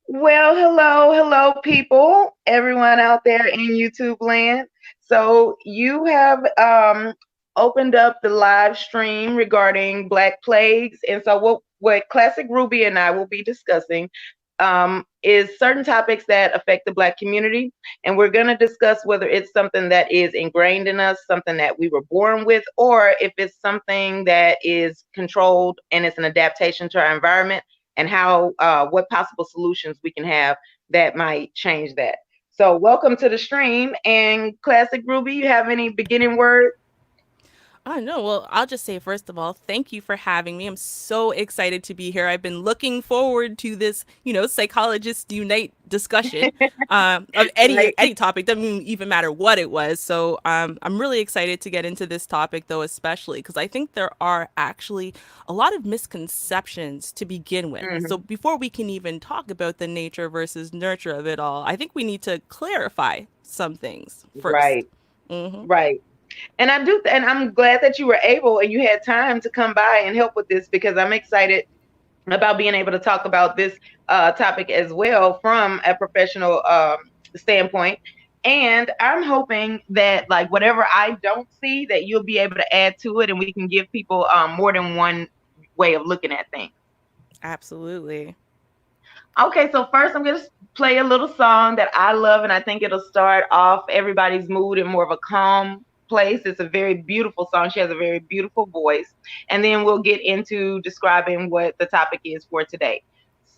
Well, hello, people, everyone out there in YouTube land. So you have opened up the live stream regarding Black plagues, and so what Classic Ruby and I will be discussing is certain topics that affect the Black community, and we're going to discuss whether it's something that is ingrained in us, something that we were born with, or if it's something that is controlled and it's an adaptation to our environment and how what possible solutions we can have that might change that. So welcome to the stream. And Classic Ruby, you have any beginning words? Oh, no. Well, I'll just say, first of all, thank you for having me. I'm so excited to be here. I've been looking forward to this, psychologists unite discussion of Right. any topic. Doesn't even matter what it was. So I'm really excited to get into this topic, though, especially because I think there are actually a lot of misconceptions to begin with. So Hmm. before we can even talk about the nature versus nurture of it all, I think we need to clarify some things first. Right. Right. And and I'm glad that you were able and you had time to come by and help with this because I'm excited about being able to talk about this topic as well from a professional standpoint. And I'm hoping that like whatever I don't see, that you'll be able to add to it, and we can give people more than one way of looking at things. Absolutely. Okay, so first I'm going to play a little song that I love, and I think it'll start off everybody's mood in more of a calm place. It's a very beautiful song. She has a very beautiful voice. And then we'll get into describing what the topic is for today.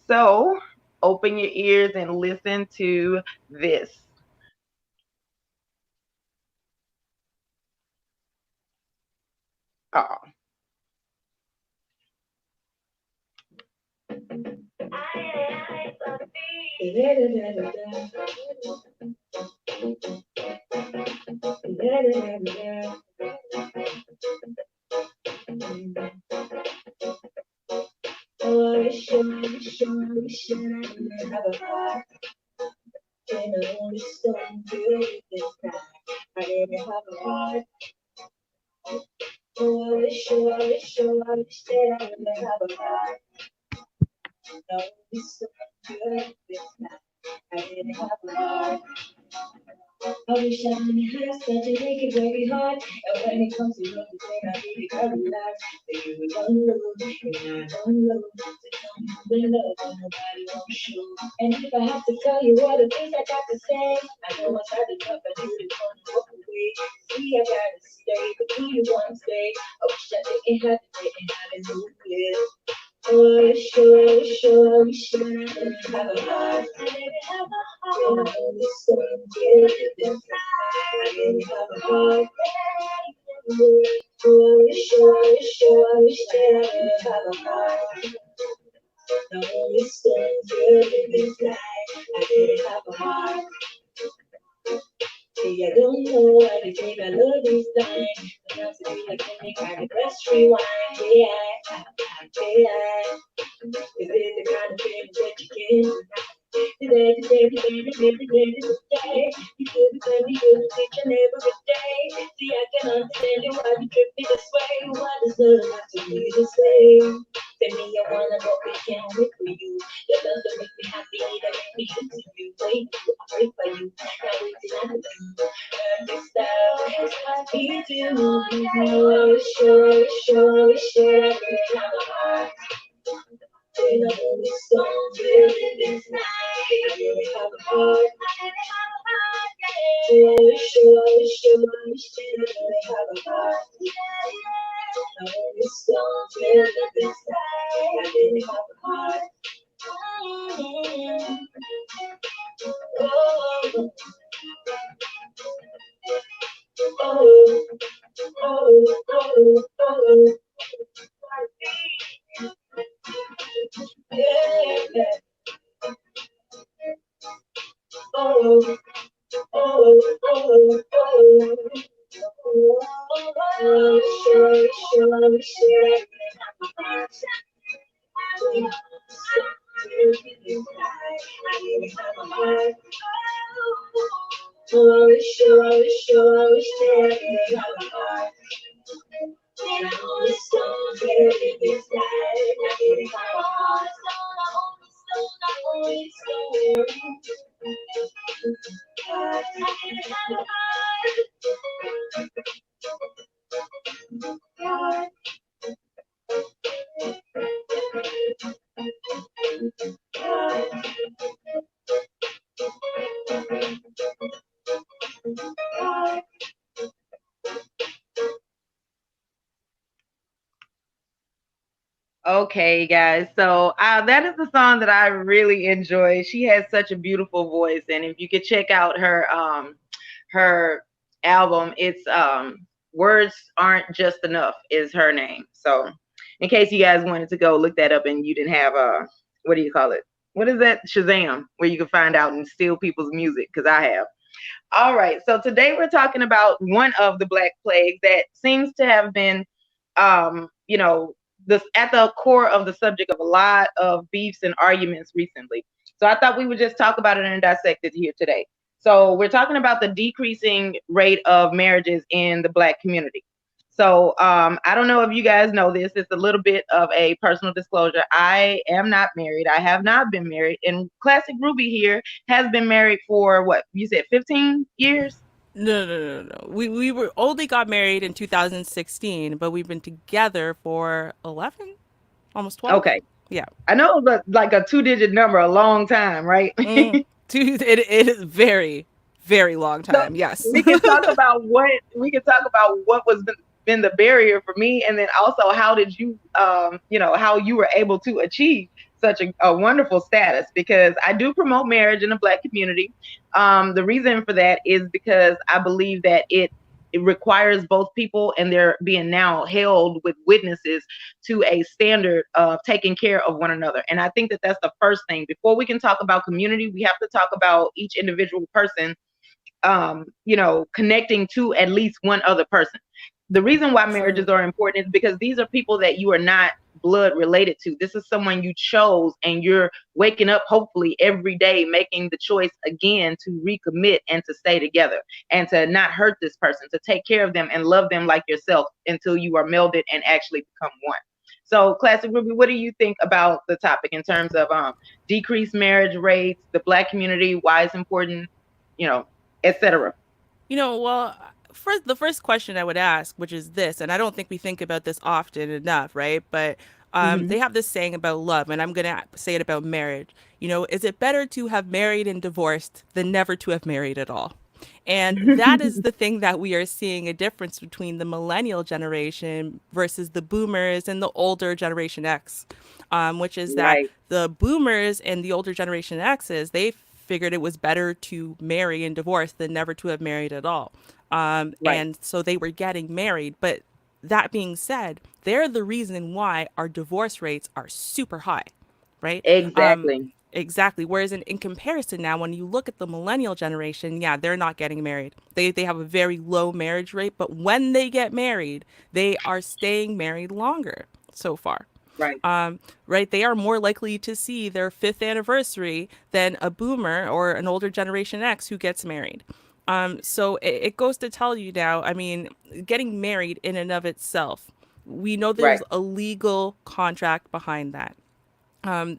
So open your ears and listen to this. Oh. Oh, I wish, I wish, I wish that I could have a heart and only stone filled with this time. I didn't have a heart. Oh, I wish, I wish, I wish that I could have a heart and only stone filled with this time. I didn't have a heart. I wish I only had something to make it very hard. And when it comes to love, the thing I really gotta realize that you don't love, and I don't love. So tell me who the love and nobody won't show. And if I have to tell you all the things I got to say, I know I tried to talk, but you didn't want to walk away. See, I gotta stay, but do you want to stay? I wish I didn't have to, didn't have to do it. Oh, sure, sure, sure. I didn't have a heart. I didn't have a heart. I only saw you this I didn't have a heart. Oh, sure, sure, sure. I didn't have a heart. I only saw you this I didn't have a heart. See, I don't know why they think I love this time. But now to be like any kind of press rewind. Yeah, yeah. Is it the kind of thing that you can do? Today, today, today, today, today, today. You do the thing you do each and every day. See, I can understand you why you trip me this way. Why does love have to be this way? Tell me I wanna go we can't wait for you. Your love that makes me happy, that make me hate to you. Wait, I pray for you. Now wait till I do. This style is my beat you. Oh, sure, sure, sure. I could have a heart. Then I only saw you this night. I really have a heart. Oh, sure, sure, sure. I really have a heart. I only saw you this night. I really have a heart. Oh, oh, oh, oh, oh. Yeah, oh, oh, oh, oh. Oh, sure, sure, sure. Oh, sure, sure, sure. Okay, guys. So that is the song that I really enjoy. She has such a beautiful voice, and if you could check out her album, it's "Words Aren't Just Enough" is her name. So, in case you guys wanted to go look that up and you didn't have what do you call it? What is that? Shazam, where you can find out and steal people's music, because I have. All right. So today we're talking about one of the Black plagues that seems to have been, you know, this at the core of the subject of a lot of beefs and arguments recently. So I thought we would just talk about it and dissect it here today. So we're talking about the decreasing rate of marriages in the Black community. So I don't know if you guys know this. It's a little bit of a personal disclosure. I am not married. I have not been married. And Classic Ruby here has been married for what you said, 15 years? No. We were only got married in 2016, but we've been together for 11, almost 12. Okay. Yeah. I know it was like a two-digit number a long time, right? It is very, very long So time. Yes. we can talk about what was been the barrier for me, and then also how did you how you were able to achieve such a wonderful status, because I do promote marriage in the Black community. The reason for that is because I believe that it requires both people, and they're being now held with witnesses to a standard of taking care of one another. And I think that that's the first thing. Before we can talk about community, we have to talk about each individual person, connecting to at least one other person. The reason why marriages True. are important is because these are people that you are not blood related to. This is someone you chose, and you're waking up hopefully every day making the choice again to recommit and to stay together and to not hurt this person, to take care of them and love them like yourself until you are melded and actually become one. So, Classic Ruby, what do you think about the topic in terms of decreased marriage rates, the Black community, why it's important, etc.? Well, first the first question I would ask, which is this, and I don't think we think about this often enough, right? But Hmm. they have this saying about love, and I'm gonna say it about marriage. Is it better to have married and divorced than never to have married at all? And that is the thing that we are seeing a difference between the millennial generation versus the boomers and the older generation X, which is that Right, the boomers and the older generation X's, they figured it was better to marry and divorce than never to have married at all. right. And so they were getting married. But that being said, they're the reason why our divorce rates are super high, right? Exactly. Exactly. Whereas in comparison now, when you look at the millennial generation, yeah, they're not getting married. They have a very low marriage rate, but when they get married, they are staying married longer so far. Right. Right? They are more likely to see their fifth anniversary than a boomer or an older generation X who gets married. So it goes to tell you now, I mean, getting married in and of itself, we know Right. there's a legal contract behind that.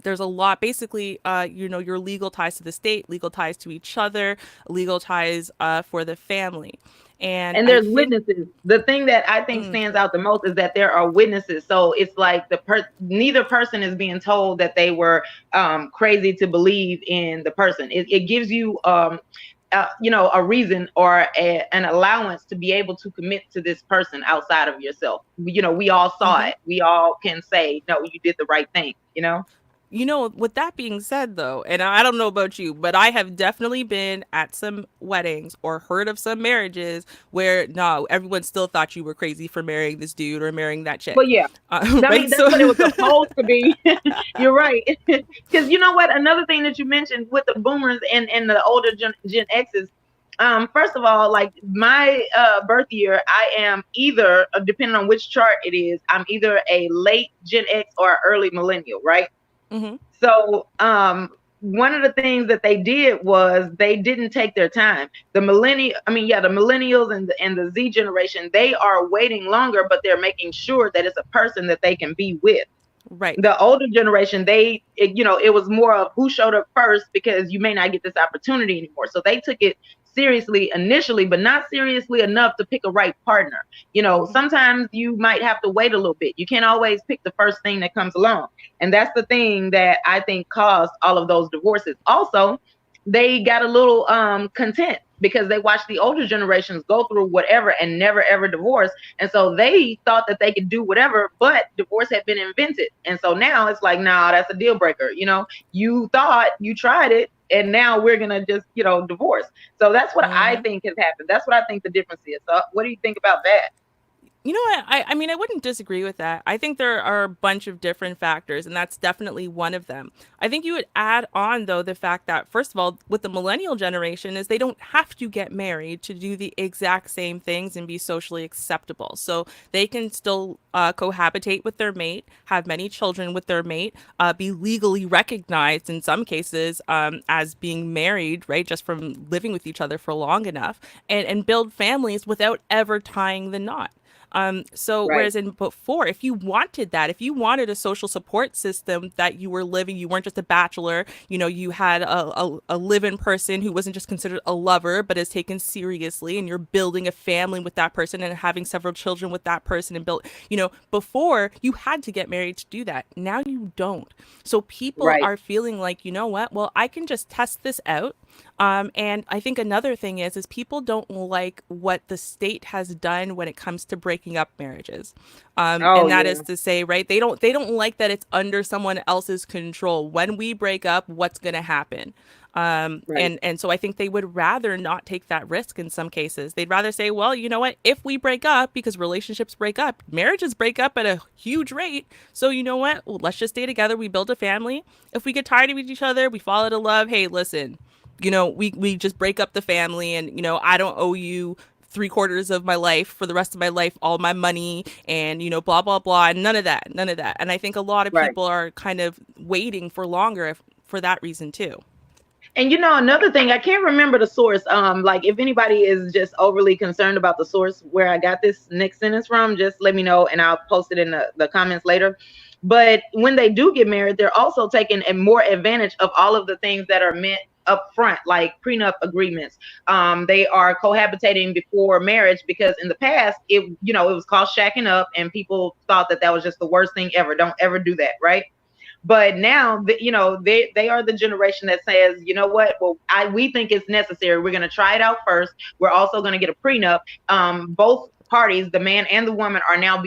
There's a lot, basically, your legal ties to the state, legal ties to each other, legal ties for the family. And And I there's think, witnesses. The thing that I think stands out the most is that there are witnesses. So it's like neither person is being told that they were crazy to believe in the person. It gives you a reason or an allowance to be able to commit to this person outside of yourself. We all saw mhm. it. We all can say, no, you did the right thing. With that being said, though, and I don't know about you, but I have definitely been at some weddings or heard of some marriages where no, everyone still thought you were crazy for marrying this dude or marrying that chick, But yeah, I right? mean, that's So, what it was supposed to be. You're right. Because you know what? Another thing that you mentioned with the boomers and the older Gen X's, first of all, like my birth year, I am either, depending on which chart it is, I'm either a late Gen X or an early millennial, right? mhm, So, one of the things that they did was they didn't take their time. The millennials and the Z generation, they are waiting longer, but they're making sure that it's a person that they can be with. right. The older generation, it was more of who showed up first, because you may not get this opportunity anymore. So they took it seriously initially, but not seriously enough to pick a right partner. Sometimes you might have to wait a little bit. You can't always pick the first thing that comes along. And that's the thing that I think caused all of those divorces. Also, they got a little content because they watched the older generations go through whatever and never ever divorce. And so they thought that they could do whatever, but divorce had been invented. And so now it's like, nah, that's a deal breaker. You thought you tried it, and now we're going to just, divorce. So that's what I Hmm. think has happened. That's what I think the difference is. So what do you think about that? You know what? I mean, I wouldn't disagree with that. I think there are a bunch of different factors, and that's definitely one of them. I think you would add on, though, the fact that, first of all, with the millennial generation, is they don't have to get married to do the exact same things and be socially acceptable. So they can still cohabitate with their mate, have many children with their mate, be legally recognized in some cases as being married, right, just from living with each other for long enough, and build families without ever tying the knot. So Right. whereas in before, if you wanted that, if you wanted a social support system that you were living, you weren't just a bachelor, you had a live-in person who wasn't just considered a lover, but is taken seriously, and you're building a family with that person and having several children with that person and before you had to get married to do that. Now you don't. So people Right. are feeling like, you know what? Well, I can just test this out. And I think another thing is people don't like what the state has done when it comes to breaking up marriages, Oh and that is yeah. to say, right? They don't like that it's under someone else's control. When we break up, what's going to happen? Right. And so I think they would rather not take that risk in some cases. They'd rather say, well, you know what? If we break up, because relationships break up, marriages break up at a huge rate. So you know what? Well, let's just stay together. We build a family. If we get tired of each other, we fall out of love. Hey, listen, we just break up the family, and I don't owe you three-quarters of my life for the rest of my life, all my money, and blah blah blah, and none of that. And I think a lot of Right. people are kind of waiting for longer for that reason too. And another thing, I can't remember the source. Like if anybody is just overly concerned about the source where I got this next sentence from, just let me know and I'll post it in the comments later. But when they do get married, they're also taking a more advantage of all of the things that are meant up front, like prenup agreements. They are cohabitating before marriage because in the past, it was called shacking up, and people thought that that was just the worst thing ever. Don't ever do that, right? But now, they are the generation that says, you know what? Well, we think it's necessary. We're going to try it out first. We're also going to get a prenup. Both parties, the man and the woman, are now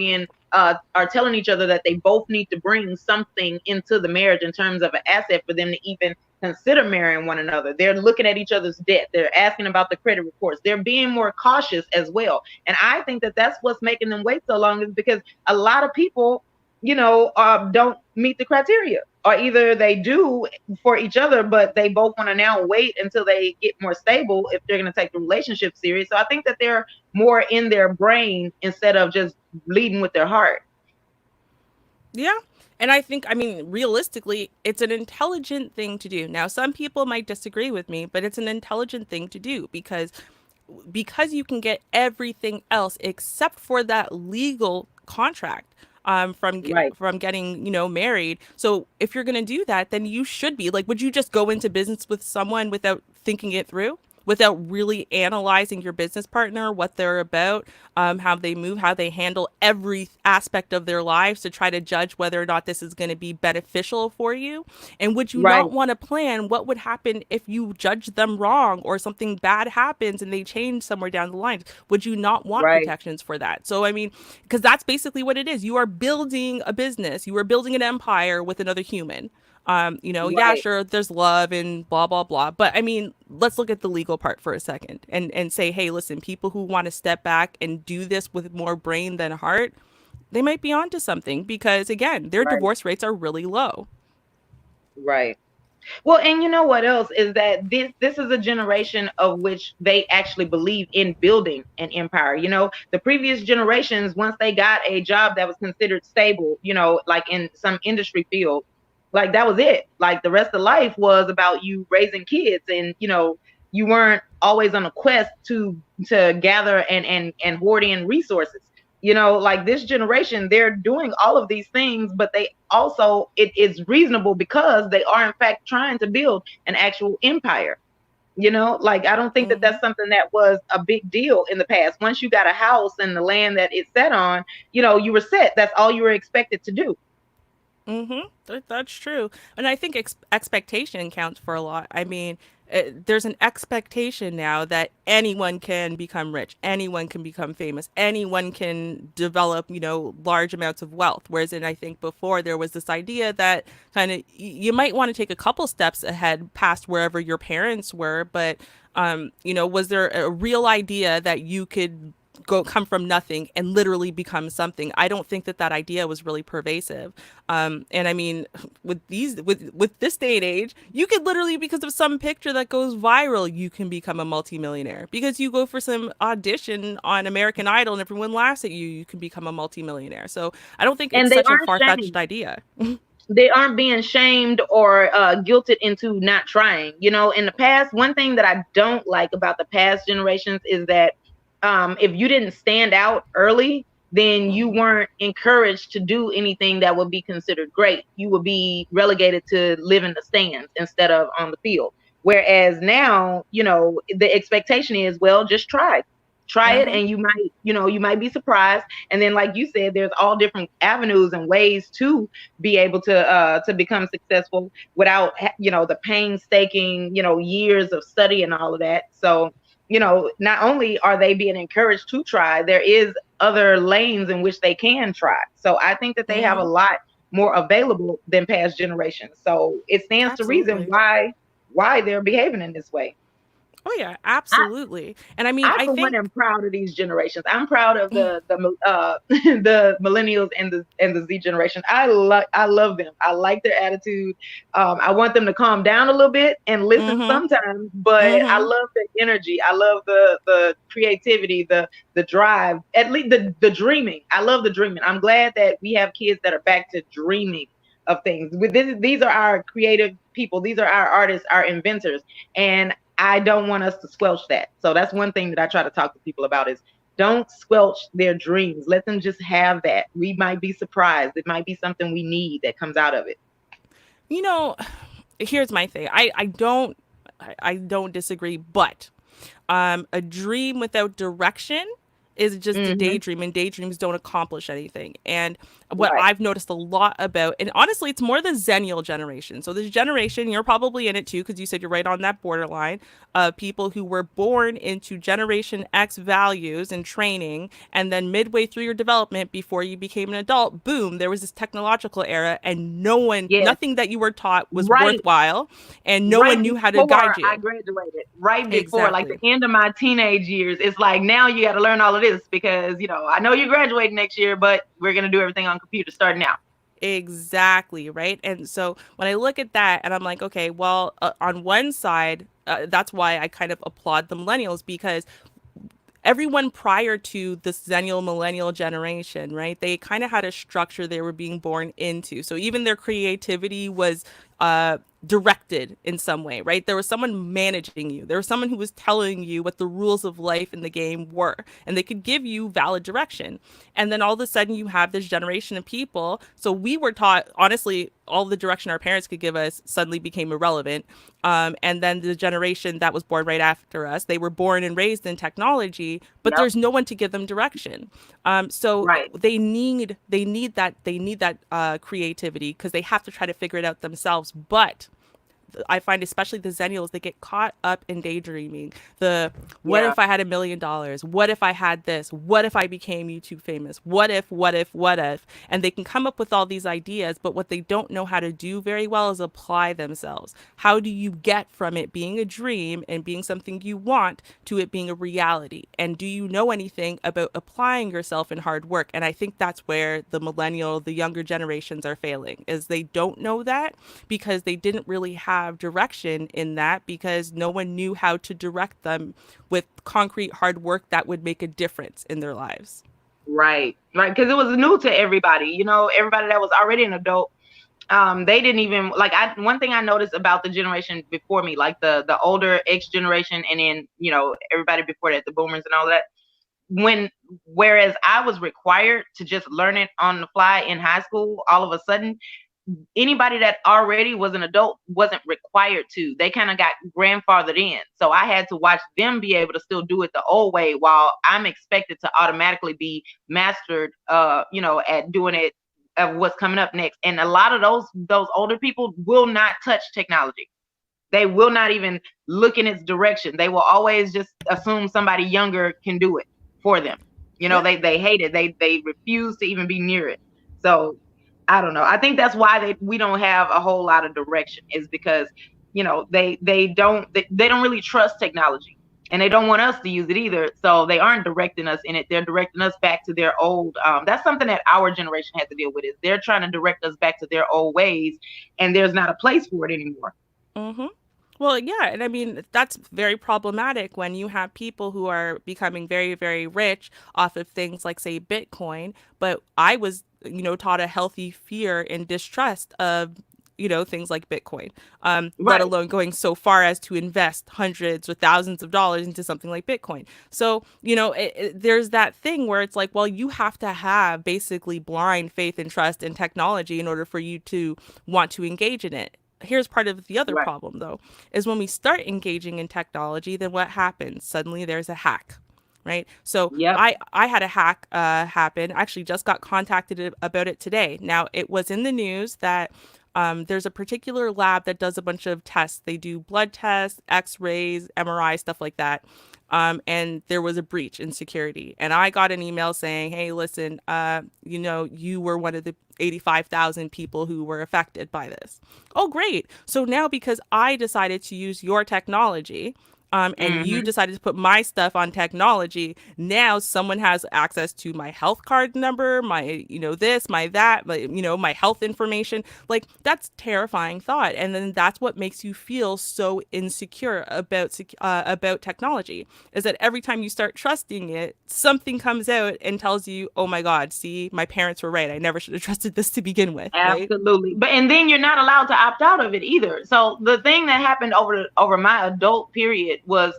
are telling each other that they both need to bring something into the marriage in terms of an asset for them to even consider marrying one another. They're looking at each other's debt. They're asking about the credit reports. They're being more cautious as well. And I think that that's what's making them wait so long, is because a lot of people don't meet the criteria, or either they do for each other, but they both want to now wait until they get more stable if they're going to take the relationship serious. So I think that they're more in their brain instead of just leading with their heart. Yeah. And I think, I mean, realistically, it's an intelligent thing to do. Now, some people might disagree with me, but it's an intelligent thing to do because you can get everything else except for that legal contract Right. from getting married. So if you're gonna do that, then you should be like, would you just go into business with someone without thinking it through? Without really analyzing your business partner, what they're about, how they move, how they handle every aspect of their lives to try to judge whether or not this is going to be beneficial for you? And would you Right. not want to plan what would happen if you judge them wrong or something bad happens and they change somewhere down the line? Would you not want Right. protections for that? So, I mean, because that's basically what it is. You are building a business, you are building an empire with another human. Yeah, Right. sure, there's love and blah blah blah, but I mean, let's look at the legal part for a second and say, hey, listen, people who want to step back and do this with more brain than heart, they might be onto something because again, their Right. divorce rates are really low. Right. Well, and you know what else is that this is a generation of which they actually believe in building an empire. The previous generations, once they got a job that was considered stable, like in some industry field, like that was it. Like the rest of life was about you raising kids, and you weren't always on a quest to gather and hoard in resources. Like this generation, they're doing all of these things, but they also, it is reasonable because they are in fact trying to build an actual empire. Like I don't think that Mm-hmm. that's something that was a big deal in the past. Once you got a house and the land that it's set on, you were set. That's all you were expected to do. Mm-hmm. That's true. And I think expectation counts for a lot. I mean, there's an expectation now that anyone can become rich, anyone can become famous, anyone can develop, large amounts of wealth. Whereas I think before there was this idea that kind of you might want to take a couple steps ahead past wherever your parents were, but was there a real idea that you could come from nothing and literally become something? I don't think that idea was really pervasive. And I mean, with this day and age, you could literally, because of some picture that goes viral, you can become a multimillionaire. Because you go for some audition on American Idol and everyone laughs at you, you can become a multimillionaire. So I don't think it's And they such a aren't far-fetched shamed. idea. They aren't being shamed or guilted into not trying. In the past, one thing that I don't like about the past generations is that if you didn't stand out early, then you weren't encouraged to do anything that would be considered great. You would be relegated to live in the stands instead of on the field. Whereas now, the expectation is, well, just try it, and you might be surprised. And then, like you said, there's all different avenues and ways to be able to become successful without the painstaking years of study and all of that. So not only are they being encouraged to try, there is other lanes in which they can try. So I think that they have a lot more available than past generations. So it stands to reason why they're behaving in this way. Oh yeah, absolutely. And I mean, I I for one think am proud of these generations. I'm proud of the the millennials and the Z generation. I love them. I like their attitude. I want them to calm down a little bit and listen sometimes, but I love the energy. I love the creativity, the drive, at least the dreaming. I love the dreaming. I'm glad that we have kids that are back to dreaming of things. These are our creative people. These are our artists, our inventors, and I don't want us to squelch that. So that's one thing that I try to talk to people about is don't squelch their dreams. Let them just have that. We might be surprised. It might be something we need that comes out of it. Here's my thing. I don't disagree, but a dream without direction is just a daydream, and daydreams don't accomplish anything. And what I've noticed a lot about, and honestly, it's more the Zennial generation. So this generation, you're probably in it too, because you said you're right on that borderline of people who were born into Generation X values and training, and then midway through your development, before you became an adult, boom, there was this technological era, and nothing that you were taught was worthwhile, and no one knew how to guide you. I graduated, right before, like the end of my teenage years. It's like, now you got to learn all of this because, I know you're graduating next year, but we're going to do everything on computer starting out. Exactly, right? And so when I look at that and I'm like, okay, well, on one side, that's why I kind of applaud the millennials, because everyone prior to this Zennial millennial generation, right? They kind of had a structure they were being born into. So even their creativity was directed in some way, right? There was someone managing you. There was someone who was telling you what the rules of life in the game were, and they could give you valid direction. And then all of a sudden you have this generation of people. So we were taught, honestly, all the direction our parents could give us suddenly became irrelevant. And then the generation that was born right after us, they were born and raised in technology, but there's no one to give them direction. So they need that creativity, because they have to try to figure it out themselves. But I find especially the Zennials, they get caught up in daydreaming. What if I had $1 million? What if I had this? What if I became YouTube famous? What if? And they can come up with all these ideas, but what they don't know how to do very well is apply themselves. How do you get from it being a dream and being something you want to it being a reality? And do you know anything about applying yourself in hard work? And I think that's where the younger generations are failing, is they don't know that, because they didn't really have direction in that, because no one knew how to direct them with concrete hard work that would make a difference in their lives. Right. Because it was new to everybody. Everybody that was already an adult, they didn't even one thing I noticed about the generation before me, like the older X generation, and then everybody before that, the boomers and all that. Whereas I was required to just learn it on the fly in high school, all of a sudden anybody that already was an adult wasn't required to. They kind of got grandfathered in. So I had to watch them be able to still do it the old way, while I'm expected to automatically be mastered, at doing it, of what's coming up next. And a lot of those older people will not touch technology. They will not even look in its direction. They will always just assume somebody younger can do it for them. Yeah. They hate it. They refuse to even be near it. So I don't know. I think that's why we don't have a whole lot of direction, is because they don't really trust technology, and they don't want us to use it either. So they aren't directing us in it. They're directing us back to their old. That's something that our generation has to deal with. Is they're trying to direct us back to their old ways, and there's not a place for it anymore. Mm-hmm. Well, yeah, and I mean that's very problematic when you have people who are becoming very, very rich off of things like, say, Bitcoin. But I was, taught a healthy fear and distrust of, things like Bitcoin, let Right. alone going so far as to invest hundreds or thousands of dollars into something like Bitcoin. So, there's that thing where it's like, well, you have to have basically blind faith and trust in technology in order for you to want to engage in it. Here's part of the other Right. problem, though, is when we start engaging in technology, then what happens? Suddenly there's a hack, right? So Yep. I had a hack happen. I actually just got contacted about it today. Now, it was in the news that there's a particular lab that does a bunch of tests. They do blood tests, x-rays, MRI, stuff like that. And there was a breach in security. And I got an email saying, hey, listen, you were one of the 85,000 people who were affected by this. Oh, great. So now because I decided to use your technology, and you Hmm. decided to put my stuff on technology, now someone has access to my health card number, my, this, my that, my health information. Like, that's terrifying thought. And then that's what makes you feel so insecure about technology, is that every time you start trusting it, something comes out and tells you, oh my God, see, my parents were right. I never should have trusted this to begin with, right? Absolutely. But and then you're not allowed to opt out of it either. So the thing that happened over my adult period was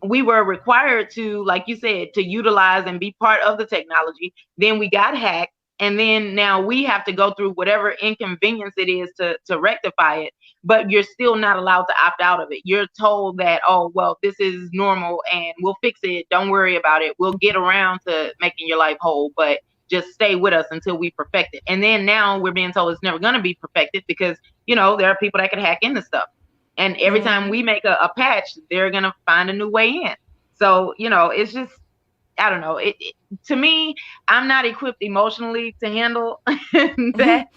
we were required to, like you said, to utilize and be part of the technology. Then we got hacked. And then now we have to go through whatever inconvenience it is to rectify it. But you're still not allowed to opt out of it. You're told that, oh, well, this is normal and we'll fix it. Don't worry about it. We'll get around to making your life whole, but just stay with us until we perfect it. And then now we're being told it's never going to be perfected because, there are people that can hack into stuff. And every time Mm-hmm. we make a patch, they're gonna find a new way in. So it's just, I don't know. To me, I'm not equipped emotionally to handle that.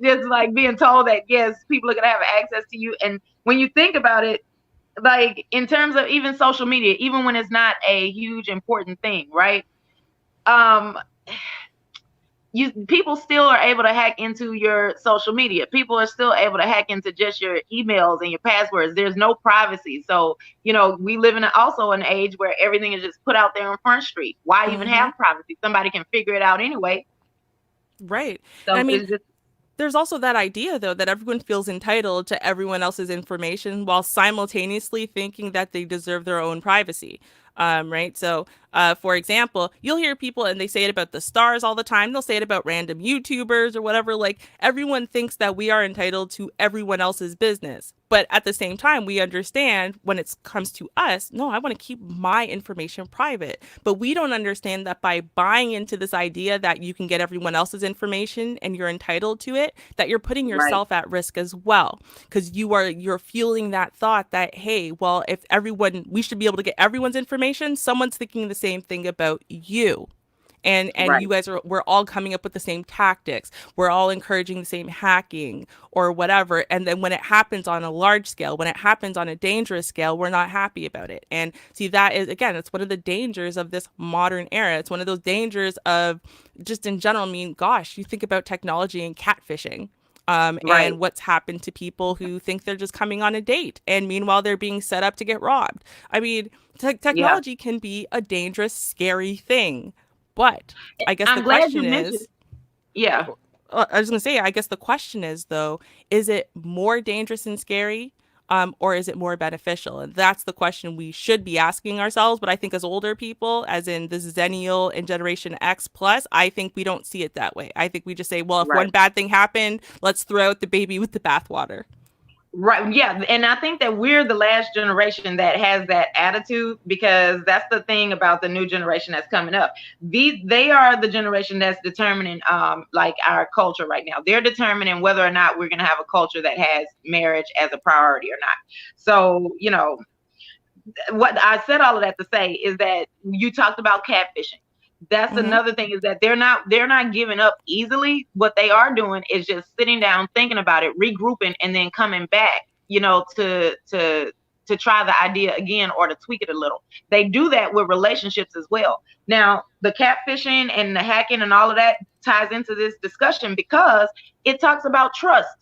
Just like being told that yes, people are gonna have access to you. And when you think about it, like in terms of even social media, even when it's not a huge important thing, right? Um, people still are able to hack into your social media. People are still able to hack into just your emails and your passwords. There's no privacy. So, we live in also an age where everything is just put out there on Front Street. Why even Mm-hmm. have privacy? Somebody can figure it out anyway. Right. And I So mean, it's just there's also that idea, though, that everyone feels entitled to everyone else's information while simultaneously thinking that they deserve their own privacy. Right. So, for example, you'll hear people and they say it about the stars all the time. They'll say it about random YouTubers or whatever. Like, everyone thinks that we are entitled to everyone else's business. But at the same time, we understand when it comes to us, no, I want to keep my information private. But we don't understand that by buying into this idea that you can get everyone else's information and you're entitled to it, that you're putting right, yourself at risk as well. Because you're fueling that thought that, hey, well, if everyone, we should be able to get everyone's information, someone's thinking the same thing about you. And you right, guys we're all coming up with the same tactics, we're all encouraging the same hacking or whatever, and then when it happens on a large scale, when it happens on a dangerous scale, we're not happy about it. And see, that is, again, it's one of the dangers of this modern era. It's one of those dangers of just in general. I mean, gosh, you think about technology and catfishing, right. and what's happened to people who think they're just coming on a date and meanwhile they're being set up to get robbed. I mean, Yeah. technology can be a dangerous, scary thing. But I guess the I'm glad you question mentioned. is, Yeah. I was going to say, I guess the question is, though, is it more dangerous and scary? Or is it more beneficial? And that's the question we should be asking ourselves. But I think as older people, as in the Zennial and Generation X plus, I think we don't see it that way. I think we just say, well, if Right. one bad thing happened, let's throw out the baby with the bathwater. Right. Yeah. And I think that we're the last generation that has that attitude, because that's the thing about the new generation that's coming up. They are the generation that's determining like our culture right now. They're determining whether or not we're gonna have a culture that has marriage as a priority or not. So, what I said all of that to say is that you talked about catfishing. That's Mm-hmm. another thing, is that they're not giving up easily. What they are doing is just sitting down, thinking about it, regrouping, and then coming back, to try the idea again or to tweak it a little. They do that with relationships as well. Now, the catfishing and the hacking and all of that ties into this discussion because it talks about trust.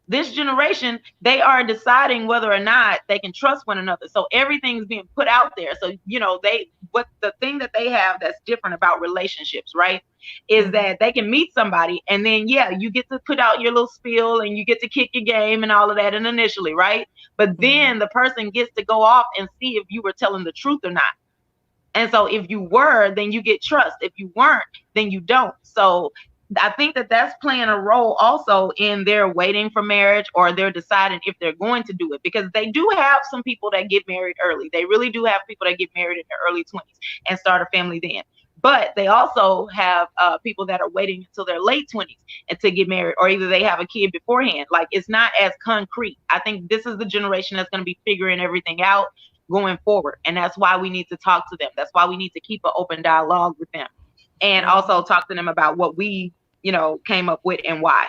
This generation, they are deciding whether or not they can trust one another. So everything's being put out there. So, what the thing that they have that's different about relationships, right, is that they can meet somebody and then, yeah, you get to put out your little spiel and you get to kick your game and all of that, and initially, right? But then the person gets to go off and see if you were telling the truth or not. And so if you were, then you get trust. If you weren't, then you don't. So I think that that's playing a role also in their waiting for marriage, or they're deciding if they're going to do it, because they do have some people that get married early. They really do have people that get married in their early 20s and start a family then. But they also have people that are waiting until their late 20s and to get married, or either they have a kid beforehand. Like, it's not as concrete. I think this is the generation that's going to be figuring everything out going forward. And that's why we need to talk to them. That's why we need to keep an open dialogue with them, and also talk to them about what we, came up with and why.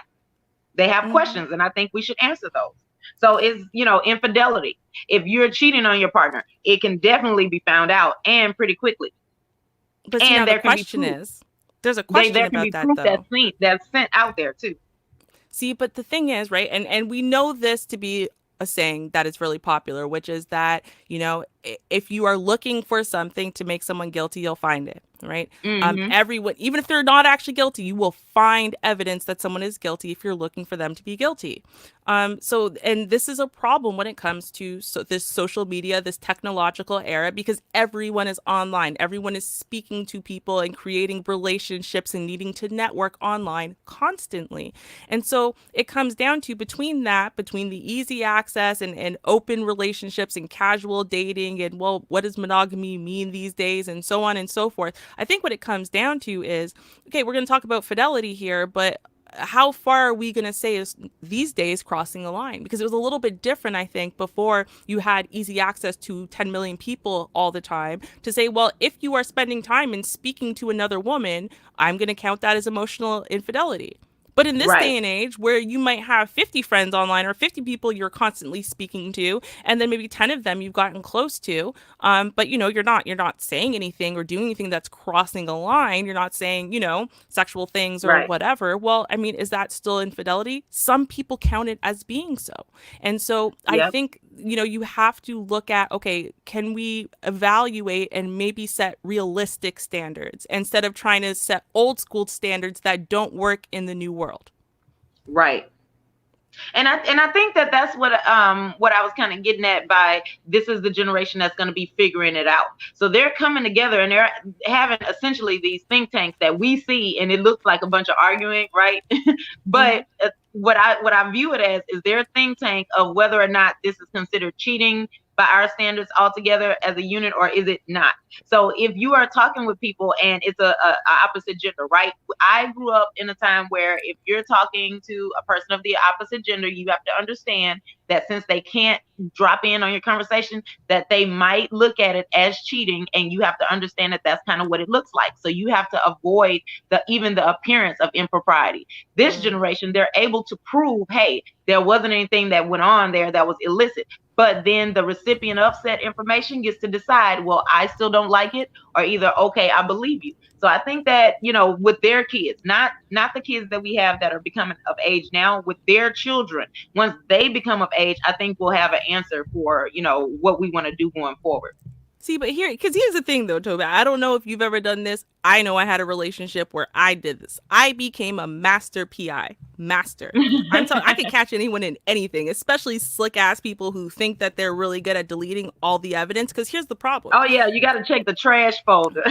They have questions, and I think we should answer those. So it's, infidelity. If you're cheating on your partner, it can definitely be found out, and pretty quickly. But see, now the question is, there's a question about that, though. That's sent out there too. See, but the thing is, right, and we know this to be a saying that is really popular, which is that, if you are looking for something to make someone guilty, you'll find it, right? Everyone, even if they're not actually guilty, you will find evidence that someone is guilty if you're looking for them to be guilty. And this is a problem when it comes to this social media, this technological era, because everyone is online. Everyone is speaking to people and creating relationships and needing to network online constantly. And so it comes down to, between the easy access and open relationships and casual dating and, well, what does monogamy mean these days, and so on and so forth. I think what it comes down to is, okay, we're going to talk about fidelity here, but how far are we going to say is these days crossing a line? Because it was a little bit different, I think, before you had easy access to 10 million people all the time, to say, well, if you are spending time and speaking to another woman, I'm going to count that as emotional infidelity. But in this day and age, where you might have 50 friends online or 50 people you're constantly speaking to, and then maybe 10 of them you've gotten close to, but you're not saying anything or doing anything that's crossing a line. You're not saying, sexual things or whatever. Well, I mean, is that still infidelity? Some people count it as being so. And so I think, you have to look at, okay, can we evaluate and maybe set realistic standards instead of trying to set old school standards that don't work in the new world? Right. And I think that that's what I was kind of getting at by, this is the generation that's going to be figuring it out. So they're coming together and they're having essentially these think tanks that we see, and it looks like a bunch of arguing, right? But what I view it as is their think tank of whether or not this is considered cheating by our standards altogether as a unit, or is it not? So if you are talking with people and it's a opposite gender, right? I grew up in a time where if you're talking to a person of the opposite gender, you have to understand that since they can't drop in on your conversation, that they might look at it as cheating, and you have to understand that that's kind of what it looks like. So you have to avoid even the appearance of impropriety. This generation, they're able to prove, hey, there wasn't anything that went on there that was illicit. But then the recipient of said information gets to decide, well, I still don't like it, or either, okay, I believe you. So I think that, with their kids, not the kids that we have that are becoming of age now, with their children, once they become of age, I think we'll have an answer for, what we want to do going forward. See, but here's the thing though, Toby. I don't know if you've ever done this. I know I had a relationship where I did this. I became a master PI. Master. I'm telling I could catch anyone in anything, especially slick ass people who think that they're really good at deleting all the evidence. Because here's the problem. Oh yeah, you got to check the trash folder.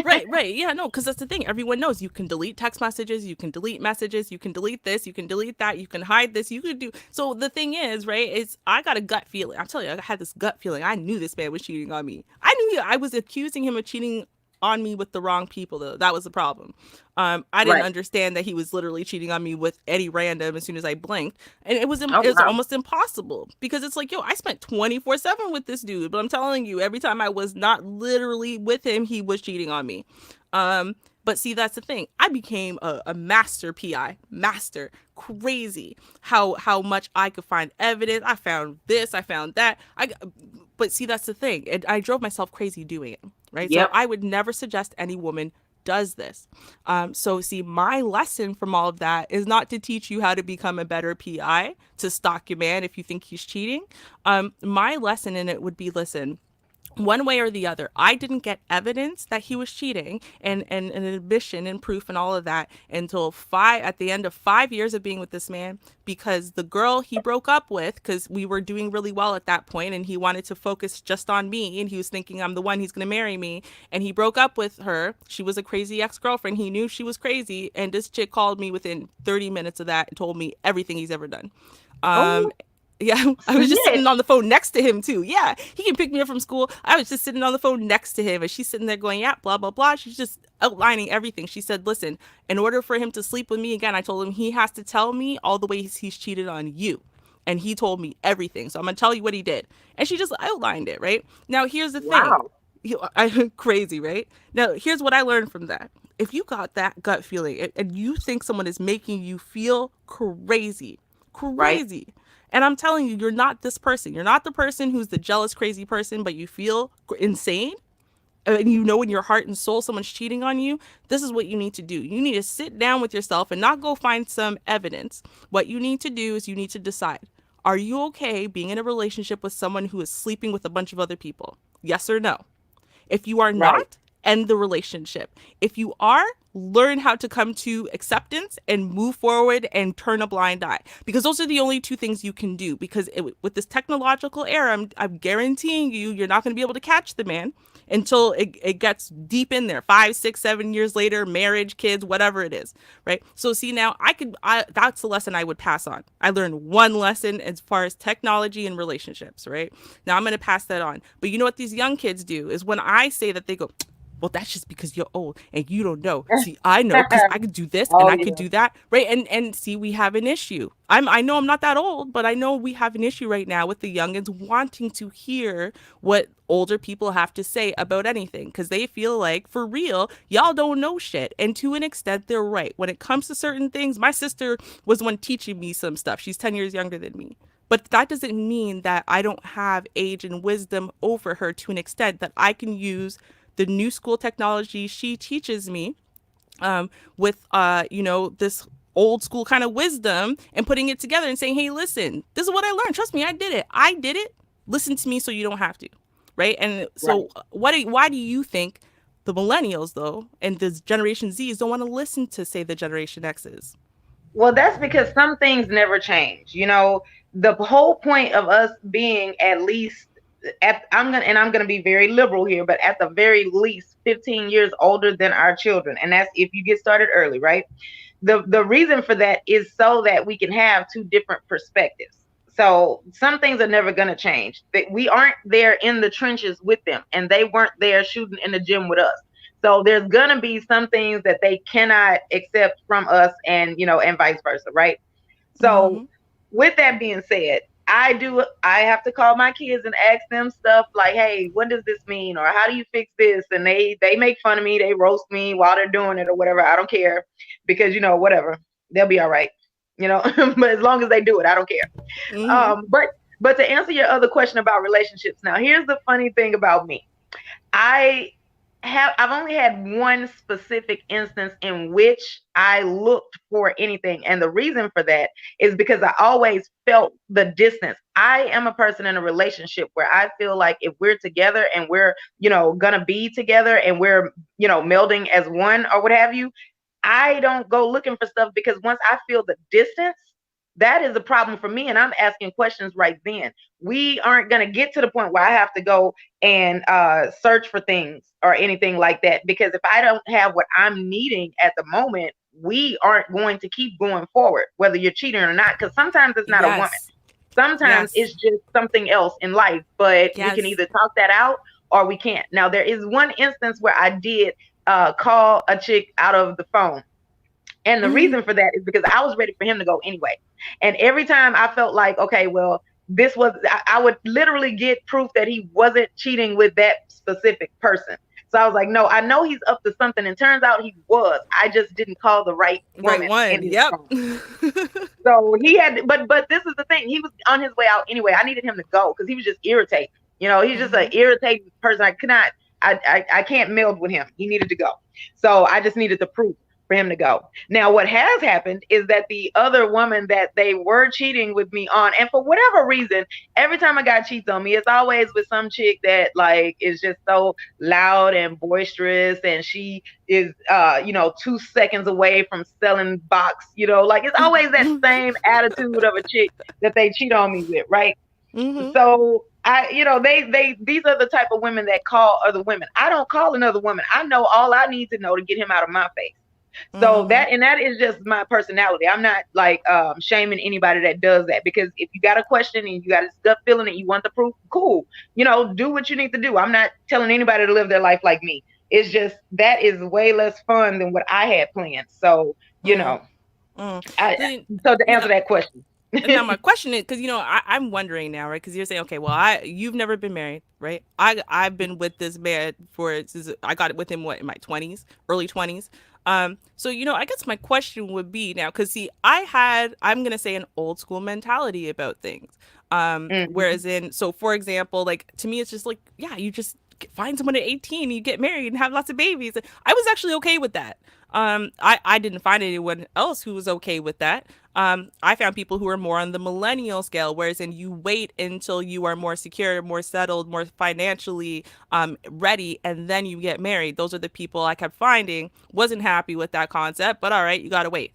Right. Yeah, no, because that's the thing. Everyone knows you can delete text messages, you can delete messages, you can delete this, you can delete that, you can hide this, you can do. So the thing is, right, is I got a gut feeling. I'm telling you, I had this gut feeling. I knew this man was cheating on me. I was accusing him of cheating on me with the wrong people, though. That was the problem. I didn't Right. understand that he was literally cheating on me with any random as soon as I blinked. And it was Oh it was wow. almost impossible because it's like, yo, I spent 24/7 with this dude. But I'm telling you, every time I was not literally with him, he was cheating on me. But see, that's the thing. I became a master PI, master, crazy. How much I could find evidence. I found this, I found that. But see, that's the thing. I drove myself crazy doing it, right? So Yep. I would never suggest any woman does this. So see, my lesson from all of that is not to teach you how to become a better PI, to stalk your man if you think he's cheating. My lesson in it would be, listen, one way or the other, I didn't get evidence that he was cheating and an admission and proof and all of that until at the end of 5 years of being with this man, because the girl he broke up with, because we were doing really well at that point and he wanted to focus just on me and he was thinking I'm the one, he's going to marry me, and he broke up with her. She was a crazy ex-girlfriend. He knew she was crazy, and this chick called me within 30 minutes of that and told me everything he's ever done. Oh, um yeah, I was just snitch. sitting on the phone next to him too. Yeah, he can pick me up from school. I was just sitting on the phone next to him, and she's sitting there going, "Yeah, blah blah blah." She's just outlining everything. She said, "Listen, in order for him to sleep with me again, I told him he has to tell me all the ways he's cheated on you." And he told me everything. So I'm gonna tell you what he did. And she just outlined it, right? Now here's the thing. Wow. I'm crazy, right? Now here's what I learned from that. If you got that gut feeling and you think someone is making you feel crazy, Right. crazy. And I'm telling you, you're not this person. You're not the person who's the jealous, crazy person, but you feel insane. And you know in your heart and soul someone's cheating on you. This is what you need to do. You need to sit down with yourself and not go find some evidence. What you need to do is you need to decide, are you okay being in a relationship with someone who is sleeping with a bunch of other people? Yes or no? If you are Right. not, end the relationship. If you are, learn how to come to acceptance and move forward and turn a blind eye, because those are the only two things you can do. Because with this technological era, I'm guaranteeing you, you're not going to be able to catch the man until it gets deep in there, 5, 6, 7 years later, marriage, kids, whatever it is, right? So see, now that's the lesson I would pass on. I learned one lesson as far as technology and relationships, right? Now I'm going to pass that on. But you know what these young kids do is when I say that, they go, well, that's just because you're old and you don't know. See, I know because I could do this and Oh I yeah. could do that, right? And see, we have an issue. I know I'm not that old, but I know we have an issue right now with the youngins wanting to hear what older people have to say about anything, because they feel like, for real, y'all don't know shit. And to an extent, they're right. When it comes to certain things, my sister was the one teaching me some stuff. She's 10 years younger than me. But that doesn't mean that I don't have age and wisdom over her, to an extent that I can use the new school technology she teaches me, with this old school kind of wisdom, and putting it together and saying, hey, listen, this is what I learned. Trust me, I did it. Listen to me so you don't have to. Right. And Right. so why do you think the millennials, though, and the Generation Zs don't want to listen to, say, the Generation X's? Well, that's because some things never change. The whole point of us being at least I'm gonna be very liberal here, but at the very least 15 years older than our children, and that's if you get started early, right? The reason for that is so that we can have two different perspectives. So some things are never going to change. We aren't there in the trenches with them, and they weren't there shooting in the gym with us. So there's going to be some things that they cannot accept from us, and vice versa, right? So Mm-hmm. with that being said, I have to call my kids and ask them stuff like, hey, what does this mean? Or how do you fix this? And they make fun of me, they roast me while they're doing it or whatever. I don't care, because whatever, they'll be all right. But as long as they do it, I don't care. Mm-hmm. But to answer your other question about relationships, now here's the funny thing about me. I I've only had one specific instance in which I looked for anything. And the reason for that is because I always felt the distance. I am a person in a relationship where I feel like if we're together and we're, gonna be together and we're, melding as one or what have you, I don't go looking for stuff because once I feel the distance, that is a problem for me. And I'm asking questions right then. We aren't going to get to the point where I have to go and search for things or anything like that. Because if I don't have what I'm needing at the moment, we aren't going to keep going forward, whether you're cheating or not. Because sometimes it's not a woman. Yes. Sometimes Yes. it's just something else in life, but we can Yes. either talk that out or we can't. Now, there is one instance where I did call a chick out of the phone. And the Mhm. reason for that is because I was ready for him to go anyway. And every time I felt like, okay, well, I would literally get proof that he wasn't cheating with that specific person. So I was like, no, I know he's up to something. And turns out he was. I just didn't call the right Right woman one. in his Yep. phone. So he had, but this is the thing. He was on his way out anyway. I needed him to go because he was just irritating. He's just an Mhm. irritating person. I can't meld with him. He needed to go. So I just needed the proof for him to go. Now, what has happened is that the other woman that they were cheating with me on, and for whatever reason, every time a guy cheats on me, it's always with some chick that like is just so loud and boisterous, and she is 2 seconds away from selling box, like it's always that same attitude of a chick that they cheat on me with, right? Mhm. So they these are the type of women that call other women. I don't call another woman. I know all I need to know to get him out of my face. So Mhm. that is just my personality. I'm not like shaming anybody that does that, because if you got a question and you got a gut feeling and you want the proof, cool. Do what you need to do. I'm not telling anybody to live their life like me. It's just that is way less fun than what I had planned. So, Mm. Mm. I So, you so to know, answer that question. and now my question is, because I'm wondering now, right? Because you're saying, okay, well, you've never been married, right? I've been with this man since I got it with him what in my 20s, early 20s. So I guess my question would be now, because see, I'm gonna say an old school mentality about things. Mhm. Whereas for example, like to me, it's just like, yeah, you just find someone at 18, you get married and have lots of babies. I was actually okay with that. I didn't find anyone else who was okay with that. I found people who are more on the millennial scale, whereas you wait until you are more secure, more settled, more financially ready, and then you get married. Those are the people I kept finding. Wasn't happy with that concept, but all right, you gotta wait.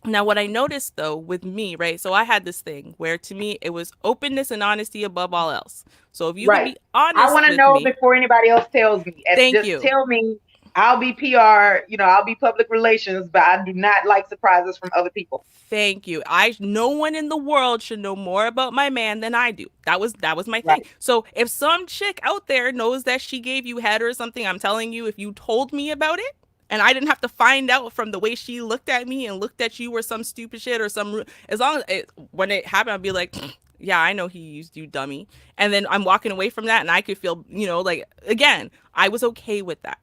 Now, what I noticed though with me, right? So I had this thing where to me it was openness and honesty above all else. So if you could Right. be I honest want to with know me, before anybody else tells me. thank Just you. tell me. I'll be PR. I'll be public relations, but I do not like surprises from other people. Thank you. No one in the world should know more about my man than I do. That was my thing. Right. So if some chick out there knows that she gave you head or something, I'm telling you, if you told me about it and I didn't have to find out from the way she looked at me and looked at you or some stupid shit or as long as when it happened, I'd be like, yeah, I know he used you, dummy. And then I'm walking away from that and I could feel, like again, I was okay with that.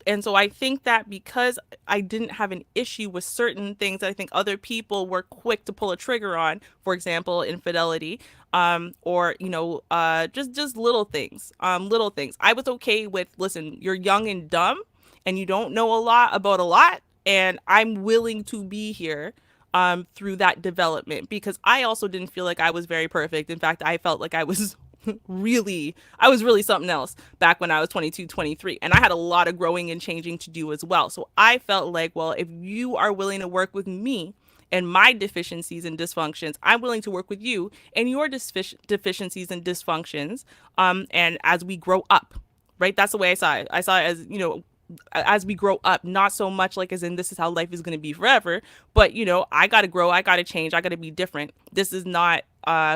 And so I think that because I didn't have an issue with certain things that I think other people were quick to pull a trigger on, for example, infidelity, or just little things. I was okay with, listen, you're young and dumb, and you don't know a lot about a lot, and I'm willing to be here through that development because I also didn't feel like I was very perfect. In fact, I felt like I was really something else back when I was 22, 23. And I had a lot of growing and changing to do as well. So I felt like, well, if you are willing to work with me and my deficiencies and dysfunctions, I'm willing to work with you and your deficiencies and dysfunctions. And as we grow up, right? That's the way I saw it. I saw it as, as we grow up, not so much like as in this is how life is going to be forever, but I got to grow, I got to change, I got to be different. This is not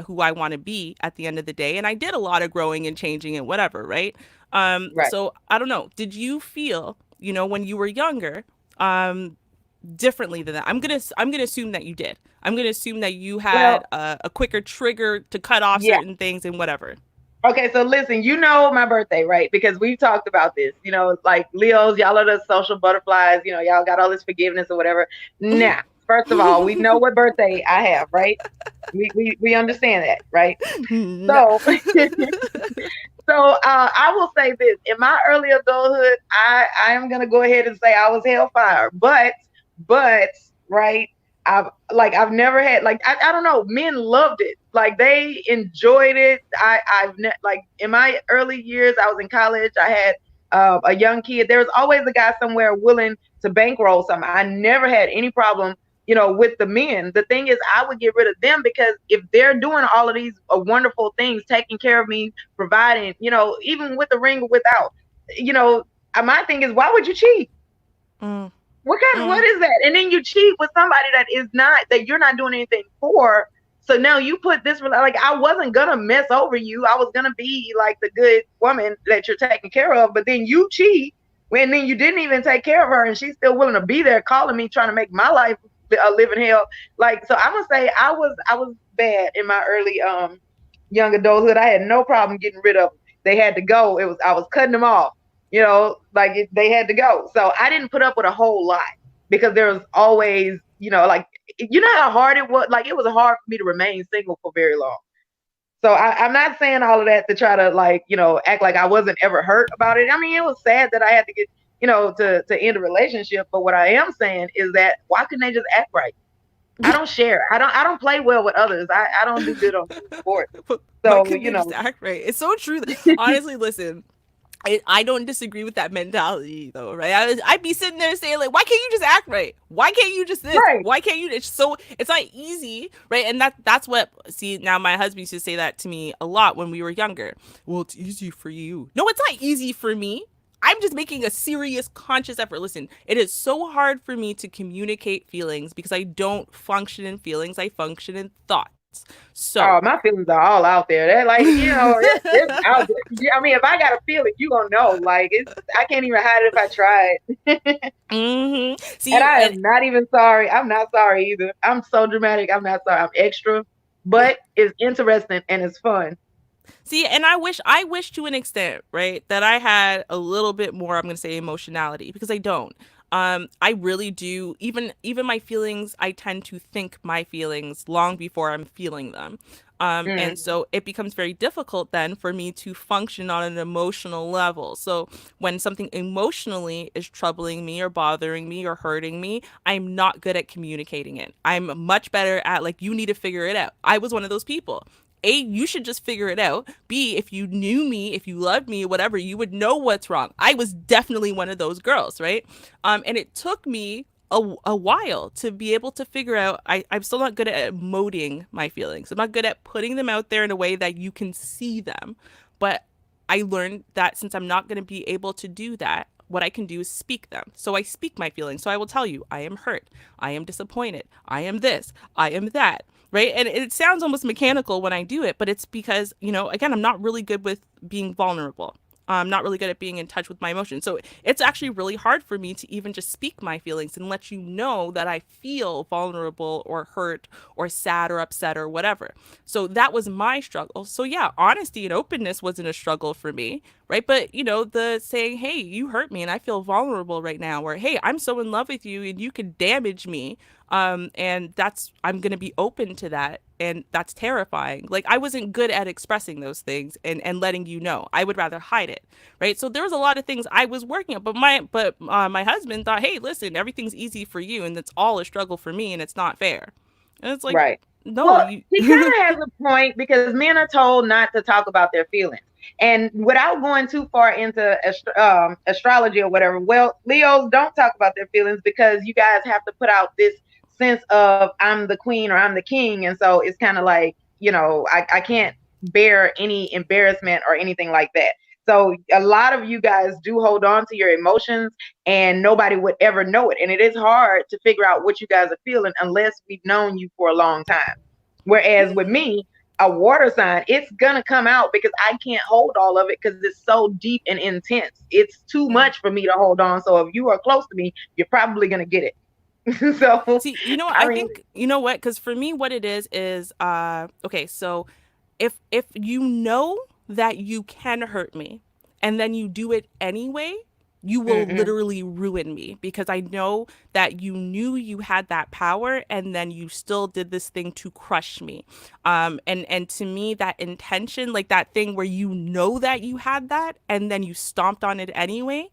who I want to be at the end of the day. And I did a lot of growing and changing and whatever, right? Right. So I don't know. Did you feel, when you were younger, um, differently than that? I'm gonna assume that you did. I'm gonna assume that you had Well, a quicker trigger to cut off yeah. certain things and whatever. Okay, so listen, my birthday, right? Because we've talked about this. Like Leos, y'all are the social butterflies. Y'all got all this forgiveness or whatever. Now, first of all, we know what birthday I have, right? We understand that, right? No. So I will say this: in my early adulthood, I am gonna go ahead and say I was hellfire. But right, I've never had like I don't know. Men loved it. Like they enjoyed it. Like in my early years, I was in college. I had a young kid. There was always a guy somewhere willing to bankroll something. I never had any problem, with the men. The thing is, I would get rid of them because if they're doing all of these wonderful things, taking care of me, providing, even with the ring or without, my thing is, why would you cheat? Mm, What mm. is that? And then you cheat with somebody that you're not doing anything for. So now you put this, like, I wasn't gonna mess over you. I was gonna be like the good woman that you're taking care of, but then you cheat when then you didn't even take care of her, and she's still willing to be there calling me, trying to make my life a living hell. Like, so I'm gonna say I was bad in my early young adulthood. I had no problem getting rid of them. They had to go. I was cutting them off. They had to go. So I didn't put up with a whole lot because there was always, like, how hard it was. Like, it was hard for me to remain single for very long. So I'm not saying all of that to try to, like, act like I wasn't ever hurt about it. I mean, it was sad that I had to get, to end a relationship. But what I am saying is that why couldn't they just act right? I don't share. I don't play well with others. I don't do good on sports. But why So, couldn't they just act right? It's so true. Honestly, listen, I don't disagree with that mentality though, right? I'd be sitting there saying like, why can't you just act right? Why can't you just this? right. Why can't you? It's not easy, right? And that's what, see, now my husband used to say that to me a lot when we were younger. Well, it's easy for you. No, it's not easy for me. I'm just making a serious conscious effort. Listen, it is so hard for me to communicate feelings because I don't function in feelings. I function in thoughts. So Oh, my feelings are all out there. They're like, it's out there. I mean, if I got a feeling, you gonna know. Like, I can't even hide it if I tried. see, And I and am not even sorry. I'm not sorry either. I'm so dramatic. I'm not sorry. I'm extra, but it's interesting and it's fun. See, and I wish to an extent, right, that I had a little bit more, I'm going to say, emotionality, because I don't. I really do. Even my feelings, I tend to think my feelings long before I'm feeling them. And Mm. so it becomes very difficult then for me to function on an emotional level. So when something emotionally is troubling me or bothering me or hurting me, I'm not good at communicating it. I'm much better at, like, you need to figure it out. I was one of those people. A, you should just figure it out. B, if you knew me, if you loved me, whatever, you would know what's wrong. I was definitely one of those girls, right? And it took me a while to be able to figure out. I'm still not good at emoting my feelings. I'm not good at putting them out there in a way that you can see them. But I learned that since I'm not going to be able to do that, what I can do is speak them. So I speak my feelings. So I will tell you, I am hurt. I am disappointed. I am this. I am that. Right. And it sounds almost mechanical when I do it, but it's because, again, I'm not really good with being vulnerable. I'm not really good at being in touch with my emotions. So it's actually really hard for me to even just speak my feelings and let you know that I feel vulnerable or hurt or sad or upset or whatever. So that was my struggle. So yeah, honesty and openness wasn't a struggle for me, right? But the saying, hey, you hurt me and I feel vulnerable right now, or hey, I'm so in love with you and you could damage me. And I'm going to be open to that. And that's terrifying. Like, I wasn't good at expressing those things and letting you know. I would rather hide it. Right. So there was a lot of things I was working on, but my husband thought, hey, listen, everything's easy for you and it's all a struggle for me and it's not fair. And it's like, Right. no, Well, you. he kind of has a point because men are told not to talk about their feelings. And without going too far into astrology or whatever, well, Leos don't talk about their feelings because you guys have to put out this sense of I'm the queen or I'm the king. And so it's kind of like, I can't bear any embarrassment or anything like that. So a lot of you guys do hold on to your emotions and nobody would ever know it. And it is hard to figure out what you guys are feeling unless we've known you for a long time. Whereas with me, a water sign, it's gonna come out because I can't hold all of it because it's so deep and intense. It's too Mm. much for me to hold on. So if you are close to me, you're probably gonna get it. So See, what I I mean, think, what, because for me, what it is okay, so if you know that you can hurt me and then you do it anyway, You will Mm-mm. literally ruin me because I know that you knew you had that power and then you still did this thing to crush me. And to me, that intention, like that thing where you know that you had that and then you stomped on it anyway,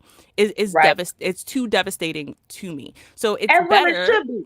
Right. it's too devastating to me. So it's As well, it better. should be.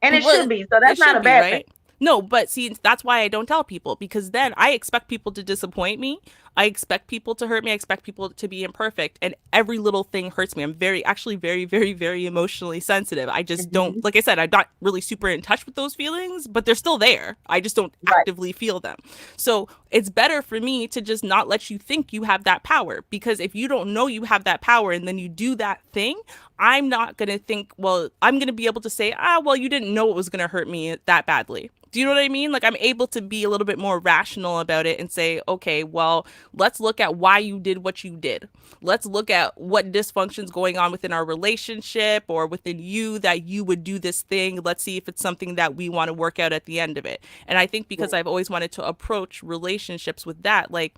And it Well, should be. So it that's not should a be, bad thing. right? No, but see, that's why I don't tell people because then I expect people to disappoint me. I expect people to hurt me. I expect people to be imperfect, and every little thing hurts me. I'm actually very, very, very emotionally sensitive. I just don't, Hmm. like I said, I'm not really super in touch with those feelings, but they're still there. I just don't Right. actively feel them. So it's better for me to just not let you think you have that power because if you don't know you have that power and then you do that thing, I'm not going to think, well, I'm going to be able to say, well, you didn't know it was going to hurt me that badly. Do you know what I mean? Like, I'm able to be a little bit more rational about it and say, okay, well, let's look at why you did what you did. Let's look at what dysfunction's going on within our relationship or within you that you would do this thing. Let's see if it's something that we want to work out at the end of it. And I think because Right. I've always wanted to approach relationships with that, like,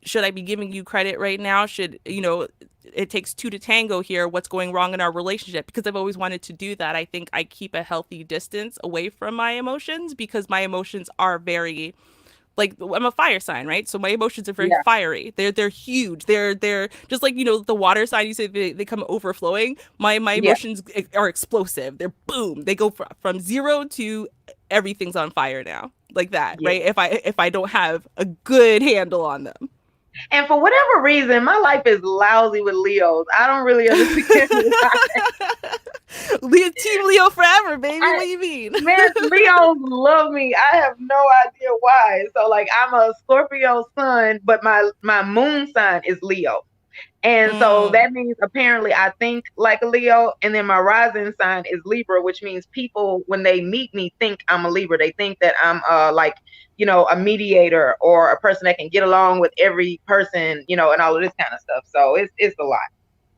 should I be giving you credit right now? Should, it takes two to tango here. What's going wrong in our relationship? Because I've always wanted to do that. I think I keep a healthy distance away from my emotions because my emotions are very, like, I'm a fire sign, right? So my emotions are very Yeah. fiery. They're huge. They're just like, the water sign, you say they come overflowing. My Yeah. emotions are explosive. They're boom. They go from zero to everything's on fire now. Like that, Yeah. right? If I don't have a good handle on them. And for whatever reason, my life is lousy with Leos. I don't really understand why. Team Leo forever, baby. What I, do you mean? man, Leos love me. I have no idea why. So like I'm a Scorpio sun, but my moon sign is Leo. And so Mm. that means apparently I think like a Leo, and then my rising sign is Libra, which means people when they meet me think I'm a Libra. They think that I'm like, a mediator or a person that can get along with every person, and all of this kind of stuff. So it's a lot.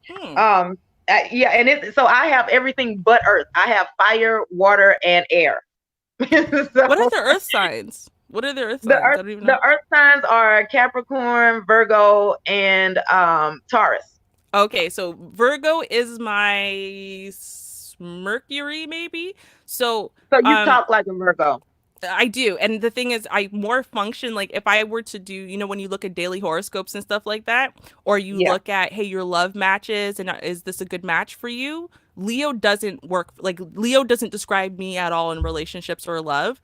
Hmm. Yeah, and so I have everything but Earth. I have fire, water, and air. What are So the Earth signs? What are the Earth the signs? I Earth don't even the know. Earth signs are Capricorn, Virgo, and Taurus. Okay, so Virgo is my Mercury, maybe. So, So you um, talk like a Virgo. I do. And the thing is, I more function like if I were to do, when you look at daily horoscopes and stuff like that, or you Yeah. look at, hey, your love matches and is this a good match for you? Leo doesn't work. Like, Leo doesn't describe me at all in relationships or love.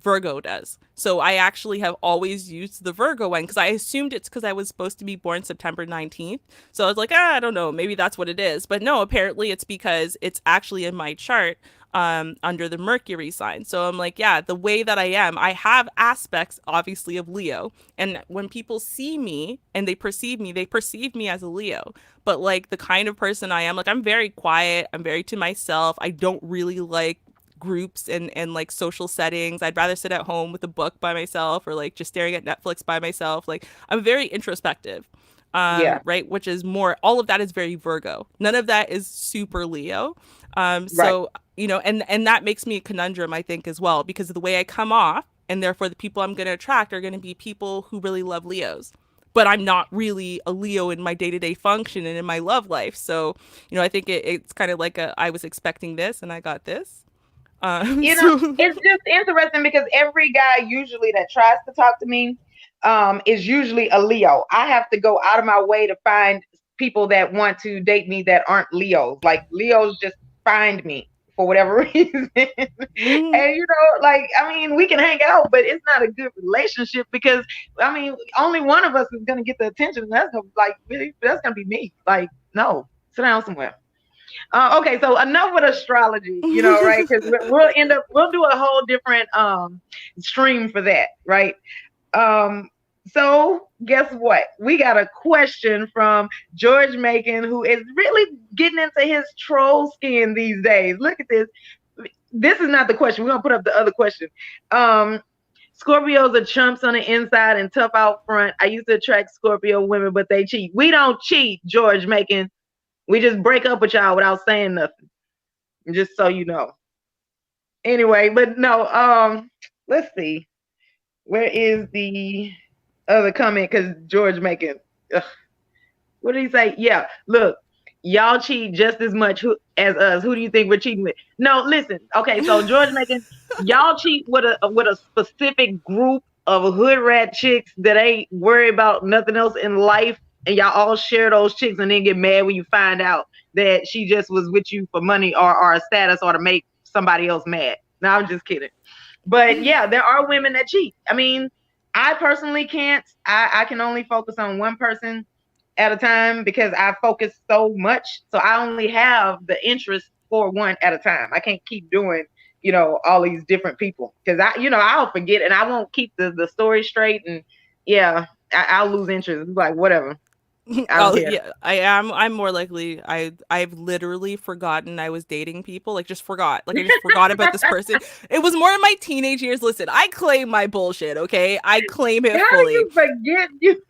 Virgo does. So I actually have always used the Virgo one because I assumed it's because I was supposed to be born September 19th. So I was like, I don't know, maybe that's what it is. But no, apparently it's because it's actually in my chart under the Mercury sign. So I'm like, yeah, the way that I am, I have aspects obviously of Leo. And when people see me and they perceive me as a Leo. But like the kind of person I am, like I'm very quiet, I'm very to myself. I don't really like groups and like social settings. I'd rather sit at home with a book by myself or like just staring at Netflix by myself. Like I'm very introspective. Yeah. Right, which is more, all of that is very Virgo. None of that is super Leo. Right. So and that makes me a conundrum, I think, as well, because of the way I come off, and therefore the people I'm going to attract are going to be people who really love Leos. But I'm not really a Leo in my day-to-day function and in my love life. So, I think it's kind of like I was expecting this and I got this. You know, So it's just interesting because every guy usually that tries to talk to me is usually a Leo. I have to go out of my way to find people that want to date me that aren't Leos. Like Leos just find me for whatever reason. mhm. And like I mean, we can hang out, but it's not a good relationship because I mean, only one of us is gonna get the attention. And that's gonna like really, that's gonna be me. Like, no, sit down somewhere. Okay, so enough with astrology, right? Because we'll do a whole different stream for that, right? Um, so guess what? We got a question from George Macon, who is really getting into his troll skin these days. Look at this. This is not the question. We're gonna put up the other question. Um, Scorpios are chumps on the inside and tough out front. I used to attract Scorpio women, but they cheat. We don't cheat, George Macon. We just break up with y'all without saying nothing. Just so you know. Anyway, but no, let's see. Where is the other comment? Because George making what did he say? Yeah, look. y'all cheat just as much as us. Who do you think we're cheating with? No, listen. Okay, so George Macon, y'all cheat with a specific group of hood rat chicks that ain't worried about nothing else in life, and y'all all share those chicks, and then get mad when you find out that she just was with you for money or a status or to make somebody else mad. No, I'm just kidding. But yeah, there are women that cheat. I mean, I personally can't. I can only focus on one person at a time because I focus so much. So I only have the interest for one at a time. I can't keep doing, all these different people because I'll forget and I won't keep the story straight. And yeah, I'll lose interest. It's like, whatever. I don't Oh care. yeah, I am. I'm more likely. I've literally forgotten I was dating people. Like just forgot. Like I just forgot about this person. It was more in my teenage years. Listen, I claim my bullshit. Okay, I claim it How fully. you forget you?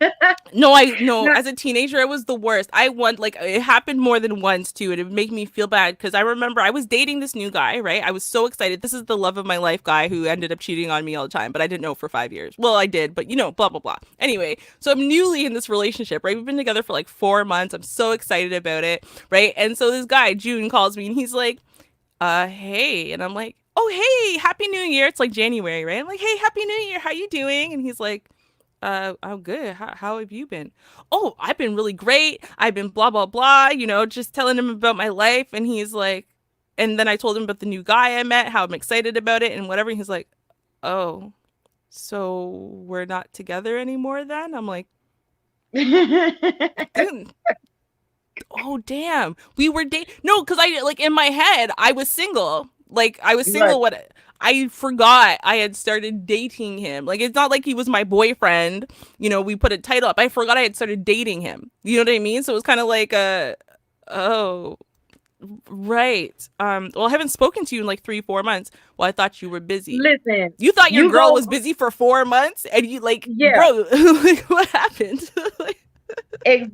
No, I no. No. As a teenager, it was the worst. I want like it happened more than once too, and it would make me feel bad because I remember I was dating this new guy. Right, I was so excited. This is the love of my life guy who ended up cheating on me all the time, but I didn't know for 5 years. Well, I did, but blah blah blah. Anyway, so I'm newly in this relationship. Right, we've been together for like 4 months. I'm so excited about it. Right, and so this guy June calls me and he's like, hey, and I'm like, oh hey, happy New Year. It's like January, right? I'm like, hey, happy New Year. How you doing? And he's like, I'm good. How have you been? Oh, I've been really great. I've been blah, blah, blah, just telling him about my life. And he's like, and then I told him about the new guy I met, how I'm excited about it and whatever. And he's like, oh, so we're not together anymore then? I'm like, didn't, oh, damn. We were dating. No, because I, like, in my head, I was single. Like, I was Right. single when I forgot I had started dating him. Like, it's not like he was my boyfriend. We put a title up. I forgot I had started dating him. You know what I mean? So it was kind of like, oh, right. Well, I haven't spoken to you in like 3-4 months. Well, I thought you were busy. Listen, You thought your you girl go, was busy for 4 months, and you like, yeah. bro, like, what happened? Like,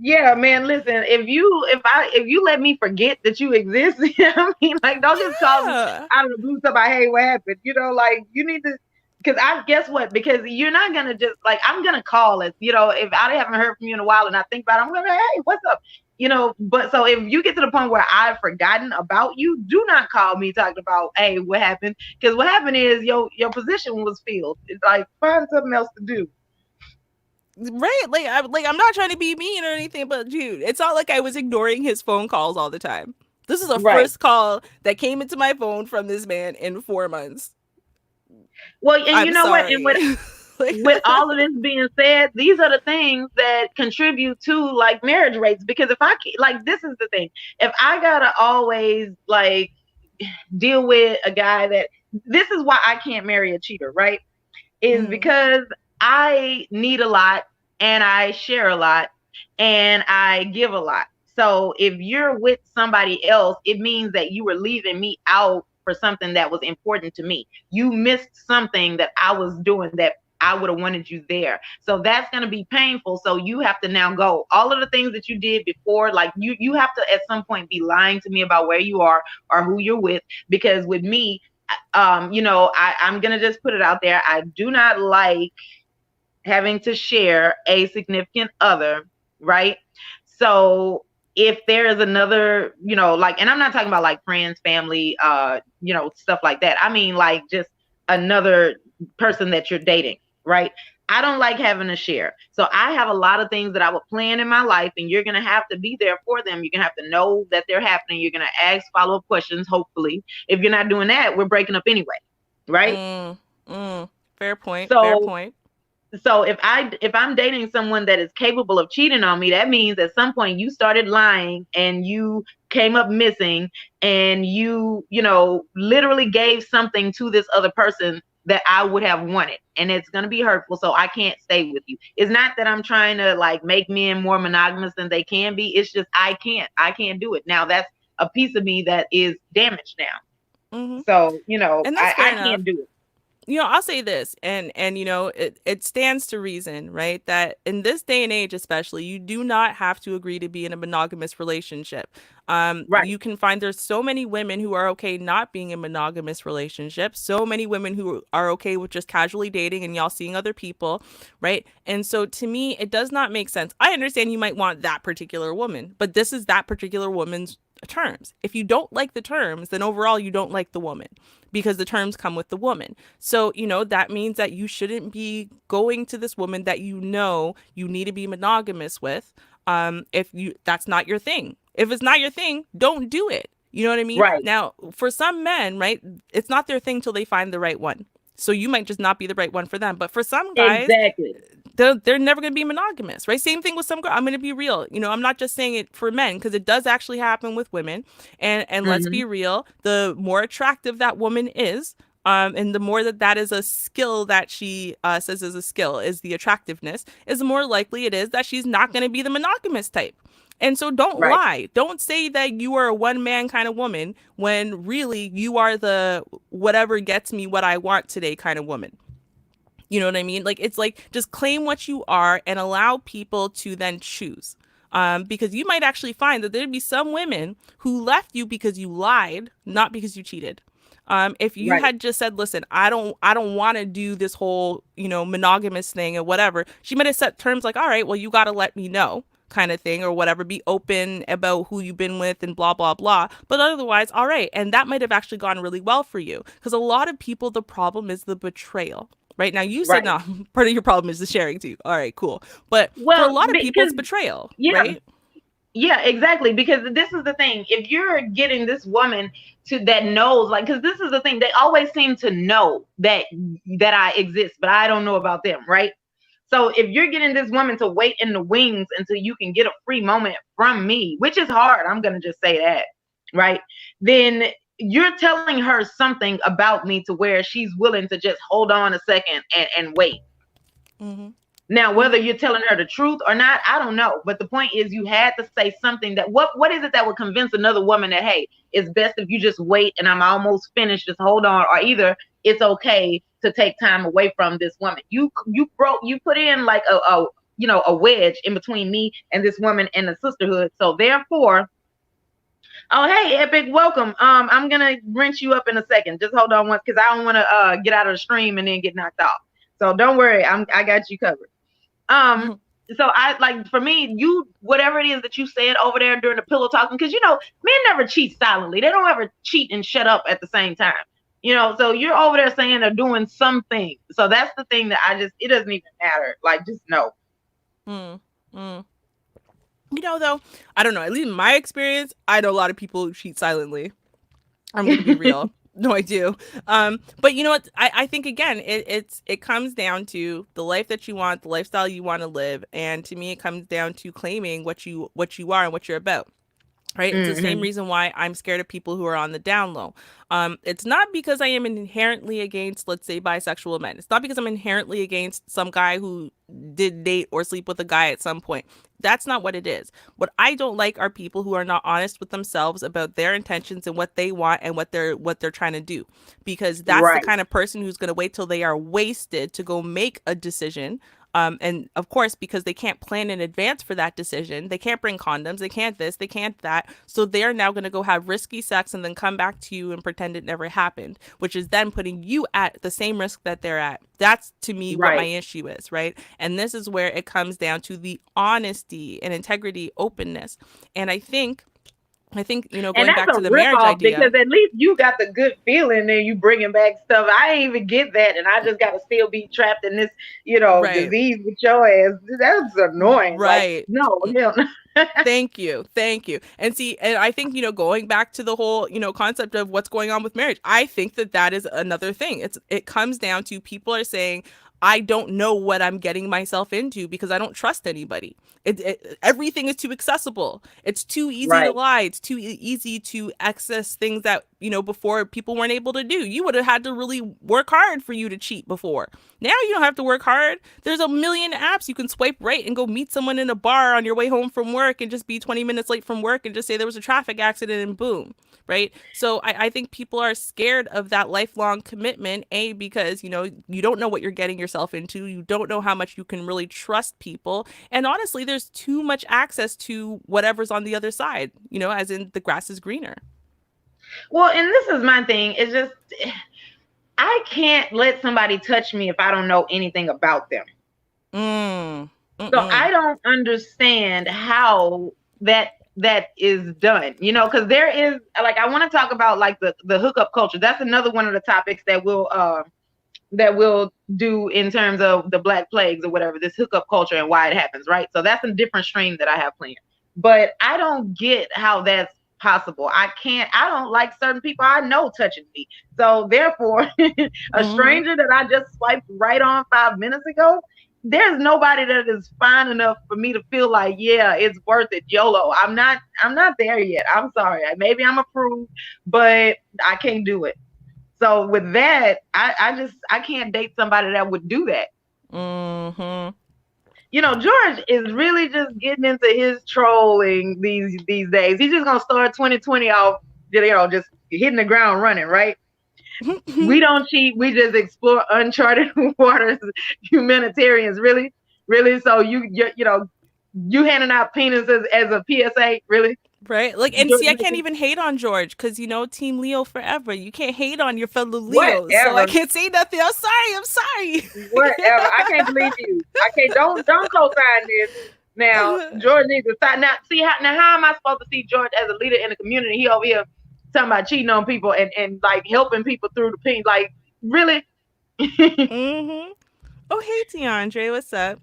Yeah, man. Listen, if you let me forget that you exist, I mean, like, don't just call me yeah. out of the blue. Somebody, hey, what happened? Like, you need to, because I guess what? Because you're not gonna just like I'm gonna call it. If I haven't heard from you in a while and I think about it, I'm gonna, hey, what's up? But so if you get to the point where I've forgotten about you, do not call me talking about, hey, what happened? Because what happened is your position was filled. It's like find something else to do. Right, I'm not trying to be mean or anything, but dude, it's not like I was ignoring his phone calls all the time. This is the Right. first call that came into my phone from this man in 4 months. Well, and you I'm know what? And sorry. Like, with all of this being said, these are the things that contribute to like marriage rates. Because if like, this is the thing, if I gotta always like deal with a guy this is why I can't marry a cheater, right? Is because I need a lot and I share a lot and I give a lot. So if you're with somebody else, it means that you were leaving me out for something that was important to me. You missed something that I was doing that I would have wanted you there. So that's going to be painful. So you have to now go. All of the things that you did before, like you have to at some point be lying to me about where you are or who you're with. Because with me, I'm going to just put it out there. I do not like having to share a significant other, right? So if there is another, like, and I'm not talking about like friends, family, stuff like that. I mean, like just another person that you're dating, right? I don't like having to share. So I have a lot of things that I would plan in my life, and you're going to have to be there for them. You're going to have to know that they're happening. You're going to ask follow-up questions, hopefully. If you're not doing that, we're breaking up anyway, right? Fair point. Fair So point. so if I'm dating someone that is capable of cheating on me, that means at some point you started lying and you came up missing and you literally gave something to this other person that I would have wanted, and it's going to be hurtful. So I can't stay with you. It's not that I'm trying to like make men more monogamous than they can be. It's just I can't do it. Now that's a piece of me that is damaged now. Mm-hmm. So And that's I fair enough. can't do it. I'll say this, and it stands to reason, right? That in this day and age, especially, you do not have to agree to be in a monogamous relationship. Right. You can find there's so many women who are okay not being in monogamous relationships, so many women who are okay with just casually dating and y'all seeing other people, right? And so to me, it does not make sense. I understand you might want that particular woman, but this is that particular woman's terms. If you don't like the terms, then overall you don't like the woman because the terms come with the woman. So, that means that you shouldn't be going to this woman that you need to be monogamous with. If that's not your thing. If it's not your thing, don't do it. You know what I mean? Right. Now, for some men, right, it's not their thing till they find the right one. So you might just not be the right one for them. But for some guys, Exactly. they're never going to be monogamous, right? Same thing with some girl. I'm going to be real. I'm not just saying it for men because it does actually happen with women. And let's Hmm. be real, the more attractive that woman is, and the more that is a skill that she says is a skill, is the attractiveness, is the more likely it is that she's not going to be the monogamous type. And so don't Right. lie. Don't say that you are a one man kind of woman when really you are the whatever gets me what I want today kind of woman. You know what I mean? Like, it's like just claim what you are and allow people to then choose. Because you might actually find that there'd be some women who left you because you lied, not because you cheated. If you Right. had just said, "Listen, I don't want to do this whole, monogamous thing or whatever," she might have set terms like, "All right, well, you got to let me know," kind of thing or whatever. Be open about who you've been with and blah blah blah. But otherwise, all right, and that might have actually gone really well for you because a lot of people, the problem is the betrayal. Right now, you said Right. no. Part of your problem is the sharing too. All right, cool. But for a Well, lot of people, because it's betrayal, yeah, right? yeah, exactly. Because this is the thing. If you're getting this woman to that knows, like, because this is the thing, they always seem to know that I exist, but I don't know about them, right? So if you're getting this woman to wait in the wings until you can get a free moment from me, which is hard, I'm gonna just say that, right? Then you're telling her something about me to where she's willing to just hold on a second and wait. Mm-hmm. Now, whether Mm-hmm. you're telling her the truth or not, I don't know. But the point is, you had to say something that what is it that would convince another woman that, hey, it's best if you just wait and I'm almost finished, just hold on, or either it's okay to take time away from this woman. You put in like a wedge in between me and this woman and the sisterhood. So therefore, oh hey, Epic, welcome. I'm gonna rinse you up in a second. Just hold on once because I don't want to get out of the stream and then get knocked off. So don't worry, I got you covered. Um, so I like for me, you whatever it is that you said over there during the pillow talking, because men never cheat silently. They don't ever cheat and shut up at the same time. So you're over there saying they're doing something. So that's the thing that it doesn't even matter. Like just know. Mm-hmm. Though, I don't know. At least in my experience, I know a lot of people who cheat silently. I'm gonna be real. No, I do. But you know what? I think again, it comes down to the life that you want, the lifestyle you want to live, and to me, it comes down to claiming what you are and what you're about. Right? It's the same Hmm. reason why I'm scared of people who are on the down low. It's not because I am inherently against, let's say, bisexual men. It's not because I'm inherently against some guy who did date or sleep with a guy at some point. That's not what it is. What I don't like are people who are not honest with themselves about their intentions and what they want and what they're trying to do. Because that's the Right. kind of person who's going to wait till they are wasted to go make a decision. And of course, because they can't plan in advance for that decision, they can't bring condoms, they can't this, they can't that. So they're now going to go have risky sex and then come back to you and pretend it never happened, which is then putting you at the same risk that they're at. That's to me what my Right. issue is, right? And this is where it comes down to the honesty and integrity, openness. And And going that's back a to the rip marriage off idea, because at least you got the good feeling and you bringing back stuff. I ain't even get that, and I just got to still be trapped in this, right? disease with your ass. That's annoying. Like, Right. no, hell no. Thank you. Thank you. And see, and I think, going back to the whole, concept of what's going on with marriage, I think that is another thing. It comes down to people are saying, I don't know what I'm getting myself into because I don't trust anybody. Everything is too accessible. It's too easy to Right. lie. It's too easy to access things that before people weren't able to do. You would have had to really work hard for you to cheat before. Now you don't have to work hard. There's a million apps. You can swipe right and go meet someone in a bar on your way home from work and just be 20 minutes late from work and just say there was a traffic accident and boom. Right. So I think people are scared of that lifelong commitment, because, you don't know what you're getting yourself into. You don't know how much you can really trust people. And honestly, there's too much access to whatever's on the other side, as in the grass is greener. Well, and this is my thing. It's just, I can't let somebody touch me if I don't know anything about them. So I don't understand how that is done, because there is, like, I want to talk about like the hookup culture. That's another one of the topics that we'll do in terms of the Black plagues or whatever, this hookup culture and why it happens, right? So that's a different stream that I have planned. But I don't get how that's possible. I don't like certain people I know touching me. So therefore, a stranger that I just swiped right on 5 minutes ago, there's nobody that is fine enough for me to feel like, yeah, it's worth it. YOLO. I'm not there yet. I'm sorry. Maybe I'm approved, but I can't do it. So with that, I can't date somebody that would do that. George is really just getting into his trolling these days. He's just gonna start 2020 off, just hitting the ground running, right? We don't cheat. We just explore uncharted waters. Humanitarians, really. So you handing out penises as a PSA, really? Right? Like, and see, I can't even hate on George because, Team Leo forever. You can't hate on your fellow Leos. Whatever. So I can't say nothing. I'm sorry. Whatever. I can't believe you. I can't. Don't co-sign this. Now, George needs to sign. Now, how am I supposed to see George as a leader in the community? He over here talking about cheating on people and like helping people through the pain. Like, really? Oh, hey, DeAndre. What's up?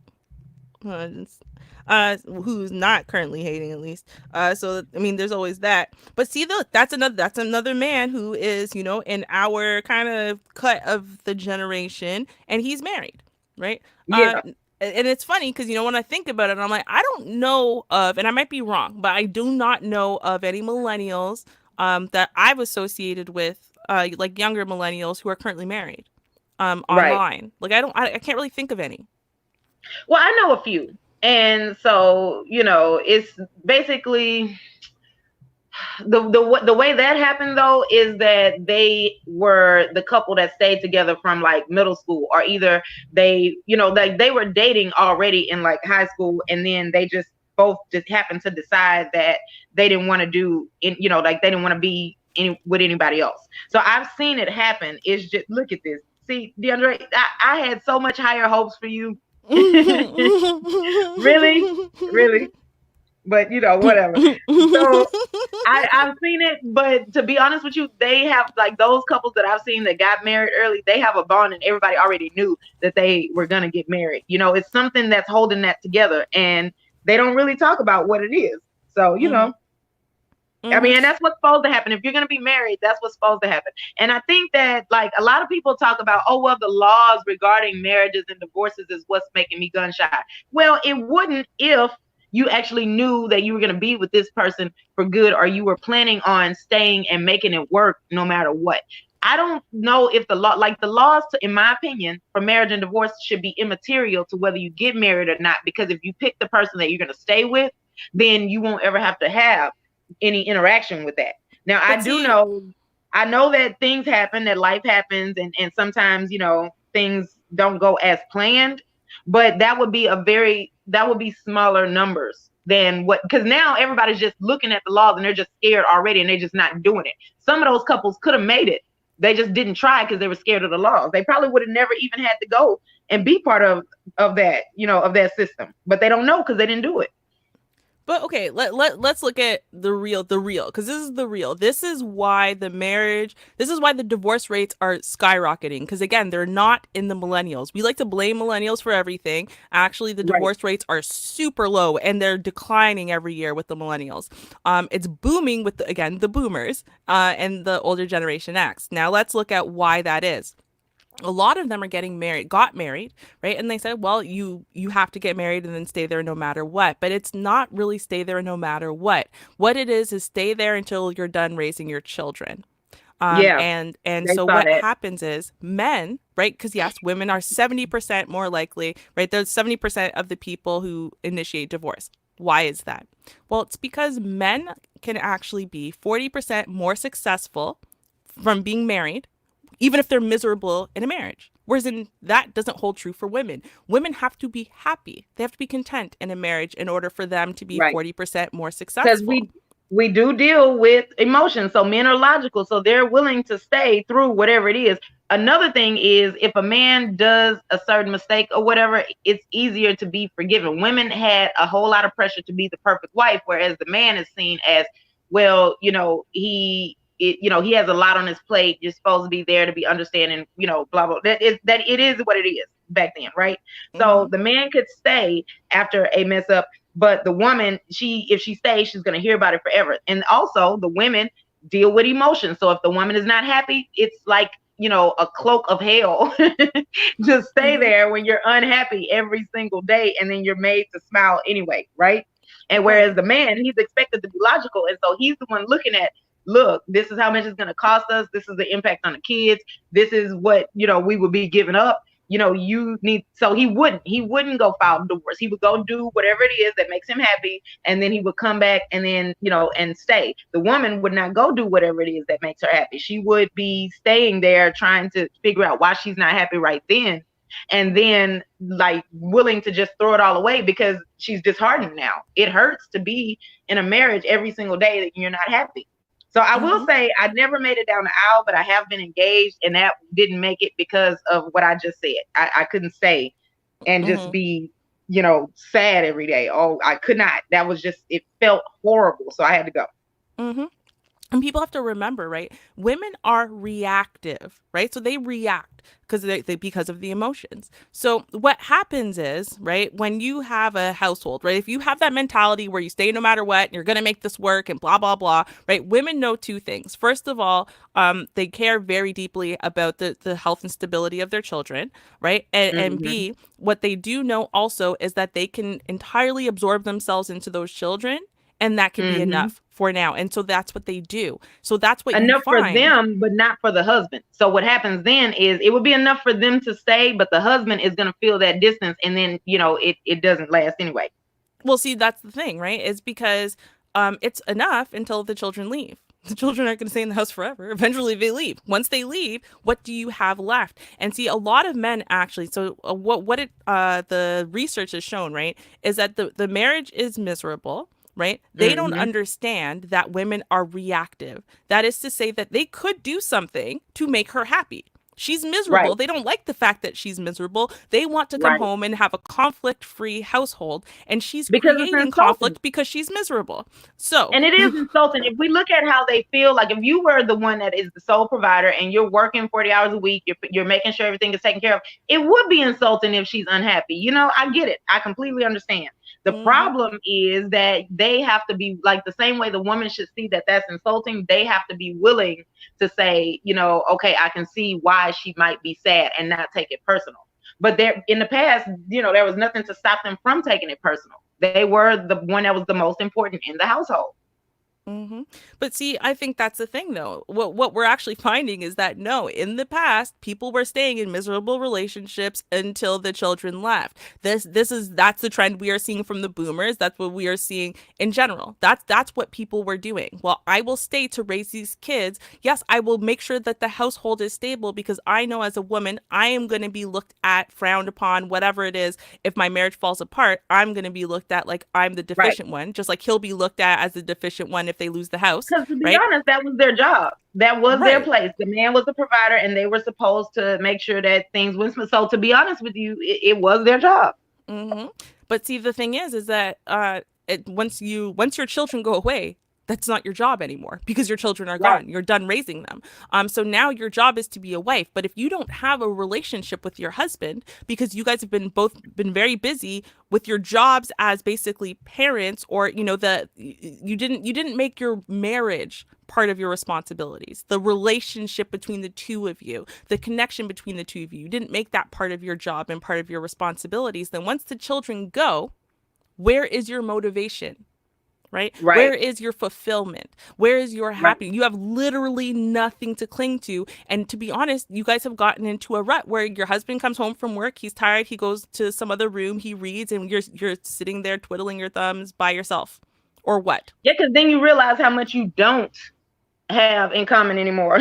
Who's not currently hating, at least. So I mean, there's always that. But see, that's another man who is, in our kind of cut of the generation, and he's married, right? Yeah. And it's funny because, when I think about it, I'm like, I don't know of, and I might be wrong, but I do not know of any millennials that I've associated with, like younger millennials who are currently married online. Right. Like, I can't really think of any. Well, I know a few. And so, it's basically the way that happened, though, is that they were the couple that stayed together from like middle school, or either they, like they were dating already in like high school, and then they both happened to decide that they didn't want to like they didn't want to be with anybody else. So I've seen it happen. It's just, look at this. See, DeAndre, I had so much higher hopes for you. really, but whatever. So I've seen it, but to be honest with you, they have, like, those couples that I've seen that got married early, they have a bond, and everybody already knew that they were gonna get married. It's something that's holding that together, and they don't really talk about what it is. So I mean, and that's what's supposed to happen. If you're going to be married, that's what's supposed to happen. And I think that, like, a lot of people talk about, oh, well, the laws regarding marriages and divorces is what's making me gun shy. Well, it wouldn't if you actually knew that you were going to be with this person for good, or you were planning on staying and making it work no matter what. I don't know if the laws, in my opinion, for marriage and divorce should be immaterial to whether you get married or not, because if you pick the person that you're going to stay with, then you won't ever have to have any interaction with that. Now, I know that things happen, that life happens, and sometimes, things don't go as planned, but that would be smaller numbers than because now everybody's just looking at the laws and they're just scared already, and they're just not doing it. Some of those couples could have made it. They just didn't try because they were scared of the laws. They probably would have never even had to go and be part of that, of that system, but they don't know because they didn't do it. But okay, let's look at the real, because this is the real. This is why the divorce rates are skyrocketing. Because again, they're not in the millennials. We like to blame millennials for everything. Actually, the divorce rates are super low, and they're declining every year with the millennials. It's booming with the boomers and the older generation X. Now let's look at why that is. A lot of them are got married, right? And they said, well, you have to get married and then stay there no matter what. But it's not really stay there no matter what. What it is stay there until you're done raising your children. Yeah, And they so saw what that. happens is men, right? Because yes, women are 70% more likely, right? There's 70% of the people who initiate divorce. Why is that? Well, it's because men can actually be 40% more successful from being married, even if they're miserable in a marriage. Whereas that doesn't hold true for women. Women have to be happy. They have to be content in a marriage in order for them to be Right. 40% more Because successful. we do deal with emotions. So men are logical, so they're willing to stay through whatever it is. Another thing is, if a man does a certain mistake or whatever, it's easier to be forgiven. Women had a whole lot of pressure to be the perfect wife, whereas the man is seen as, well, he has a lot on his plate. You're supposed to be there to be understanding, blah blah. That it is what it is back then, right? So Mm-hmm. the man could stay after a mess up, but the woman, if she stays, she's going to hear about it forever. And also the women deal with emotions. So if the woman is not happy, it's like, a cloak of hell. Just stay Mm-hmm. there when you're unhappy every single day, and then you're made to smile anyway, right? And whereas Right. the man, he's expected to be logical, and so he's the one looking at, look, this is how much it's going to cost us, this is the impact on the kids, this is what we would be giving up. You need, so he wouldn't go file divorce. He would go do whatever it is that makes him happy, and then he would come back and then and stay. The woman would not go do whatever it is that makes her happy. She would be staying there trying to figure out why she's not happy right then, and then like willing to just throw it all away because she's disheartened now. It hurts to be in a marriage every single day that you're not happy. So I will Mm-hmm. say I never made it down the aisle, but I have been engaged, and that didn't make it because of what I just said. I couldn't stay and just Mm-hmm. be, sad every day. Oh, I could not. That was just, it felt horrible. So I had to go. Mm-hmm. And people have to remember, right? Women are reactive, right? So they react because of the emotions. So what happens is, right, when you have a household, right, if you have that mentality where you stay no matter what, and you're gonna make this work, and blah blah blah, right? Women know two things. First of all, they care very deeply about the health and stability of their children, right? And Hmm. B, what they do know also is that they can entirely absorb themselves into those children, and that can be Hmm. enough for now. And so that's what they do. So that's what you Enough for find. them, but not for the husband. So what happens then is it would be enough for them to stay, but the husband is going to feel that distance, and then it doesn't last anyway. Well, see, that's the thing, right? Is because it's enough until the children leave. The children aren't going to stay in the house forever. Eventually, they leave. Once they leave, what do you have left? And see, a lot of men actually. So, the research has shown, right, is that the marriage is miserable. Right? They don't Hmm. understand that women are reactive. That is to say that they could do something to make her happy. She's miserable. Right, They don't like the fact that she's miserable. They want to come right. home and have a conflict free household. And she's Because it's creating insulting. conflict because she's miserable. So, And it is insulting. If we look at how they feel, like if you were the one that is the sole provider and you're working 40 hours a week, you're making sure everything is taken care of, it would be insulting if she's unhappy. I get it. I completely understand. The mm-hmm, problem is that they have to be, like, the same way the woman should see that that's insulting, they have to be willing to say, okay, I can see why she might be sad and not take it personal. But there, in the past, there was nothing to stop them from taking it personal. They were the one that was the most important in the household. mm-hmm. But see, I think that's the thing, though. What we're actually finding is that no, in the past, people were staying in miserable relationships until the children left. That's the trend we are seeing from the boomers. That's what we are seeing in general. That's what people were doing. Well, I will stay to raise these kids. Yes, I will make sure that the household is stable because I know as a woman, I am going to be looked at, frowned upon, whatever it is. If my marriage falls apart, I'm going to be looked at like I'm the Right. deficient one, just like he'll be looked at as the deficient one if they lose the house, Because to be right? honest, that was their job. That was their Right. place. The man was the provider, and they were supposed to make sure that things went smooth. So to be honest with you, it was their job. Hmm. But see, the thing is that once your children go away, that's not your job anymore because your children are Right. gone. You're done raising them. So now your job is to be a wife. But if you don't have a relationship with your husband because you guys have been very busy with your jobs as basically parents, or you didn't make your marriage part of your responsibilities, the relationship between the two of you, the connection between the two of you, you didn't make that part of your job and part of your responsibilities, then once the children go, where is your motivation? right? Where Right. is your fulfillment? Where is your Right. happiness? You have literally nothing to cling to. And to be honest, you guys have gotten into a rut where your husband comes home from work, he's tired, he goes to some other room, he reads, and you're sitting there twiddling your thumbs by yourself. Or what? Yeah, because then you realize how much you don't have in common anymore.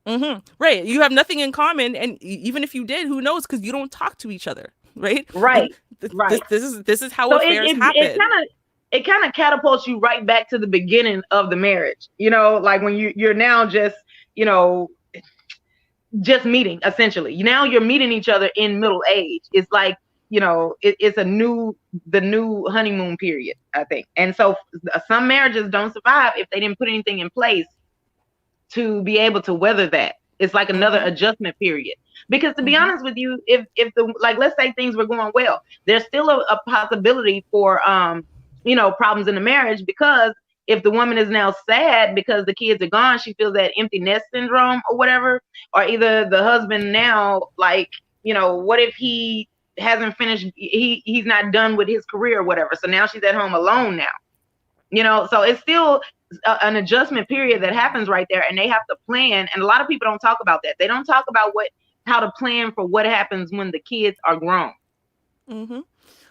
Right. You have nothing in common, and even if you did, who knows? Because you don't talk to each other, right? Right. And Right. this is how So it affairs it it happen. kind of it kind of catapults you right back to the beginning of the marriage. You know, like when you're now just, you know, just meeting essentially. Now you're meeting each other in middle age. It's like, you know, it's the new honeymoon period, I think. And so some marriages don't survive if they didn't put anything in place to be able to weather that. It's like another Mm-hmm. adjustment period. Because to be Mm-hmm. honest with you, if the, like, let's say things were going well, there's still a possibility for you know, problems in the marriage, because if the woman is now sad because the kids are gone, she feels that empty nest syndrome or whatever. Or either the husband now, like, you know, what if he hasn't finished, he's not done with his career or whatever, so now she's at home alone now, you know. So it's still an adjustment period that happens right there, and they have to plan. And a lot of people don't talk about that. They don't talk about how to plan for what happens when the kids are grown. Mm-hmm.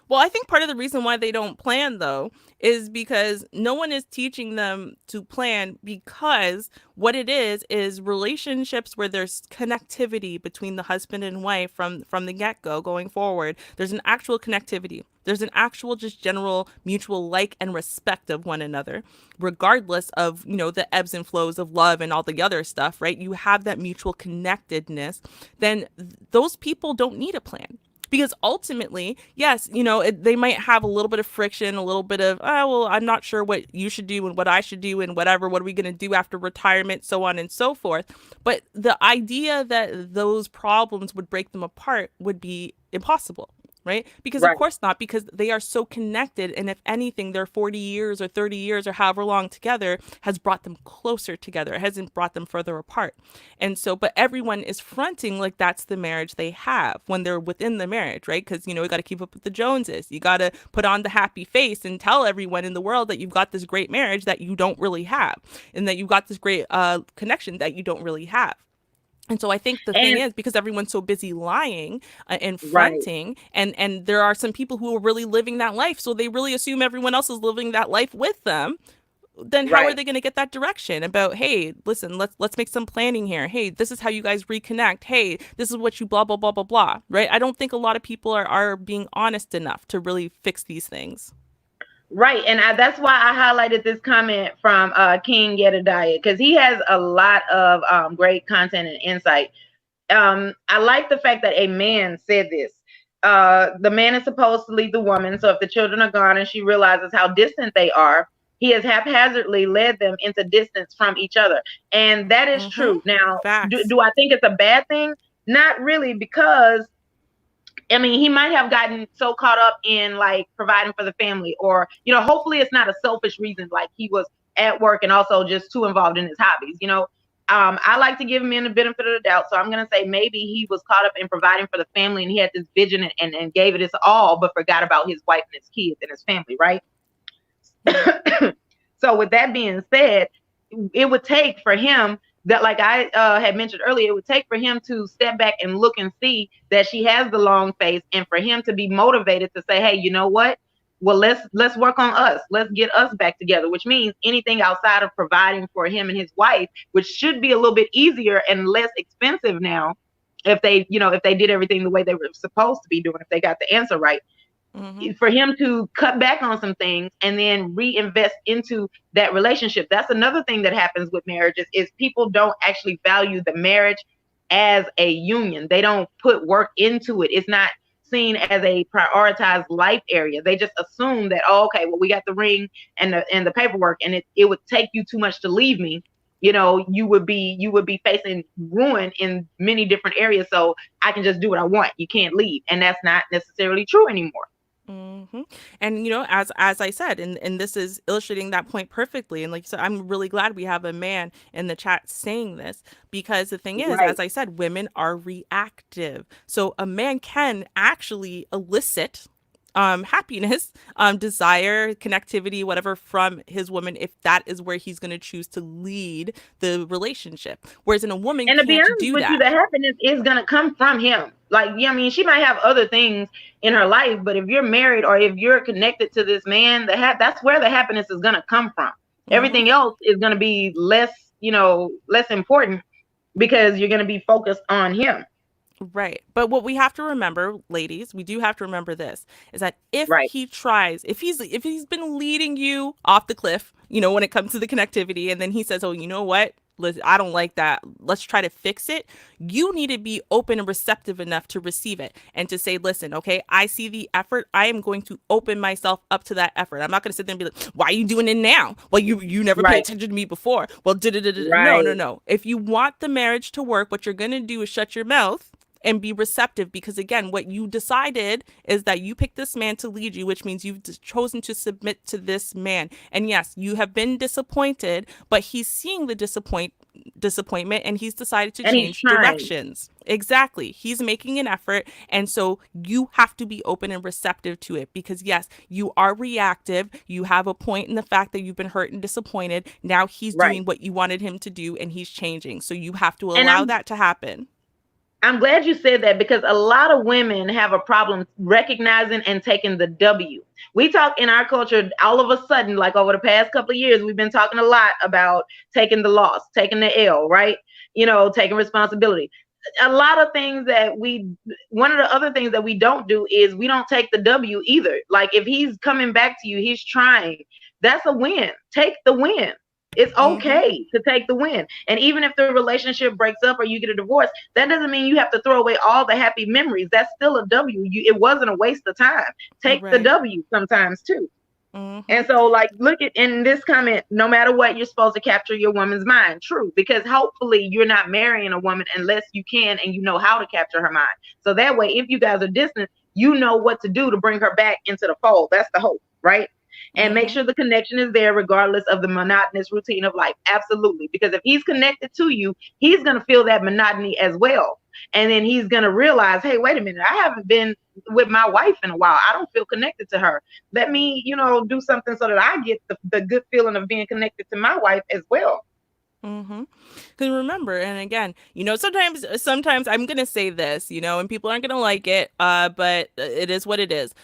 Well, I think part of the reason why they don't plan, though, is because no one is teaching them to plan, because what it is relationships where there's connectivity between the husband and wife from the get-go going forward. There's an actual connectivity. There's an actual just general mutual like and respect of one another, regardless of, you know, the ebbs and flows of love and all the other stuff, right? You have that mutual connectedness. Then those people don't need a plan, because ultimately, yes, you know, they might have a little bit of friction, a little bit of, oh, well, I'm not sure what you should do and what I should do and whatever, what are we going to do after retirement, so on and so forth. But the idea that those problems would break them apart would be impossible. Right? Because of Right. course not, because they are so connected. And if anything, their 40 years or 30 years or however long together has brought them closer together. It hasn't brought them further apart. And so, but everyone is fronting like that's the marriage they have when they're within the marriage, right? Because, you know, you got to keep up with the Joneses. You got to put on the happy face and tell everyone in the world that you've got this great marriage that you don't really have, and that you've got this great connection that you don't really have. And so I think the thing And is, because everyone's so busy lying and right. fronting, and there are some people who are really living that life, so they really assume everyone else is living that life with them. Then how are Right. they going to get that direction about, hey, listen, let's make some planning here. Hey, this is how you guys reconnect. Hey, this is what you blah blah blah blah blah. Right? I don't think a lot of people are being honest enough to really fix these things. Right. And that's why I highlighted this comment from King Gedadiah, because he has a lot of great content and insight. I like the fact that a man said this. The man is supposed to lead the woman. So if the children are gone and she realizes how distant they are, he has haphazardly led them into distance from each other. And that is Mm-hmm. true. Now, Facts. do I think it's a bad thing? Not really, because I mean, he might have gotten so caught up in like providing for the family, or, you know, hopefully it's not a selfish reason, like he was at work and also just too involved in his hobbies, you know. I like to give him the benefit of the doubt. So I'm going to say maybe he was caught up in providing for the family, and he had this vision and gave it his all, but forgot about his wife and his kids and his family, right? Mm-hmm. So with that being said, it would take for him that, like I had mentioned earlier, it would take for him to step back and look and see that she has the long face, and for him to be motivated to say, hey, you know what? Well, let's work on us. Let's get us back together, which means anything outside of providing for him and his wife, which should be a little bit easier and less expensive now, if they, you know, if they did everything the way they were supposed to be doing, if they got the answer right, Mm-hmm. for him to cut back on some things and then reinvest into that relationship. That's another thing that happens with marriages, is people don't actually value the marriage as a union. They don't put work into it. It's not seen as a prioritized life area. They just assume that, oh, okay, well, we got the ring and the paperwork, and it would take you too much to leave me. You know, you would be facing ruin in many different areas. So I can just do what I want. You can't leave. And that's not necessarily true anymore. Mm-hmm. And you know, as I said, and this is illustrating that point perfectly. And like you said, I'm really glad we have a man in the chat saying this, because the thing is, Right. as I said, women are reactive. So a man can actually elicit happiness, desire, connectivity, whatever from his woman if that is where he's going to choose to lead the relationship. Whereas in a woman And to be can't honest do with you, that. the happiness is gonna come from him. Like, yeah, I mean, she might have other things in her life, but if you're married or if you're connected to this man, that's where the happiness is gonna come from. Hmm. Everything else is gonna be less, less important because you're gonna be focused on him. Right. But what we have to remember, ladies, we do have to remember this is that if Right, he tries, if he's been leading you off the cliff, when it comes to the connectivity, and then he says, "Oh, you know what? I don't like that. Let's try to fix it." You need to be open and receptive enough to receive it and to say, "Listen, okay, I see the effort. I am going to open myself up to that effort. I'm not going to sit there and be like, 'Why are you doing it now?' Well, you never paid right, attention to me before." Well, no, right, no, no. If you want the marriage to work, what you're going to do is shut your mouth and be receptive, because again, what you decided is that you picked this man to lead you, which means you've chosen to submit to this man. And yes, you have been disappointed, but he's seeing the disappointment and he's decided to and he's change trying. directions. Exactly. He's making an effort, and so you have to be open and receptive to it, because yes, you are reactive. You have a point in the fact that you've been hurt and disappointed. Now he's Right, doing what you wanted him to do and he's changing. So you have to and allow that to happen. I'm glad you said that because a lot of women have a problem recognizing and taking the W. We talk in our culture all of a sudden, like over the past couple of years, we've been talking a lot about taking the loss, taking the L, right? Taking responsibility. A lot of things one of the other things that we don't do is we don't take the W either. Like if he's coming back to you, he's trying. That's a win. Take the win. It's Mm-hmm. okay to take the win. And even if the relationship breaks up or you get a divorce, that doesn't mean you have to throw away all the happy memories. That's still a W. It wasn't a waste of time. Take the Right. W sometimes too. Mm-hmm. And so, like, look at in this comment, no matter what, you're supposed to capture your woman's mind. True, because hopefully you're not marrying a woman unless you can and you know how to capture her mind. So that way, if you guys are distant, you know what to do to bring her back into the fold. That's the hope, right? And make Mm-hmm. sure the connection is there regardless of the monotonous routine of life. Absolutely. Because if he's connected to you, he's going to feel that monotony as well. And then he's going to realize, hey, wait a minute, I haven't been with my wife in a while. I don't feel connected to her. Let me, do something so that I get the good feeling of being connected to my wife as well. Mm-hmm. Because remember, and again, sometimes I'm gonna say this, and people aren't gonna like it, but it is what it is.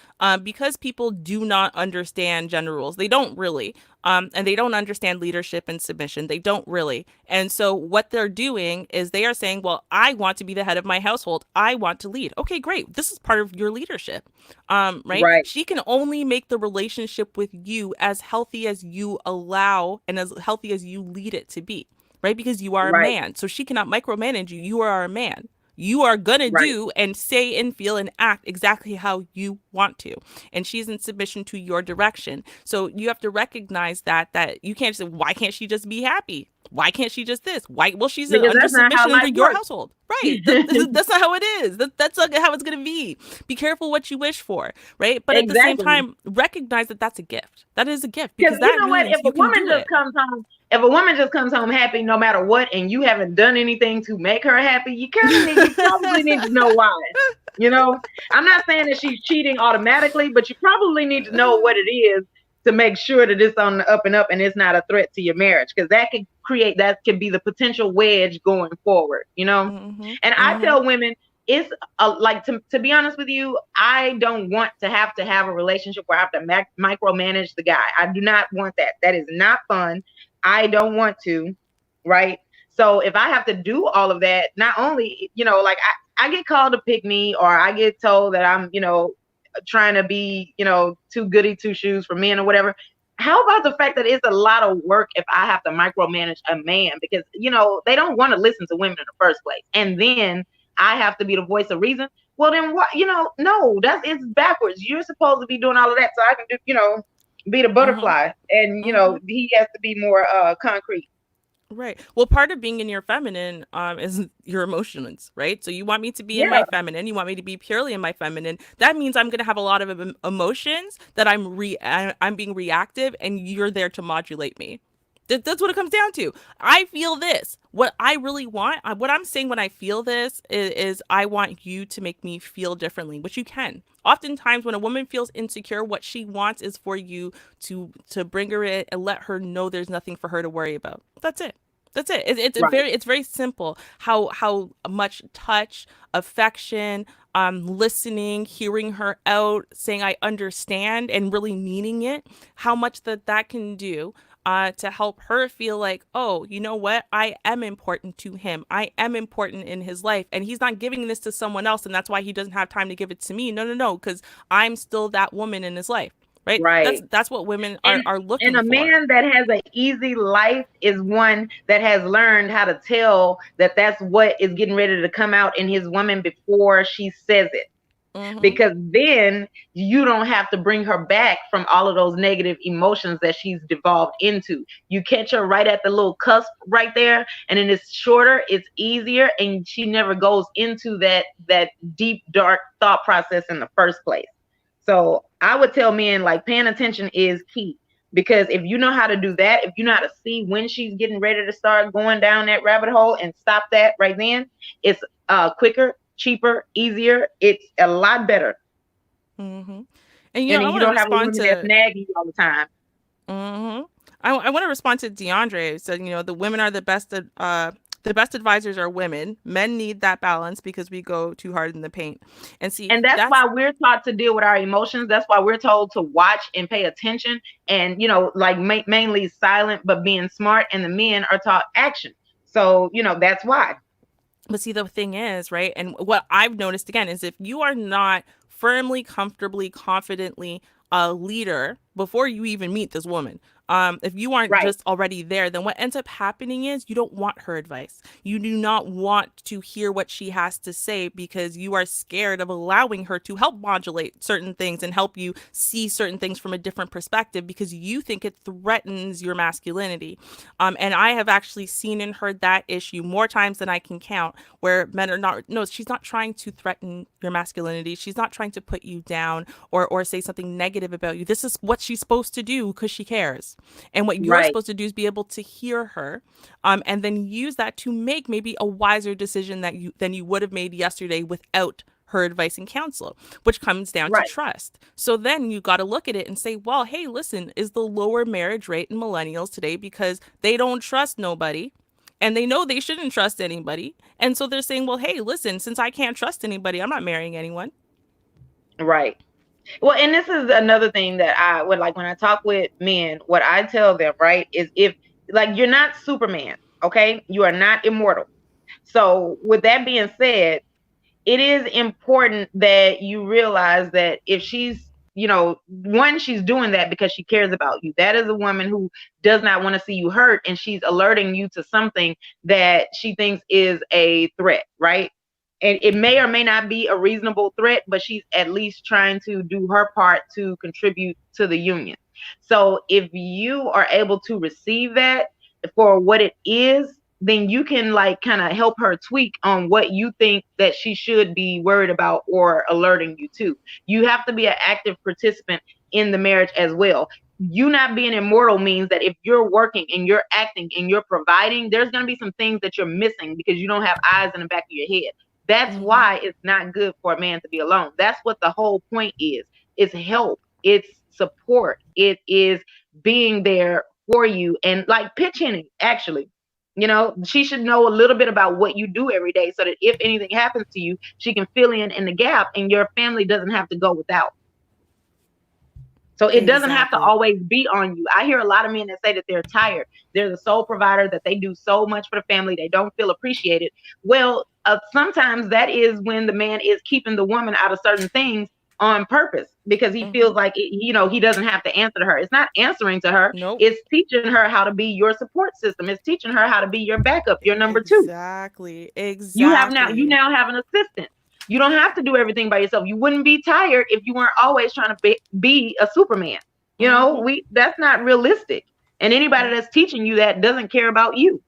Because people do not understand gender roles, they don't really, and they don't understand leadership and submission. They don't really, and so what they're doing is they are saying, "Well, I want to be the head of my household. I want to lead." Okay, great. This is part of your leadership, right? Right, She can only make the relationship with you as healthy as you allow and as healthy as you lead it to be, right? Because you are a right, man. So she cannot micromanage you. You are a man. You are going to right. do and say and feel and act exactly how you want to. And she's in submission to your direction. So you have to recognize that you can't say, "Why can't she just be happy? Why can't she just this? Why?" Well, she's Because under that's not how submission into life your works. household. Right. That's not how it is. That's not how it's going to be. Be careful what you wish for. Right. But at the same Exactly. time, recognize that that's a gift. That is a gift, Because because you that know what? means you can do it. If a woman just comes home happy no matter what, and you haven't done anything to make her happy, you probably need to know why. I'm not saying that she's cheating automatically, but you probably need to know what it is to make sure that it's on the up and up and it's not a threat to your marriage, because that could be the potential wedge going forward. Mm-hmm. And I Mm-hmm. tell women, it's like, to be honest with you, I don't want to have a relationship where I have to micromanage the guy. I do not want that. That is not fun. I don't want to, right? So if I have to do all of that, not only, like I get called to pick me, or I get told that I'm, trying to be, too goody two shoes for men or whatever. How about the fact that it's a lot of work if I have to micromanage a man, because, they don't want to listen to women in the first place. And then I have to be the voice of reason. Well, then what, no, it's backwards. You're supposed to be doing all of that so I can do, be the Mm-hmm. butterfly. And, Mm-hmm. he has to be more concrete. Right. Well, part of being in your feminine is your emotions, right? So you want me to be in Yeah, my feminine, you want me to be purely in my feminine. That means I'm going to have a lot of emotions that I'm being reactive, and you're there to modulate me. That's what it comes down to. I feel this. What I really want, what I'm saying when I feel this is I want you to make me feel differently, which you can. Oftentimes, when a woman feels insecure, what she wants is for you to bring her in and let her know there's nothing for her to worry about. That's it. That's it. Right. It's very simple. How much touch, affection, listening, hearing her out, saying I understand, and really meaning it. How much that can do. To help her feel like, oh, you know what? I am important to him. I am important in his life. And he's not giving this to someone else. And that's why he doesn't have time to give it to me. No. Because I'm still that woman in his life. Right. Right. That's what women And are and looking a for. man that has an easy life is one that has learned how to tell that that's what is getting ready to come out in his woman before she says it. Because then you don't have to bring her back from all of those negative emotions that she's devolved into. You catch her right at the little cusp right there, and then it's shorter, it's easier, and she never goes into that deep, dark thought process in the first place. So I would tell men, like, paying attention is key. Because if you know how to do that, if you know how to see when she's getting ready to start going down that rabbit hole and stop that right then, it's quicker, cheaper, easier. It's a lot better. And And then I you want to don't have a respond woman that's to. nagging you all the time. I want to respond to DeAndre. So the women are the best advisors are women. Men need that balance because we go too hard in the paint. And see, And that's why we're taught to deal with our emotions. That's why we're told to watch and pay attention and, like mainly silent, but being smart. And the men are taught action. So, that's why. But see, the thing is, right? And what I've noticed again is if you are not firmly, comfortably, confidently a leader before you even meet this woman, if you aren't Right. just already there, then what ends up happening is you don't want her advice. You do not want to hear what she has to say because you are scared of allowing her to help modulate certain things and help you see certain things from a different perspective because you think it threatens your masculinity. And I have actually seen and heard that issue more times than I can count where men are not, no, she's not trying to threaten your masculinity. She's not trying to put you down or say something negative about you. This is what she's supposed to do because she cares. And what you're Right. supposed to do is be able to hear her, and then use that to make maybe a wiser decision than you would have made yesterday without her advice and counsel, which comes down to Right. trust. So then you got to look at it and say, well, hey, listen, is the lower marriage rate in millennials today because they don't trust nobody and they know they shouldn't trust anybody. And so they're saying, well, hey, listen, since I can't trust anybody, I'm not marrying anyone. Right. Well, and this is another thing that I would like when I talk with men, what I tell them, right, is if like you're not Superman, okay? You are not immortal. So with that being said, it is important that you realize that if she's, one, she's doing that because she cares about you. That is a woman who does not want to see you hurt, and she's alerting you to something that she thinks is a threat, right? And it may or may not be a reasonable threat, but she's at least trying to do her part to contribute to the union. So if you are able to receive that for what it is, then you can like kind of help her tweak on what you think that she should be worried about or alerting you to. You have to be an active participant in the marriage as well. You not being immortal means that if you're working and you're acting and you're providing, there's going to be some things that you're missing because you don't have eyes in the back of your head. That's why it's not good for a man to be alone. That's what the whole point is. It's help. It's support. It is being there for you and like pitching, actually. She should know a little bit about what you do every day so that if anything happens to you, she can fill in the gap and your family doesn't have to go without. So it doesn't have to always be on you. I hear a lot of men that say that they're tired. They're the sole provider, that they do so much for the family. They don't feel appreciated. Well, sometimes that is when the man is keeping the woman out of certain things on purpose because he feels like, he doesn't have to answer to her. It's not answering to her. Nope. It's teaching her how to be your support system. It's teaching her how to be your backup, your number two. Exactly. You now have an assistant. You don't have to do everything by yourself. You wouldn't be tired if you weren't always trying to be a Superman. That's not realistic. And anybody that's teaching you that doesn't care about you.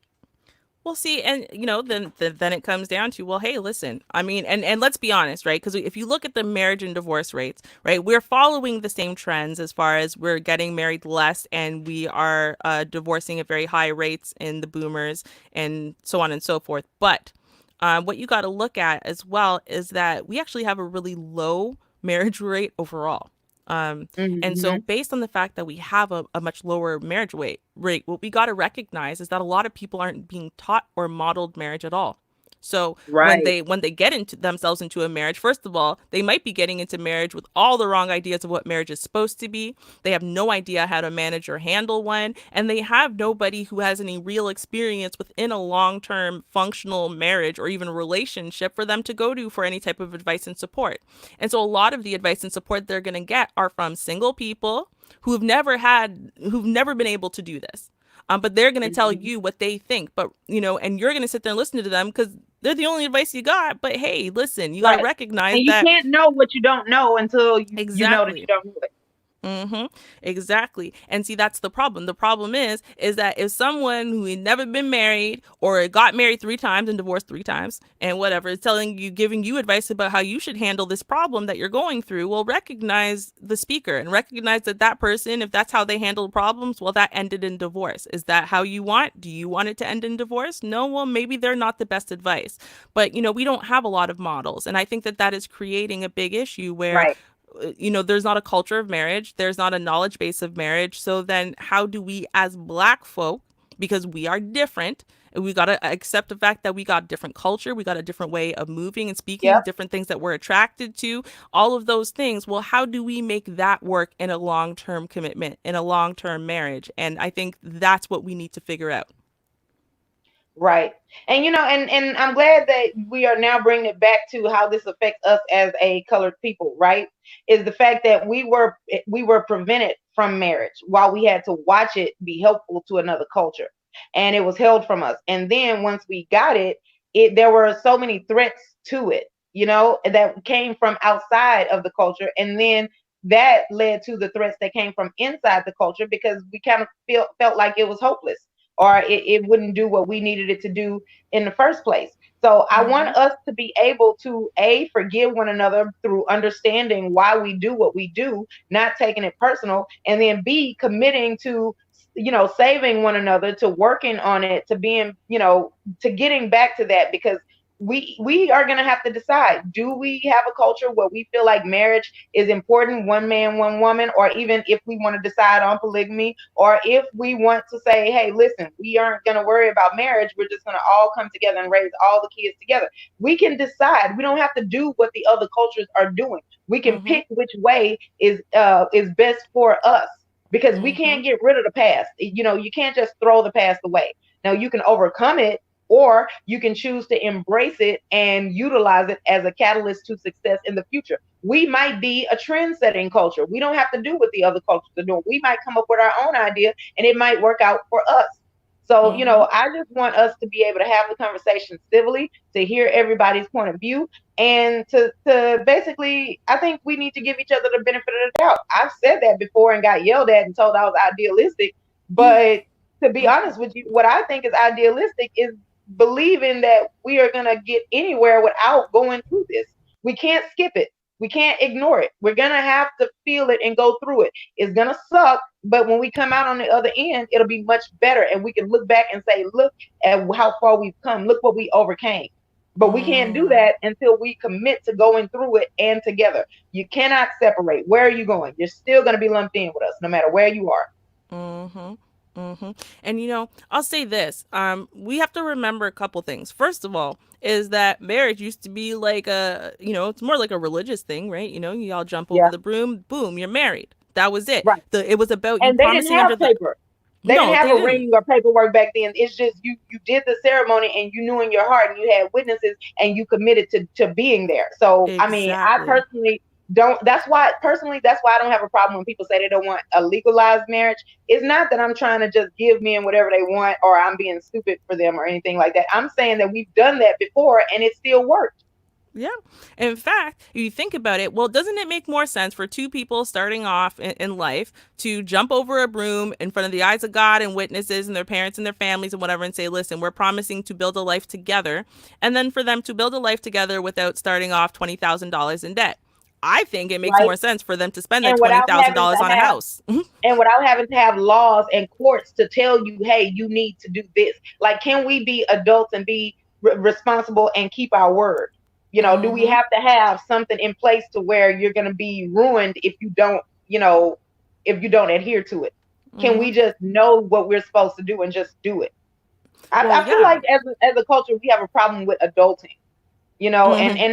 Well, see, and then it comes down to, well, hey, listen, I mean, and let's be honest, right? Because if you look at the marriage and divorce rates, right, we're following the same trends as far as we're getting married less, and we are divorcing at very high rates in the boomers, and so on and so forth. But what you got to look at as well is that we actually have a really low marriage rate overall. Um, and so, Mm-hmm. based on the fact that we have a much lower rate, what we got to recognize is that a lot of people aren't being taught or modeled marriage at all. So Right. when they get into themselves into a marriage, first of all, they might be getting into marriage with all the wrong ideas of what marriage is supposed to be. They have no idea how to manage or handle one, and they have nobody who has any real experience within a long-term functional marriage or even relationship for them to go to for any type of advice and support. And so a lot of the advice and support they're going to get are from single people who've never been able to do this. But they're going to tell Mhm. you what they think. But, and you're going to sit there and listen to them because they're the only advice you got. But hey, listen, you got to Right. recognize And you that. can't know what you don't know until you know that you Exactly. don't know it. Mm-hmm. Exactly. And see, that's the problem. The problem is that if someone who had never been married or got married 3 times and divorced 3 times and whatever is telling you, giving you advice about how you should handle this problem that you're going through, well, recognize the speaker and recognize that that person, if that's how they handle problems, well, that ended in divorce. Is that how you want? Do you want it to end in divorce? No, well, maybe they're not the best advice. But, we don't have a lot of models. And I think that that is creating a big issue where Right. there's not a culture of marriage, there's not a knowledge base of marriage. So then how do we as black folk, because we are different, and we got to accept the fact that we got a different culture, we got a different way of moving and speaking, Yep. different things that we're attracted to, all of those things. Well, how do we make that work in a long-term commitment, in a long-term marriage? And I think that's what we need to figure out. Right. And and I'm glad that we are now bringing it back to how this affects us as a colored people, right? Is the fact that we were prevented from marriage while we had to watch it be helpful to another culture. And it was held from us. And then once we got it there were so many threats to it, that came from outside of the culture. And then that led to the threats that came from inside the culture because we kind of felt like it was hopeless, or it wouldn't do what we needed it to do in the first place. So I Mm-hmm. want us to be able to forgive one another through understanding why we do what we do, not taking it personal, and then B, committing to saving one another, to working on it, to being to getting back to that, because we are going to have to decide, do we have a culture where we feel like marriage is important, one man one woman, or even if we want to decide on polygamy, or if we want to say, hey, listen, we aren't going to worry about marriage, we're just going to all come together and raise all the kids together. We can decide. We don't have to do what the other cultures are doing. We can Mm-hmm. pick which way is best for us, because we Mm-hmm. can't get rid of the past. You can't just throw the past away. Now you can overcome it, or you can choose to embrace it and utilize it as a catalyst to success in the future. We might be a trend setting culture. We don't have to do what the other cultures are doing. We might come up with our own idea and it might work out for us. So, Mm-hmm. I just want us to be able to have the conversation civilly, to hear everybody's point of view, and to basically, I think we need to give each other the benefit of the doubt. I've said that before and got yelled at and told I was idealistic, but to be honest with you, what I think is idealistic is believing that we are going to get anywhere without going through this. We can't skip it. We can't ignore it. We're going to have to feel it and go through it. It's going to suck, but when we come out on the other end, it'll be much better. And we can look back and say, look at how far we've come. Look what we overcame. But we can't do Mm-hmm. that until we commit to going through it and together. You cannot separate. Where are you going? You're still going to be lumped in with us, no matter where you are. Mm-hmm. Mm-hmm. And I'll say this. We have to remember a couple things. First of all, is that marriage used to be like it's more like a religious thing, right? You all jump over Yeah, the broom, boom, you're married. That was it. right. It was about you And they didn't promising have under the. paper. They didn't No, have they a didn't. ring or paperwork back then. It's just you did the ceremony and you knew in your heart and you had witnesses and you committed to being there. So I mean, I Exactly. personally don't. That's why I don't have a problem when people say they don't want a legalized marriage. It's not that I'm trying to just give men whatever they want, or I'm being stupid for them or anything like that. I'm saying that we've done that before and it still worked. Yeah. In fact, if you think about it, well, doesn't it make more sense for two people starting off in life to jump over a broom in front of the eyes of God and witnesses and their parents and their families and whatever and say, listen, we're promising to build a life together. And then for them to build a life together without starting off $20,000 in debt. I think it makes right? more sense for them to spend that And twenty without thousand having to dollars on a have house. and without having to have laws and courts to tell you, hey, you need to do this. Like, can we be adults and be responsible and keep our word? Do we Mm-hmm. have to have something in place to where you're going to be ruined if you don't, if you don't adhere to it? Can Mm-hmm. we just know what we're supposed to do and just do it? Well, I feel yeah. like as a culture, we have a problem with adulting, and Mm-hmm.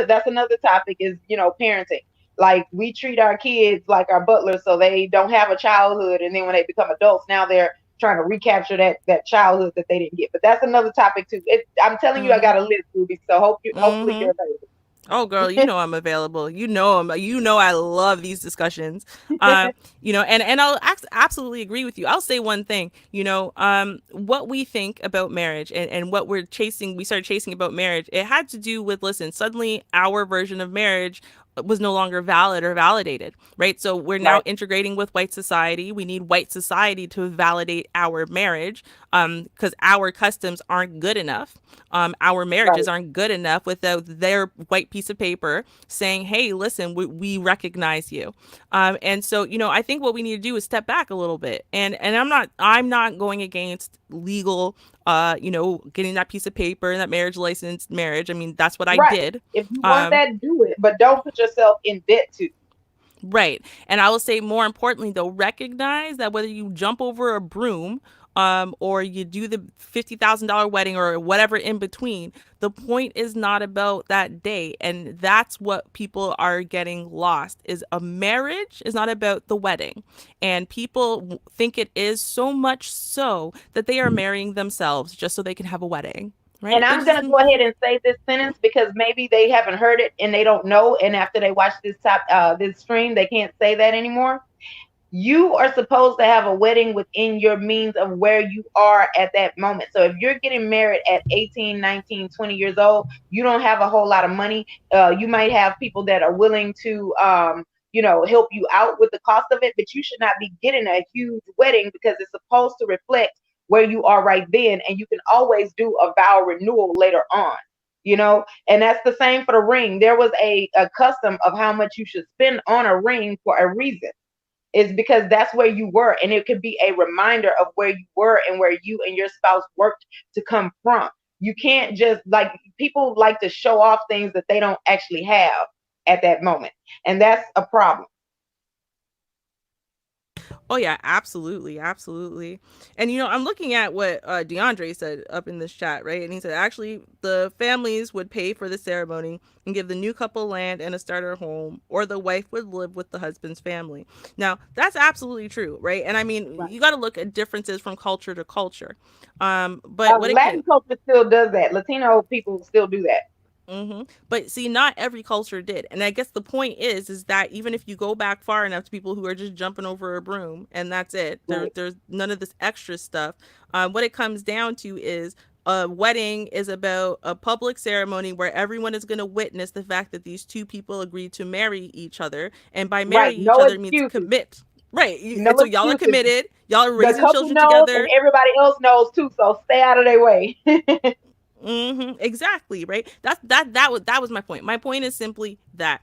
that's another topic is, parenting. Like, we treat our kids like our butlers, so they don't have a childhood, and then when they become adults, now they're trying to recapture that childhood that they didn't get. But that's another topic too. I'm telling you, I Mm-hmm. got a list, Ruby, so hopefully Mm-hmm. you're available. Oh, girl, you know I'm available. You know You know I love these discussions. And I'll absolutely agree with you. I'll say one thing. What we think about marriage and what we started chasing about marriage. It had to do with, listen, suddenly our version of marriage was no longer valid or validated, right? So we're now Right, integrating with white society. We need white society to validate our marriage, because our customs aren't good enough. Our marriages right. aren't good enough without their white piece of paper saying, hey, listen, we recognize you. And so, I think what we need to do is step back a little bit. And I'm not going against legal, getting that piece of paper and that marriage license marriage. I mean, that's what I Right. did. If you want Um, that, do it, but don't put yourself in debt too. Right. And I will say, more importantly, though, recognize that whether you jump over a broom, or you do the $50,000 wedding or whatever in between, the point is not about that day. And that's what people are getting lost, is a marriage is not about the wedding. And people think it is, so much so that they are marrying themselves just so they can have a wedding. And Right? They I'm just, gonna go ahead and say this sentence because maybe they haven't heard it and they don't know. And after they watch this stream, they can't say that anymore. You are supposed to have a wedding within your means of where you are at that moment. So if you're getting married at 18, 19, 20 years old, you don't have a whole lot of money. You might have people that are willing to, help you out with the cost of it, but you should not be getting a huge wedding because it's supposed to reflect where you are right then. And you can always do a vow renewal later on. And that's the same for the ring. There was a custom of how much you should spend on a ring for a reason. Is because that's where you were, and it could be a reminder of where you were and where you and your spouse worked to come from. You can't just, like, people like to show off things that they don't actually have at that moment, and that's a problem. oh yeah, absolutely, absolutely. And I'm looking at what DeAndre said up in this chat, right? And he said actually the families would pay for the ceremony and give the new couple land and a starter home, or the wife would live with the husband's family. Now that's absolutely true, right? And I mean, Right. you got to look at differences from culture to culture. But what it Latin can culture still does that. Latino people still do that. But see, not every culture did, and I guess the point is that even if you go back far enough to people who are just jumping over a broom and that's it, Right. there's none of this extra stuff. What it comes down to is a wedding is about a public ceremony where everyone is going to witness the fact that these two people agreed to marry each other, and by marry Right. each No other means excuses. commit. Right. No So y'all are excuses. committed. Y'all are The raising couple children knows, and together. everybody else knows too. So stay out of their way. Exactly, right. That was my point. My point is simply that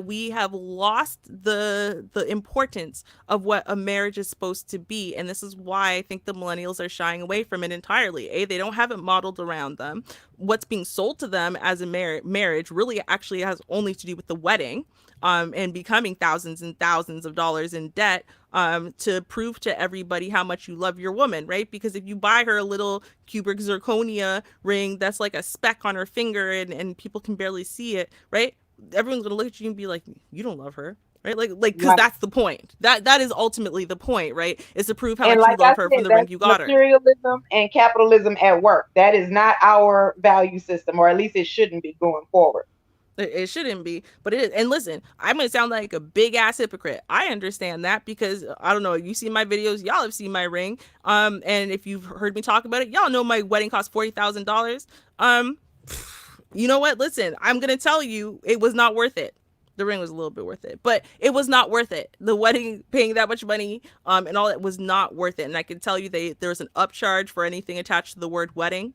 we have lost the importance of what a marriage is supposed to be, and this is why I think the millennials are shying away from it entirely. They don't have it modeled around them. What's being sold to them as a marriage really actually has only to do with the wedding, and becoming thousands and thousands of dollars in debt, to prove to everybody how much you love your woman, right? Because if you buy her a little cubic zirconia ring that's like a speck on her finger, and people can barely see it, right? Everyone's gonna look at you and be like, you don't love her. Right, because Right. that's the point. That is ultimately the point, right? Is to prove how And much you like I love her from said, the ring that's you got her. materialism and capitalism at work. That is not our value system, or at least it shouldn't be going forward. It shouldn't be, but it is. And listen, I'm gonna sound like a big ass hypocrite. I understand that because I don't know. You see my videos, y'all have seen my ring. And if you've heard me talk about it, y'all know my wedding cost $40,000. Um, You know what? Listen, I'm going to tell you, it was not worth it. The ring was a little bit worth it, but it was not worth it. The wedding, paying that much money, and all, it was not worth it. And I can tell you, there was an upcharge for anything attached to the word wedding.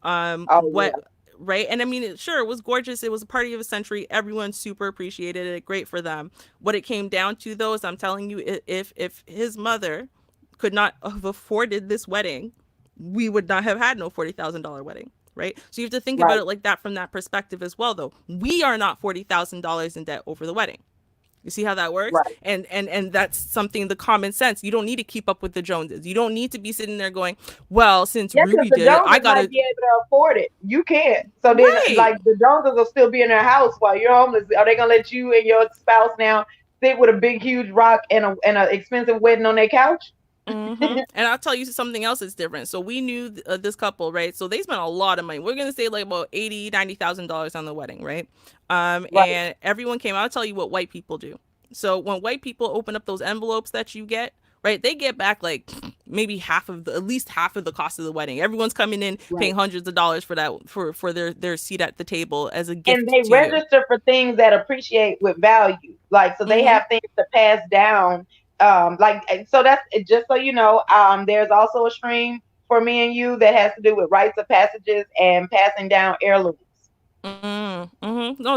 Oh What, yeah, right? And I mean, sure, it was gorgeous. It was a party of a century. Everyone super appreciated it. Great for them. What it came down to, though, is I'm telling you, if his mother could not have afforded this wedding, we would not have had no $40,000 wedding. Right. So you have to think about right, it like that from that perspective as well, though. We are not $40,000 in debt over the wedding. You see how that works? right. And that's something, the common sense. You don't need to keep up with the Joneses. You don't need to be sitting there going, well, since Yeah, because Ruby the did it, I Joneses might gotta. be able to afford it. You can't. So then, Right. like, the Joneses will still be in their house while you're homeless. Are they gonna let you and your spouse now sit with a big, huge rock and a expensive wedding on their couch? And I'll tell you something else that's different. So we knew this couple, right? So they spent a lot of money. We're gonna say like about $80,000, $90,000 on the wedding, right? Right, And everyone came. I'll tell you what white people do. So when white people open up those envelopes that you get, right, they get back like maybe at least half of the cost of the wedding. Everyone's coming in right. paying hundreds of dollars for that, for their seat at the table as a And gift they to you. register for things that appreciate with value. Like, so they Mm-hmm. have things to pass down. So that's just so you know. There's also a stream for me and you that has to do with rites of passages and passing down heirlooms. No,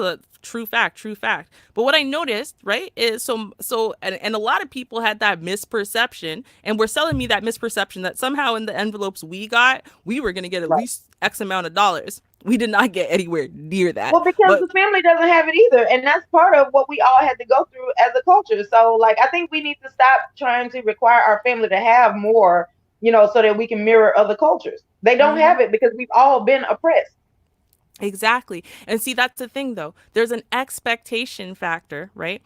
the true fact, true fact. But what I noticed, right, is and a lot of people had that misperception, and were selling me that misperception that somehow in the envelopes we got, we were gonna get at Right. least X amount of dollars. We did not get anywhere near that. Well, because But the family doesn't have it either, and that's part of what we all had to go through as a culture. So, like, I think we need to stop trying to require our family to have more, so that we can mirror other cultures. They don't have it because we've all been oppressed. exactly. And see, that's the thing though. There's an expectation factor, right?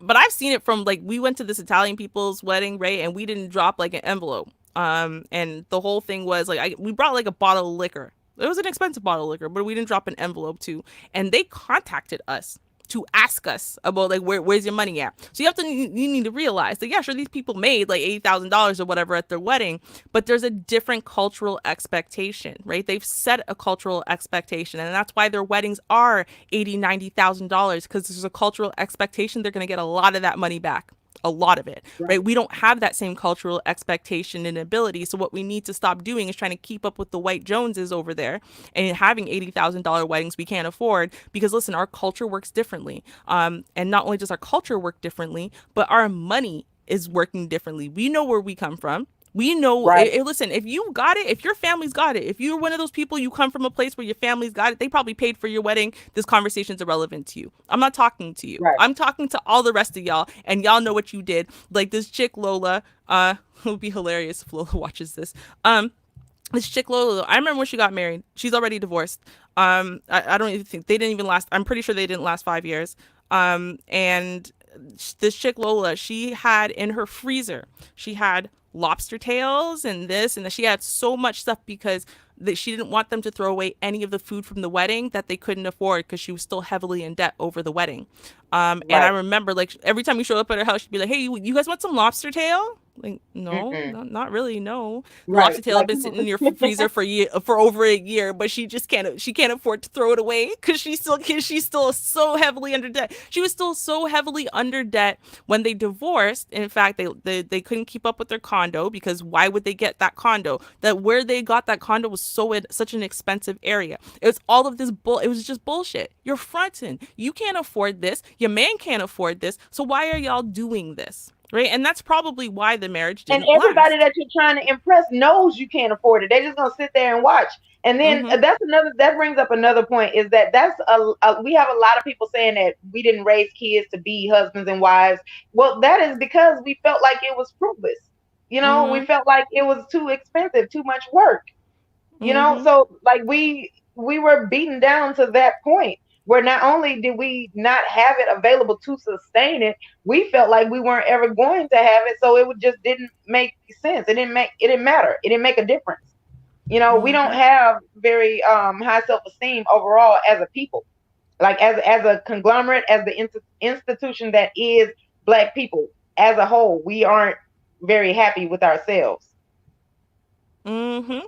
But I've seen it from, like, we went to this Italian people's wedding, right? And we didn't drop like an envelope. And the whole thing was like, we brought like a bottle of liquor. It was an expensive bottle of liquor, but we didn't drop an envelope too. And they contacted us to ask us about like, where's your money at. So you need to realize that, yeah, sure, these people made like $80,000 or whatever at their wedding, but there's a different cultural expectation, right? They've set a cultural expectation, and that's why their weddings are $90,000, because there's a cultural expectation they're going to get a lot of that money back, a lot of it, right? We don't have that same cultural expectation and ability. So what we need to stop doing is trying to keep up with the white Joneses over there and having $80,000 weddings we can't afford, because listen, our culture works differently. And not only does our culture work differently, but our money is working differently. We know where we come from. We know, Right. listen, if you got it, if your family's got it, if you're one of those people, you come from a place where your family's got it, they probably paid for your wedding, this conversation's irrelevant to you. I'm not talking to you. Right. I'm talking to all the rest of y'all, and y'all know what you did. Like this chick Lola, it would be hilarious if Lola watches this. This chick Lola, I remember when she got married. She's already divorced. I don't even think they didn't even last. I'm pretty sure they didn't last 5 years. And this chick Lola, she had in her freezer, she had lobster tails and this and that. She had so much stuff because she didn't want them to throw away any of the food from the wedding that they couldn't afford, because she was still heavily in debt over the wedding. And I Right. remember, like, every time we show up at her house, she'd be like, "Hey, you guys want some lobster tail?" Like, no, Mm-mm. not really, no. The Right. lobster tail had Like, been come sitting in on. your freezer for over a year, but she can't afford to throw it away, because she's still so heavily under debt. She was still so heavily under debt when they divorced. In fact, they couldn't keep up with their condo, because why would they get that condo? That where they got that condo was such an expensive area. It was all of this it was just bullshit. You're fronting. You can't afford this. Your man can't afford this. So why are y'all doing this? Right? And that's probably why the marriage And didn't everybody last. that you're trying to impress knows you can't afford it. They're just gonna sit there and watch. And then Mm-hmm. that brings up another point, is that we have a lot of people saying that we didn't raise kids to be husbands and wives. Well, that is because we felt like it was fruitless. We Mm-hmm. felt like it was too expensive, too much work. Mm-hmm. So like we were beaten down to that point where not only did we not have it available to sustain it, we felt like we weren't ever going to have it, so just didn't make sense. It didn't matter. It didn't make a difference. We don't Mm-hmm. have very high self-esteem overall as a people. Like, as a conglomerate, as the institution that is Black people as a whole, we aren't very happy with ourselves. Mm-hmm.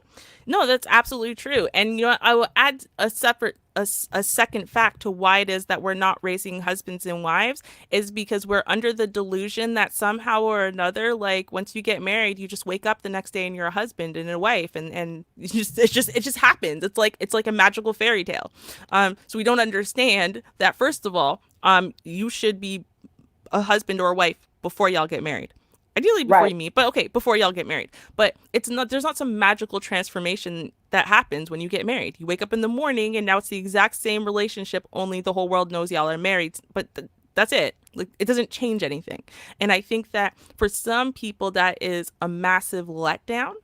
No, that's absolutely true. And I will add a separate a second fact to why it is that we're not raising husbands and wives is because we're under the delusion that somehow or another, like once you get married, you just wake up the next day and you're a husband and a wife, and it just happens. It's like a magical fairy tale. So we don't understand that first of all, you should be a husband or a wife before y'all get married. Ideally before Right. you meet, but okay, before y'all get married. But it's not there's not some magical transformation that happens when you get married. You wake up in the morning and now it's the exact same relationship, only the whole world knows y'all are married. But that's it. Like it doesn't change anything. And I think that for some people that is a massive letdown.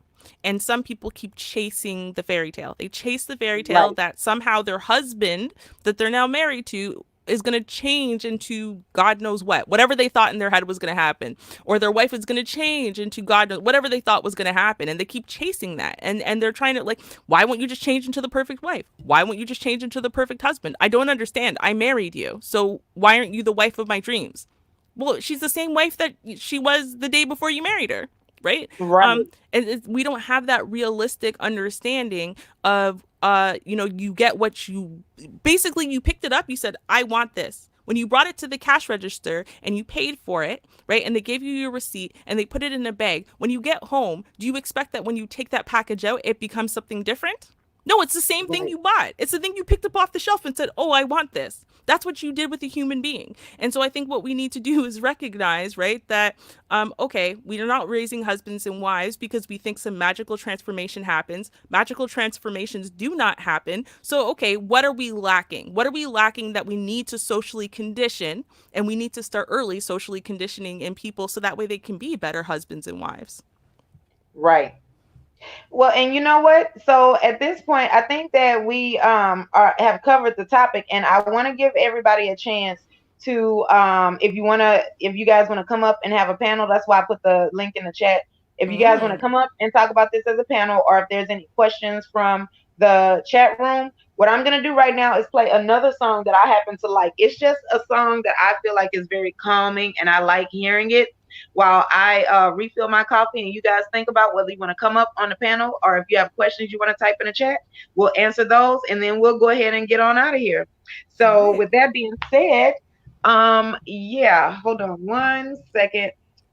And some people keep chasing the fairy tale. They chase the fairy tale Right. that somehow their husband that they're now married to is going to change into God knows what, whatever they thought in their head was going to happen, or their wife is going to change into God knows whatever they thought was going to happen, and they keep chasing that, and they're trying to like, why won't you just change into the perfect wife? Why won't you just change into the perfect husband? I don't understand. I married you, so why aren't you the wife of my dreams? Well, she's the same wife that she was the day before you married her, right? Right. And we don't have that realistic understanding of you get what you basically you picked it up, you said I want this. When you brought it to the cash register and you paid for it, right? And they gave you your receipt and they put it in a bag. When you get home, do you expect that when you take that package out, it becomes something different? No, it's the same thing Right. you bought. It's the thing you picked up off the shelf and said, "Oh, I want this." That's what you did with a human being. And so I think what we need to do is recognize, right, that okay, we are not raising husbands and wives because we think some magical transformation happens. Magical transformations do not happen. So okay, what are we lacking? What are we lacking that we need to socially condition, and we need to start early socially conditioning in people so that way they can be better husbands and wives. Right. Well, and you know what? So at this point, I think that we have covered the topic, and I want to give everybody a chance to if you guys want to come up and have a panel, that's why I put the link in the chat. If you guys want to Mm. come up and talk about this as a panel, or if there's any questions from the chat room, what I'm gonna do right now is play another song that I happen to like. It's just a song that I feel like is very calming, and I like hearing it while I refill my coffee and you guys think about whether you want to come up on the panel or if you have questions you want to type in the chat. We'll answer those and then we'll go ahead and get on out of here. All So right. with that being said, yeah, hold on one second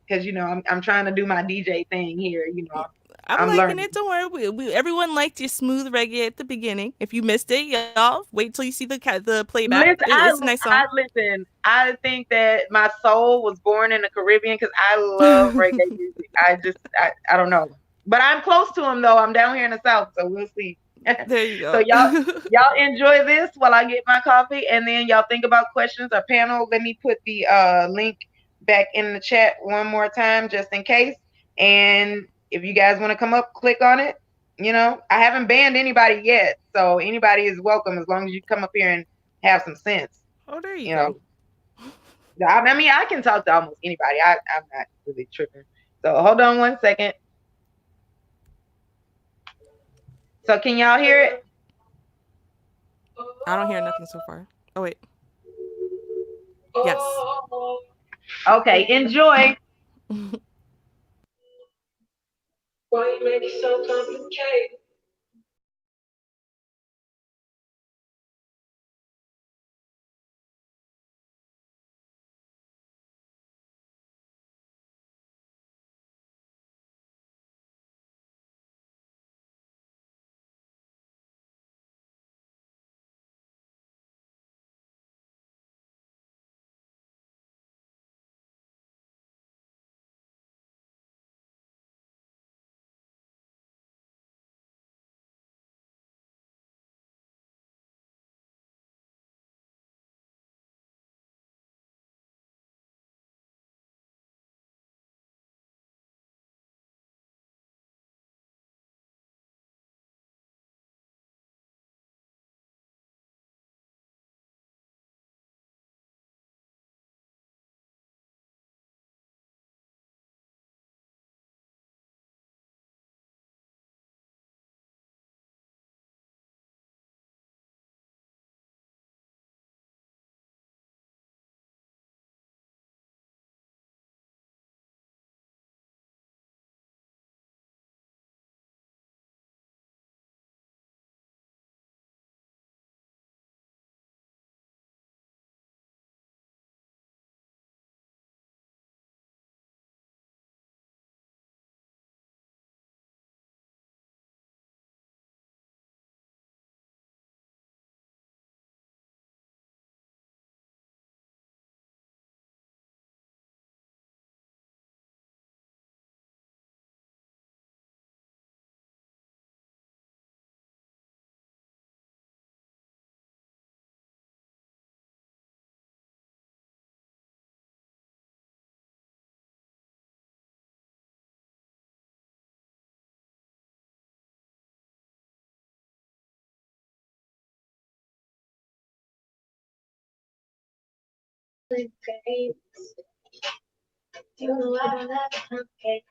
because I'm trying to do my DJ thing here. I'm I'm liking learning. it. Don't worry. Everyone liked your smooth reggae at the beginning. If you missed it, y'all wait till you see the playback. Listen, It's a nice I song. listen. I think that my soul was born in the Caribbean because I love reggae music. I don't know, but I'm close to them though. I'm down here in the South, so we'll see. There you So go. y'all enjoy this while I get my coffee, and then y'all think about questions or panel. Let me put the link back in the chat one more time just in case. And if you guys want to come up, click on it. I haven't banned anybody yet, so anybody is welcome as long as you come up here and have some sense. Oh, there you You know, go. I mean, I can talk to almost anybody. I'm not really tripping. So hold on one second. So can y'all hear it? I don't hear nothing so far. Oh wait. Yes. Okay, enjoy. Why you make it so complicated? games. You know I don't have time, okay?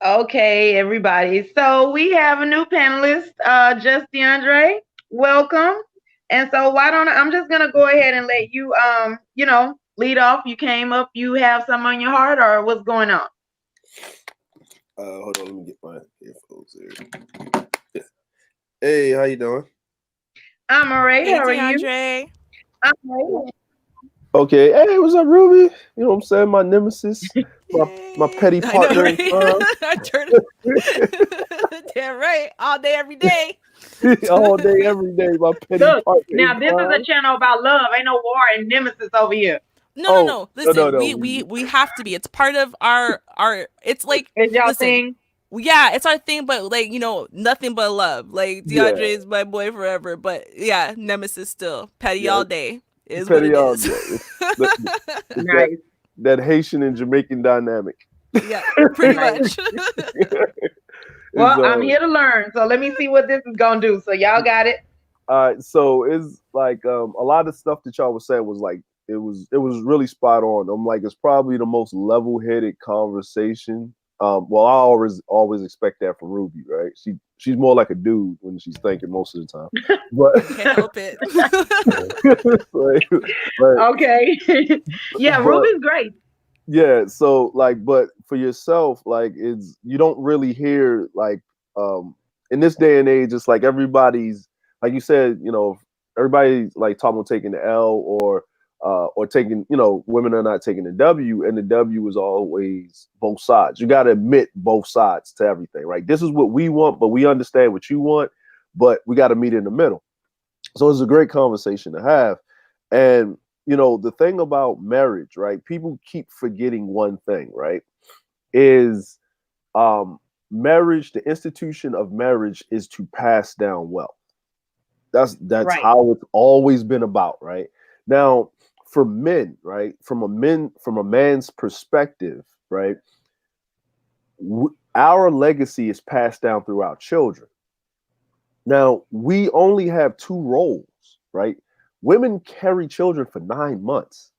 Okay, everybody. So we have a new panelist, Just DeAndre. Welcome. And so why don't I'm just gonna go ahead and let you lead off. You came up, you have something on your heart, or what's going on? Hold on, let me get my headphones here. Hey, how you doing? I'm all right. Hey, How are you? DeAndre. I'm all right. Okay, hey, what's up, Ruby? You know what I'm saying? My nemesis, my Yay. petty I know, partner right? in crime. I turned damn right. All day, every day. All day, every day, my petty Look, partner now in this is a crime. channel about love. Ain't no war and nemesis over here. No, no, Oh, no. no, Listen, no. we have to be. It's part of our it's like Is y'all listen. thing? Yeah, it's our thing, but like, nothing but love. Like Yeah, DeAndre is my boy forever, but yeah, Nemesis still. Petty yeah, all day is what petty it all is. day. It's Nice. that Haitian and Jamaican dynamic. Yeah, pretty Nice. much. Well, I'm here to learn. So let me see what this is gonna do. So y'all got it. So it's like a lot of stuff that y'all was saying was like it was really spot on. I'm like, it's probably the most level-headed conversation. Well, I always expect that from Ruby, right? She's more like a dude when she's thinking most of the time, but Can't help it. Okay. Yeah, but Ruby's great. yeah. So like, but for yourself, like, it's you don't really hear like in this day and age, it's like everybody's like you said, everybody's like talking about taking the L or taking, women are not taking the W, and the W is always both sides. You got to admit both sides to everything, right? This is what we want, but we understand what you want, but we got to meet in the middle. So it's a great conversation to have. And the thing about marriage, right? People keep forgetting one thing, right? Is marriage, the institution of marriage is to pass down wealth. That's Right. how it's always been about, right? Now, for men, right? From a man's perspective, right? Our legacy is passed down through our children. Now, we only have two roles, right? Women carry children for 9 months.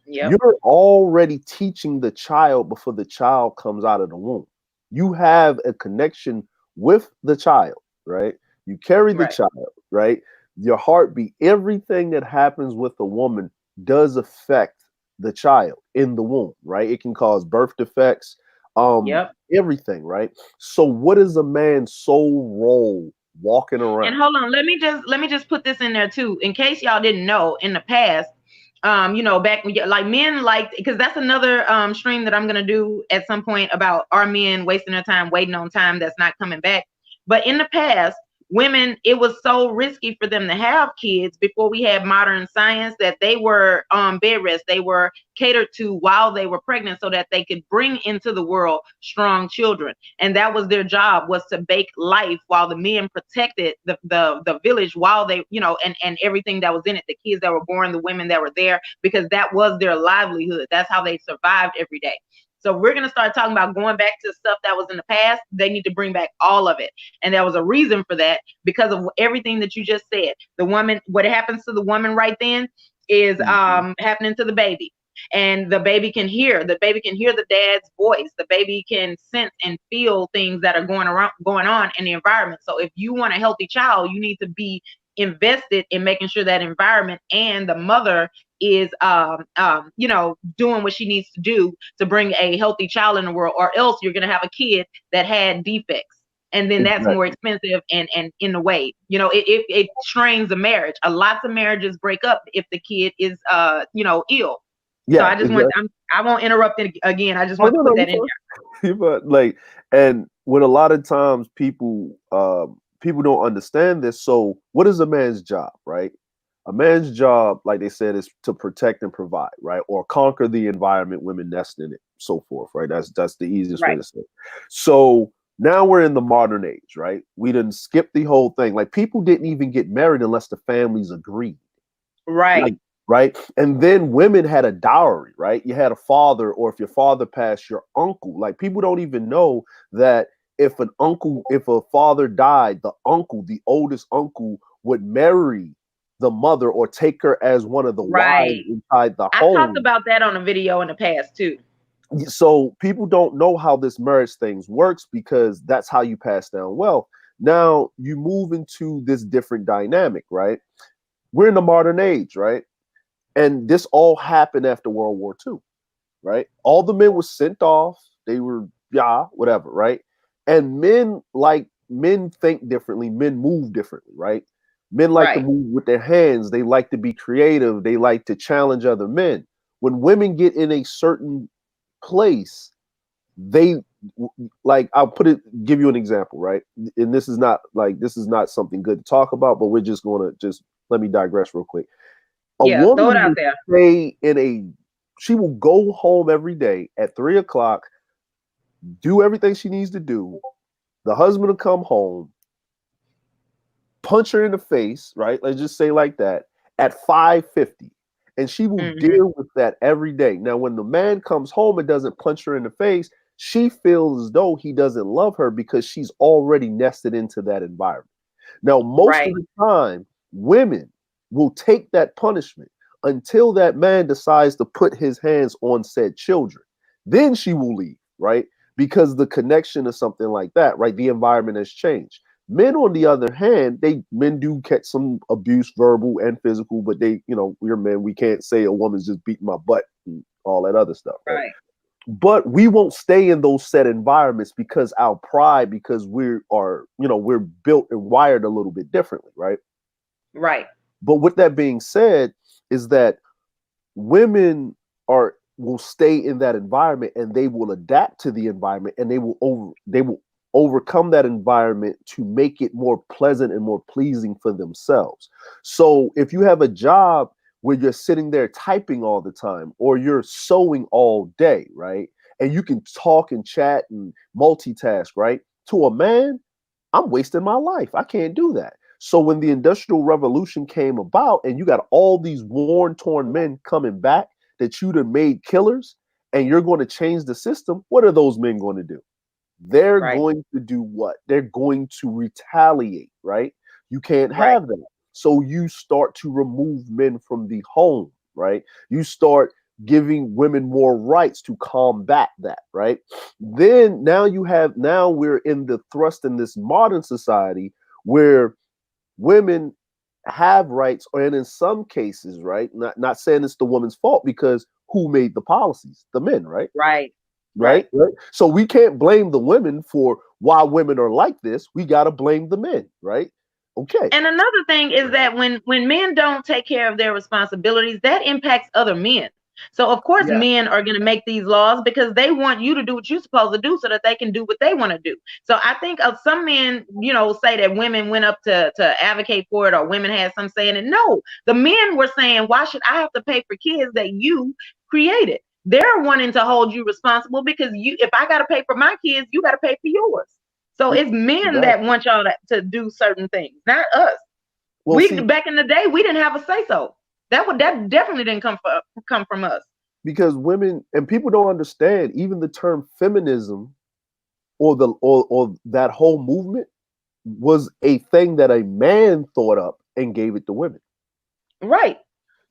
Yep. You're already teaching the child before the child comes out of the womb. You have a connection with the child, right? You carry the Right. child, right? Your heartbeat, everything that happens with a woman does affect the child in the womb, right? It can cause birth defects, Yep. everything, right? So what is a man's sole role walking And around. hold on, let me just put this in there too, in case y'all didn't know. In the past, back when like men liked, because that's another stream that I'm gonna do at some point about our men wasting their time waiting on time that's not coming back. But in the past, women, it was so risky for them to have kids before we had modern science that they were bed rest. They were catered to while they were pregnant so that they could bring into the world strong children. And that was their job, was to bake life while the men protected the village while they, and everything that was in it, the kids that were born, the women that were there, because that was their livelihood. That's how they survived every day. So we're going to start talking about going back to stuff that was in the past. They need to bring back all of it. And there was a reason for that because of everything that you just said. The woman, what happens to the woman right then is happening to the baby. And the baby can hear the dad's voice. The baby can sense and feel things that are going on in the environment. So if you want a healthy child, you need to be invested in making sure that environment and the mother is doing what she needs to do to bring a healthy child in the world, or else you're going to have a kid that had defects, and then that's more expensive and in a way, it strains the marriage. Lots of marriages break up if the kid is ill. Yeah, so I just exactly. I won't interrupt it again. I just want to put that in there. But like, and when a lot of times people don't understand this. So what is a man's job, right? A man's job, like they said, is to protect and provide, right? Or conquer the environment women nest in it, so forth, right? That's the easiest way to say it. So now we're in the modern age, right? We didn't skip the whole thing. Like, people didn't even get married unless the families agreed. Right. Like, right. And then women had a dowry, right? You had a father, or if your father passed, your uncle. Like, people don't even know that if a father died, the oldest uncle would marry the mother or take her as one of the wives inside the home. I talked about that on a video in the past too. So people don't know how this marriage things works, because that's how you pass down wealth. Now you move into this different dynamic, right? We're in the modern age, right? And this all happened after World War II, right? All the men were sent off. They were, whatever, right? And men think differently. Men move differently, right? Men like to move with their hands. They like to be creative. They like to challenge other men. When women get in a certain place, they give you an example, right? And this is not something good to talk about, but we're just going to let me digress real quick. A woman will stay she will go home every day at 3:00, do everything she needs to do. The husband will come home, punch her in the face, right? Let's just say like that, at 5:50. And she will deal with that every day. Now, when the man comes home and doesn't punch her in the face, she feels as though he doesn't love her because she's already nested into that environment. Now, most of the time, women will take that punishment until that man decides to put his hands on said children. Then she will leave, right? Because the connection is something like that, right? The environment has changed. Men, on the other hand, men do catch some abuse, verbal and physical, but we're men. We can't say a woman's just beating my butt and all that other stuff, right? But we won't stay in those set environments because our pride, because we're built and wired a little bit differently, right? Right. But with that being said, is that women will stay in that environment, and they will adapt to the environment, and they will overcome that environment to make it more pleasant and more pleasing for themselves. So if you have a job where you're sitting there typing all the time, or you're sewing all day, right? And you can talk and chat and multitask, right? To a man, I'm wasting my life. I can't do that. So when the Industrial Revolution came about, and you got all these worn, torn men coming back that you'd have made killers, and you're going to change the system, what are those men going to do? They're going to do what? They're going to retaliate, right? You can't have that. So you start to remove men from the home, right? You start giving women more rights to combat that, right? Then now we're in the thrust in this modern society where women have rights, and in some cases, right? Not saying it's the woman's fault, because who made the policies? The men, right? Right. Right. So we can't blame the women for why women are like this, we got to blame the men, right? Okay. And another thing is that when men don't take care of their responsibilities, that impacts other men. So of course Yeah. men are going to make these laws because they want you to do what you're supposed to do so that they can do what they want to do. So I think of some men, say that women went up to advocate for it, or women had some saying it. No, the men were saying, why should I have to pay for kids that you created? They're wanting to hold you responsible because if I got to pay for my kids, you got to pay for yours. So it's men that want y'all to do certain things, not us. Well, Back in the day, we didn't have a say so. That definitely didn't come from us. Because women and people don't understand even the term feminism or that whole movement was a thing that a man thought up and gave it to women. Right.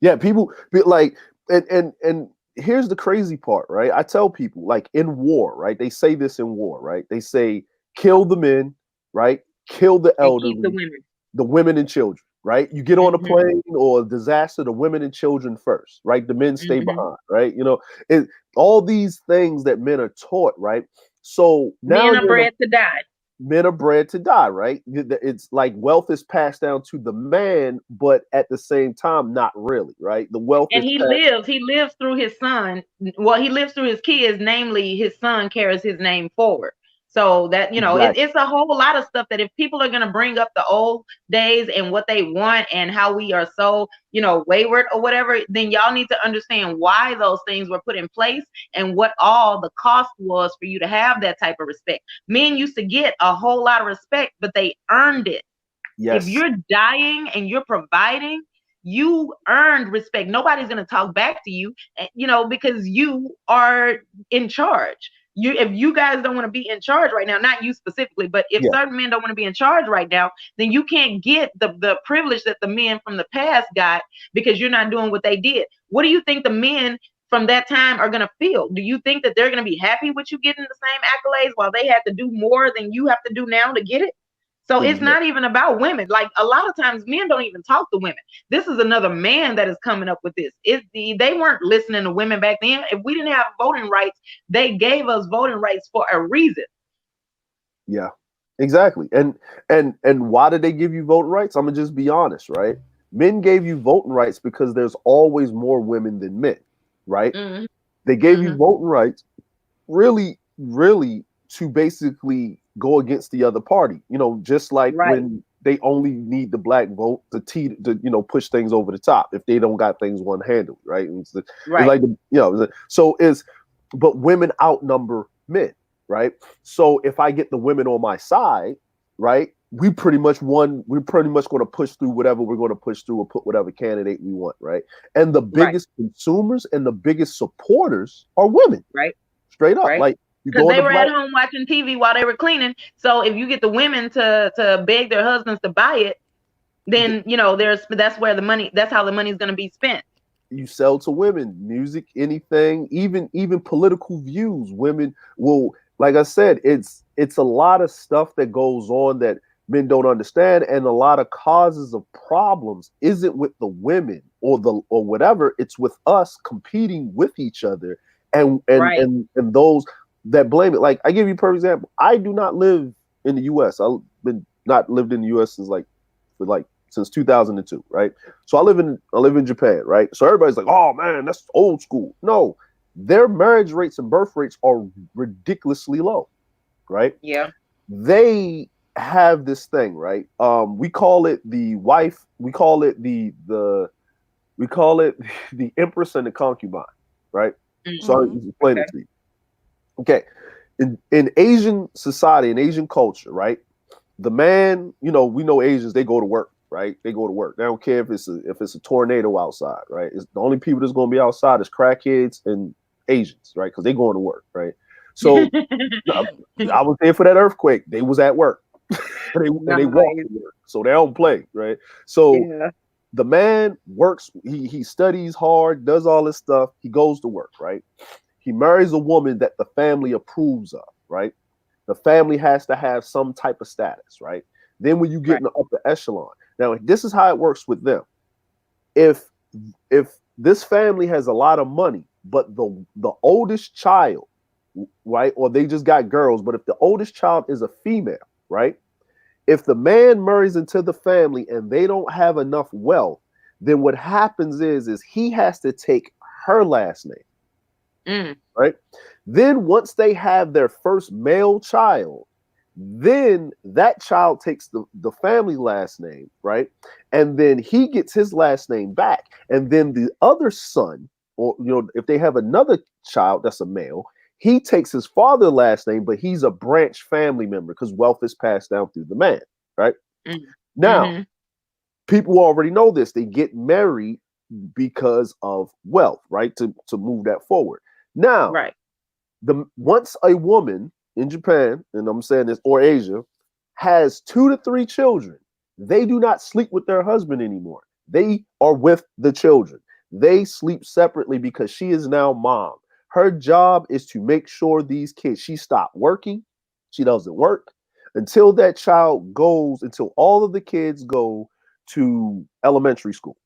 Yeah, people like and here's the crazy part, right? I tell people, like, in war, right? They say this in war, right? They say kill the men, right? Kill the elderly, keep the women and children, right? You get on a plane or a disaster, the women and children first, right? The men stay behind, right? All these things that men are taught, right? So now men are bred to die. Men are bred to die, right? It's like wealth is passed down to the man, but at the same time, not really, right? The wealth and he lives through his son. Well, he lives through his kids, namely his son carries his name forward. So that, Exactly. it's a whole lot of stuff that if people are going to bring up the old days and what they want and how we are so, wayward or whatever, then y'all need to understand why those things were put in place and what all the cost was for you to have that type of respect. Men used to get a whole lot of respect, but they earned it. Yes. If you're dying and you're providing, you earned respect. Nobody's going to talk back to you, because you are in charge. If you guys don't want to be in charge right now, not you specifically, but if certain men don't want to be in charge right now, then you can't get the privilege that the men from the past got because you're not doing what they did. What do you think the men from that time are going to feel? Do you think that they're going to be happy with you getting the same accolades while they had to do more than you have to do now to get it? So it's not even about women. Like, a lot of times men don't even talk to women. This is another man that is coming up with this. They weren't listening to women back then. If we didn't have voting rights, they gave us voting rights for a reason. Yeah, exactly. And why did they give you voting rights? I'm gonna just be honest, right? Men gave you voting rights because there's always more women than men, right? Mm-hmm. They gave you voting rights really, really to basically go against the other party. Just like when they only need the black vote to push things over the top if they don't got things one handled, right? It's like but women outnumber men, right? So if I get the women on my side, right, we pretty much won. We're pretty much going to push through whatever we're going to push through or put whatever candidate we want, right? And the biggest consumers and the biggest supporters are women, right? Straight up, like. Because they were at home watching TV while they were cleaning. So if you get the women to beg their husbands to buy it, then that's where the money. That's how the money is going to be spent. You sell to women, music, anything, even political views. Women will, like I said, it's a lot of stuff that goes on that men don't understand, and a lot of causes of problems isn't with the women or whatever. It's with us competing with each other, and those that blame it. Like, I give you a perfect example. I do not live in the U.S. I've not lived in the U.S. since 2002, right? So I live in Japan, right? So everybody's like, oh man, that's old school. No, their marriage rates and birth rates are ridiculously low, right? Yeah. They have this thing, right? We call it the empress and the concubine, right? Mm-hmm. So I'll explain it to you. Okay, in Asian society, in Asian culture, right? The man, we know Asians, they go to work, right? They go to work. They don't care if it's a tornado outside, right? It's the only people that's going to be outside is crackheads and Asians, right? Because they going to work, right? So I was there for that earthquake. They was at work. they walked to work, so they don't play, right? So the man works. He studies hard, does all this stuff. He goes to work, right? He marries a woman that the family approves of, right? The family has to have some type of status, right? Then when you get in the upper echelon, now this is how it works with them. If this family has a lot of money, but the oldest child right? Or they just got girls. But if the oldest child is a female, right? If the man marries into the family and they don't have enough wealth, then what happens is he has to take her last name, right? Then once they have their first male child, then that child takes the family last name, right? And then he gets his last name back. And then the other son, or if they have another child that's a male, he takes his father's last name, but he's a branch family member because wealth is passed down through the man, right? Now, people already know this. They get married because of wealth, right? To move that forward. Now, Right. Once a woman in Japan, and I'm saying this, or Asia, has 2 to 3 children, they do not sleep with their husband anymore. They are with the children. They sleep separately because she is now mom. Her job is to make sure these kids, she stopped working. She doesn't work until that child goes, until all of the kids go to elementary school,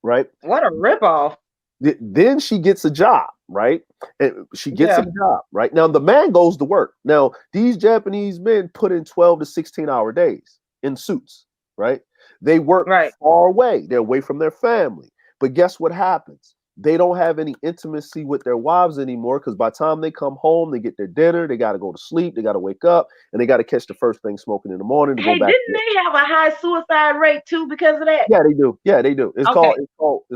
right? What a ripoff. Then she gets a job, right? And she gets Yeah. a job, right? Now the man goes to work. Now these Japanese men put in 12 to 16-hour days in suits, right? They work Right. far away. They're away from their family. But guess what happens? They don't have any intimacy with their wives anymore because by the time they come home, they get their dinner, they got to go to sleep, they got to wake up, and they got to catch the first thing smoking in the morning to Hey, go back. didn't they have a high suicide rate too because of that? Yeah, they do. Yeah, they do. It's Okay.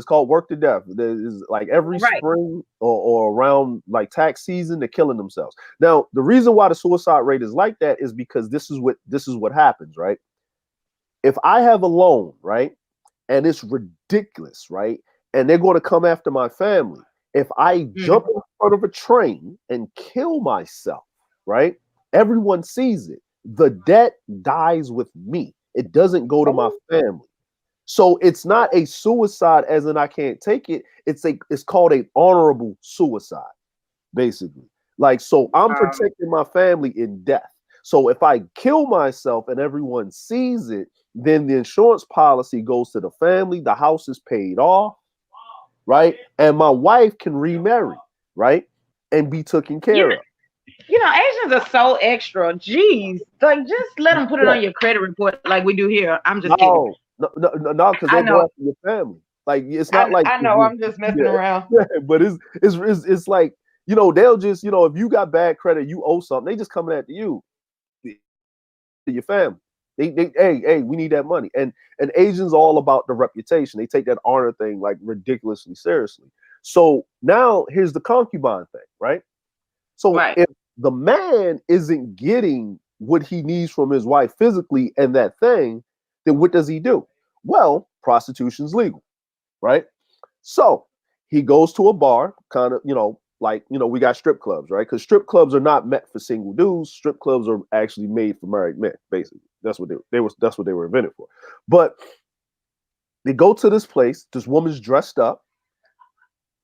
called work to death. There's like every Right. spring or around like tax season, they're killing themselves. Now, the reason why the suicide rate is like that is because this is what happens, right? If I have a loan, right, and it's ridiculous, right, and they're going to come after my family, if I jump in front of a train and kill myself, right, everyone sees it. The debt dies with me. It doesn't go to my family. So it's not a suicide as in I can't take it. It's called an honorable suicide, basically. Like, so I'm protecting my family in death. So if I kill myself and everyone sees it, then the insurance policy goes to the family, the house is paid off, right? And my wife can remarry, right? And be taken care of. Asians are so extra. Jeez. Like, just let them put it on your credit report like we do here. I'm just kidding. No, because they go after your family. Like, it's not like I know. I'm just messing around. Yeah, but it's like, they'll just, if you got bad credit, you owe something, they just coming after you, your family. Hey, we need that money. And Asians all about the reputation. They take that honor thing like ridiculously seriously. So now here's the concubine thing, right? So if the man isn't getting what he needs from his wife physically and that thing, then what does he do? Well, prostitution's legal, right? So he goes to a bar, kind of, we got strip clubs, right? Because strip clubs are not meant for single dudes. Strip clubs are actually made for married men, basically. That's what that's what they were invented for. But they go to this place, this woman's dressed up,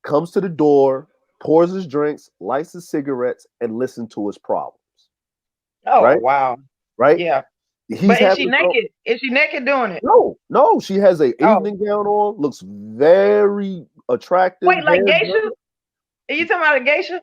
comes to the door, pours his drinks, lights his cigarettes, and listens to his problems. Oh, right? Wow. Right? Yeah. He's But is she naked? Is she naked doing it? No, she has an evening gown on, looks very attractive. Wait, like geisha? Are you talking about a geisha?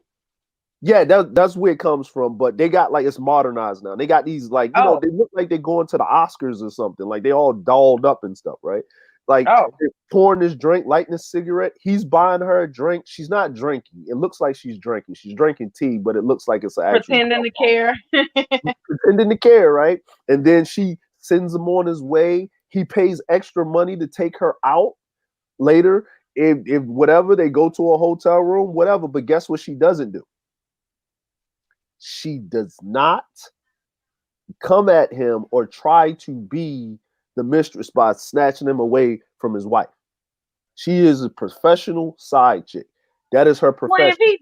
Yeah, that's where it comes from. But they got like, it's modernized now. They got these like, they look like they're going to the Oscars or something. Like they all dolled up and stuff, right? Like they're pouring this drink, lighting a cigarette. He's buying her a drink. She's not drinking. It looks like she's drinking. She's drinking tea, but it looks like it's an actual pretending to care. pretending to care, right? And then she sends him on his way. He pays extra money to take her out later. If whatever, they go to a hotel room, whatever. But guess what she doesn't do? She does not come at him or try to be the mistress by snatching him away from his wife. She is a professional side chick. That is her profession. Well,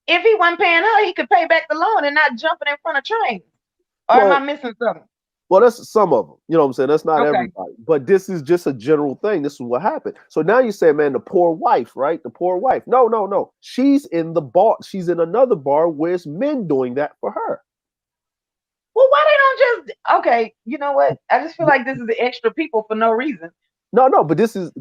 if he wasn't paying her, he could pay back the loan and not jumping in front of trains. Or am I missing something? Well, that's some of them. You know what I'm saying? That's not everybody. But this is just a general thing. This is what happened. So now you say, man, the poor wife, right? The poor wife. No. She's in the bar. She's in another bar where it's men doing that for her. Well, why they don't just, okay, you know what? I just feel like this is the extra people for no reason. No, but this is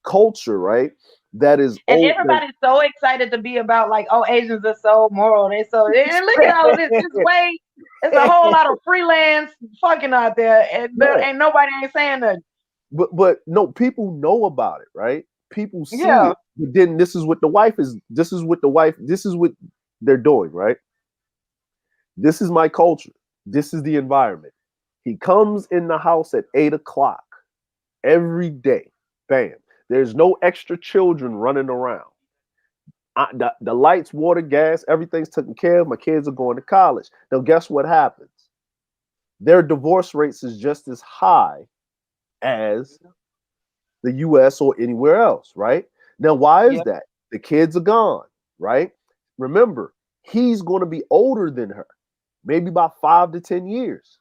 culture, right? that is And old. everybody's so excited to be about like, oh, Asians are so moral. They so and look at all of this. This way, it's a whole lot of freelance fucking out there, and Yeah. ain't nobody ain't saying nothing. But no, people know about it, right? People see Yeah. it. But then this is what the wife is. This is what they're doing, right? This is my culture. This is the environment. He comes in the house at 8 o'clock every day. Bam. There's no extra children running around. The lights, water, gas, everything's taken care of. My kids are going to college. Now, guess what happens? Their divorce rates is just as high as the US or anywhere else, right? Now, why is that? The kids are gone, right? Remember, he's going to be older than her, maybe about 5 to 10 years.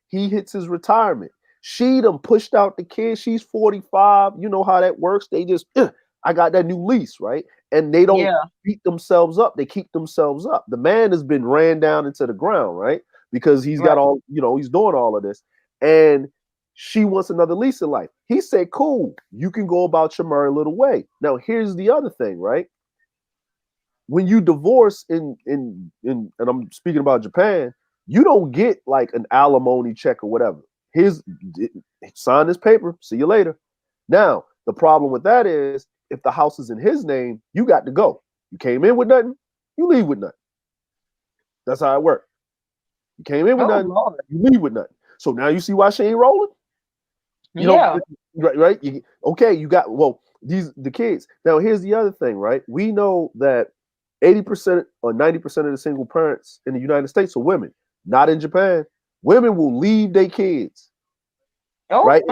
He hits his retirement. She done pushed out the kid. She's 45. You know how that works. They just, I got that new lease, right? And they don't beat themselves up. They keep themselves up. The man has been ran down into the ground, right? Because he's got all, he's doing all of this. And she wants another lease in life. He said, cool, you can go about your merry little way. Now, here's the other thing, right? When you divorce and I'm speaking about Japan, you don't get like an alimony check or whatever. Sign this paper, see you later. Now, the problem with that is if the house is in his name, you got to go. You came in with nothing, you leave with nothing. That's how it works. You came in with nothing, Lord. you leave with nothing. So now you see why she ain't rolling? You know, right? You got the kids. Now, here's the other thing, right? We know that 80% or 90% of the single parents in the United States are women, not in Japan. Women will leave their kids. Right?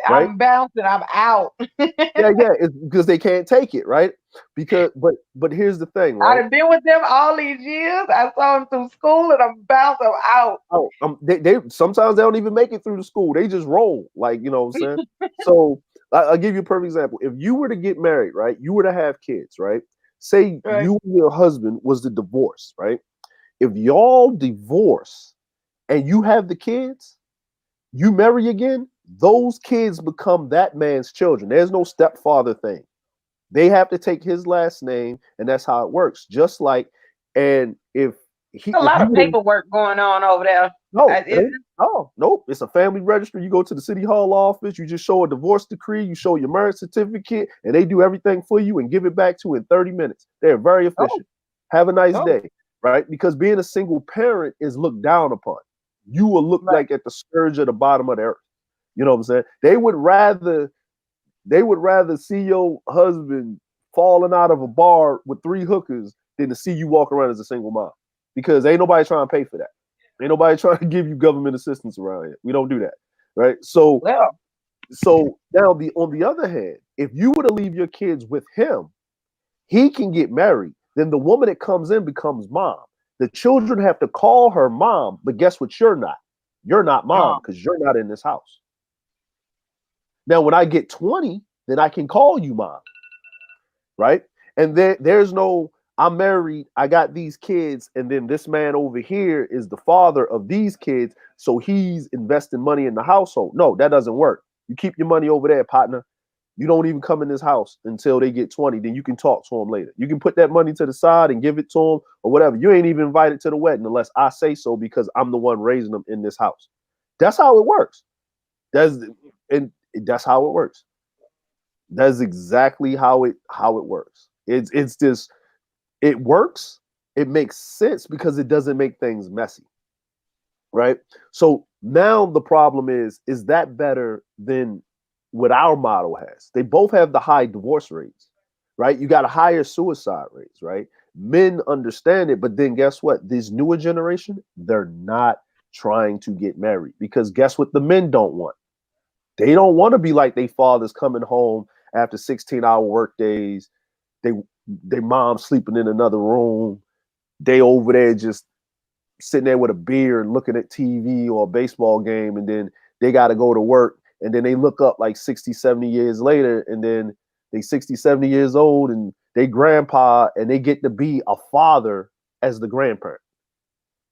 Right? I'm bouncing, I'm out. It's because they can't take it, right? But here's the thing, right? I've been with them all these years. I saw them through school and I'm bouncing out. Oh, they sometimes they don't even make it through the school. They just roll, like, you know what I'm saying? So I'll give you a perfect example. If you were to get married, right? You were to have kids, right? Say you and your husband was the divorce, right? If y'all divorce and you have the kids, you marry again, those kids become that man's children. There's no stepfather thing. They have to take his last name, and that's how it works. Just like, and if a lot of paperwork going on over there. Nope. It's a family registry. You go to the city hall office, you just show a divorce decree, you show your marriage certificate, and they do everything for you and give it back to you in 30 minutes. They're very efficient. Have a nice day, right? Because being a single parent is looked down upon. You will look like at the scourge at the bottom of the earth. You know what I'm saying? They would rather see your husband falling out of a bar with 3 hookers than to see you walk around as a single mom. Because ain't nobody trying to pay for that. Ain't nobody trying to give you government assistance around here. We don't do that, right? So now on the other hand, if you were to leave your kids with him, he can get married. Then the woman that comes in becomes mom. The children have to call her mom, but guess what? You're not. You're not mom because you're not in this house. Now, when I get 20, then I can call you mom, right? And there's no, I'm married, I got these kids, and then this man over here is the father of these kids, so he's investing money in the household. No, that doesn't work. You keep your money over there, partner. You don't even come in this house until they get 20. Then you can talk to them later. You can put that money to the side and give it to them or whatever. You ain't even invited to the wedding unless I say so because I'm the one raising them in this house. That's how it works. That's how it works. That's exactly how it works. It's just, it works. It makes sense because it doesn't make things messy, right? So now the problem is that better than what our model has? They both have the high divorce rates, right? You got a higher suicide rates, right? Men understand it, but then guess what? This newer generation, they're not trying to get married because guess what the men don't want? They don't want to be like their fathers coming home after 16-hour work days. They mom sleeping in another room. They over there just sitting there with a beer and looking at TV or a baseball game, and then they got to go to work, and then they look up like 60, 70 years later, and then they 60, 70 years old, and they grandpa, and they get to be a father as the grandparent,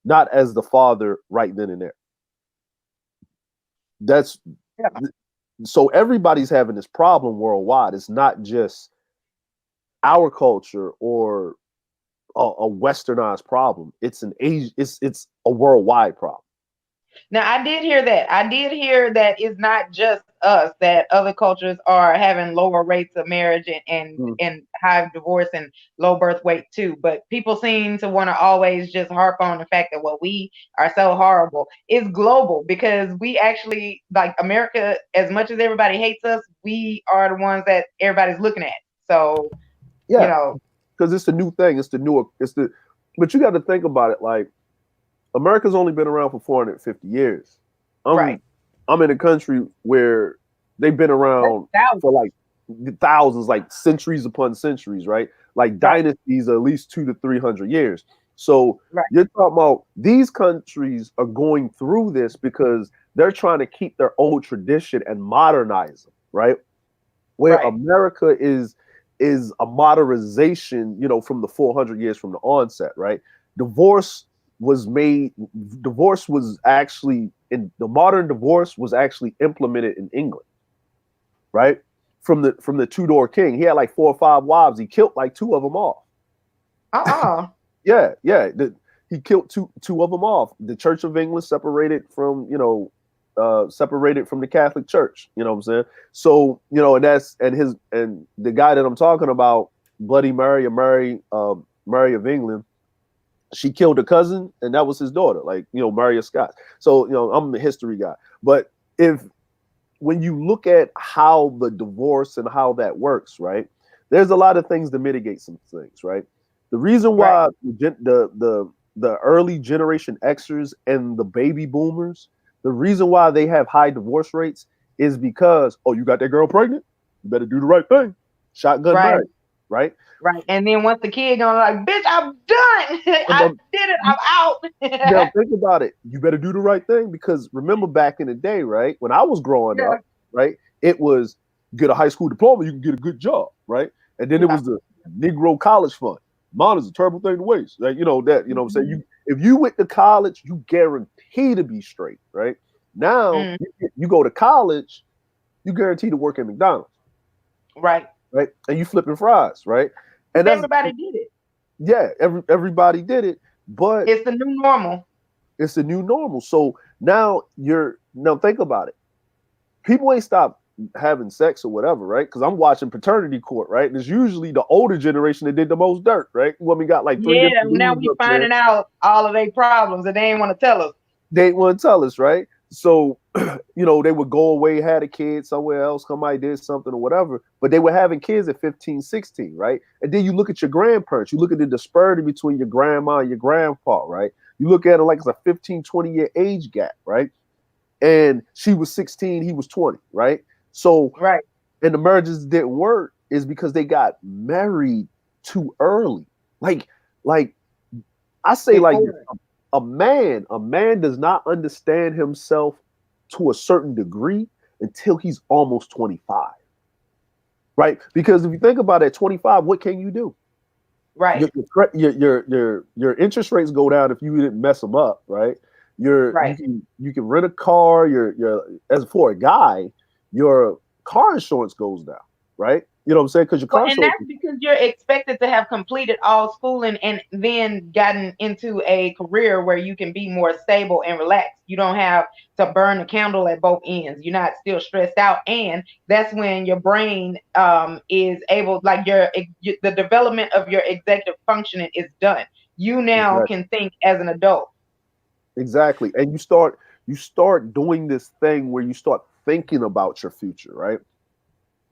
not as the father right then and there. So everybody's having this problem worldwide. It's not just our culture or a westernized problem. It's an Asian. It's a worldwide problem. Now, I did hear that. I did hear that it's not just us, that other cultures are having lower rates of marriage Mm. and high divorce and low birth weight too. But people seem to want to always just harp on the fact that, well, we are so horrible. It's global because we actually, like America, as much as everybody hates us, we are the ones that everybody's looking at. So, you Yeah, know, because it's the new thing. But you got to think about it. Like America's only been around for 450 years. right. I'm in a country where they've been around That's for like thousands, like centuries upon centuries, right? Like right, dynasties, at least 200 to 300 years. So right, you're talking about these countries are going through this because they're trying to keep their old tradition and modernize them, right? Where right, America is a modernization, from the 400 years from the onset, right? Divorce was made. Divorce was actually in the modern divorce was actually implemented in England, right? From the Tudor king, he had like 4 or 5 wives. He killed like two of them off. uh-uh, Yeah, yeah. He killed two of them off. The Church of England separated from the Catholic Church. You know what I'm saying? So and the guy that I'm talking about, Bloody Mary, or Mary of England, she killed a cousin, and that was his daughter, like Mary of Scots. So I'm a history guy, but if when you look at how the divorce and how that works, right? There's a lot of things to mitigate some things, right? The reason right, why the early generation Xers and the baby boomers, the reason why they have high divorce rates is because, oh, you got that girl pregnant, you better do the right thing. Shotgun right. marriage, right? Right. And then once the kid gonna like, bitch, I'm done. I did it. I'm Now out. think about it. You better do the right thing because remember back in the day, right? When I was growing Yeah. up, right? It was get a high school diploma, you can get a good job, right? And then it Yeah. was the Negro College Fund. Mine is a terrible thing to waste. Like, what I'm saying? If you went to college, you guarantee to be straight, right? Now Mm, you go to college, you guarantee to work at McDonald's, right. right? And you flipping fries, right? And that's Everybody did it. yeah, everybody did it, but It's the new normal. it's the new normal. So now think about it. People ain't stopped having sex or whatever, right? Because I'm watching Paternity Court, right? And it's usually the older generation that did the most dirt, right? When we got like three Yeah. different Now dudes we up there, finding out all of their problems and they ain't want to tell us. they ain't want to tell us, right? So, they would go away, had a kid somewhere else, somebody did something or whatever, but they were having kids at 15, 16, right? And then you look at your grandparents, you look at the disparity between your grandma and your grandpa, right? You look at it like it's a 15, 20-year age gap, right? And she was 16, he was 20, right? So, Right. and the marriages didn't work is because they got married too early. Like I say, like Before. a man does not understand himself to a certain degree until he's almost 25, right? Because if you think about it, at 25, what can you do? Right. Your interest rates go down if you didn't mess them up, right? Right. You can rent a car. Your as for a guy, your car insurance goes down, right? You know what I'm saying? Because your Well, car and insurance. that's because you're expected to have completed all schooling and then gotten into a career where you can be more stable and relaxed. You don't have to burn the candle at both ends. You're not still stressed out, and that's when your brain is able, like the development of your executive functioning is done. You now Exactly. can think as an adult. Exactly. And you start doing this thing where you start thinking about your future, right?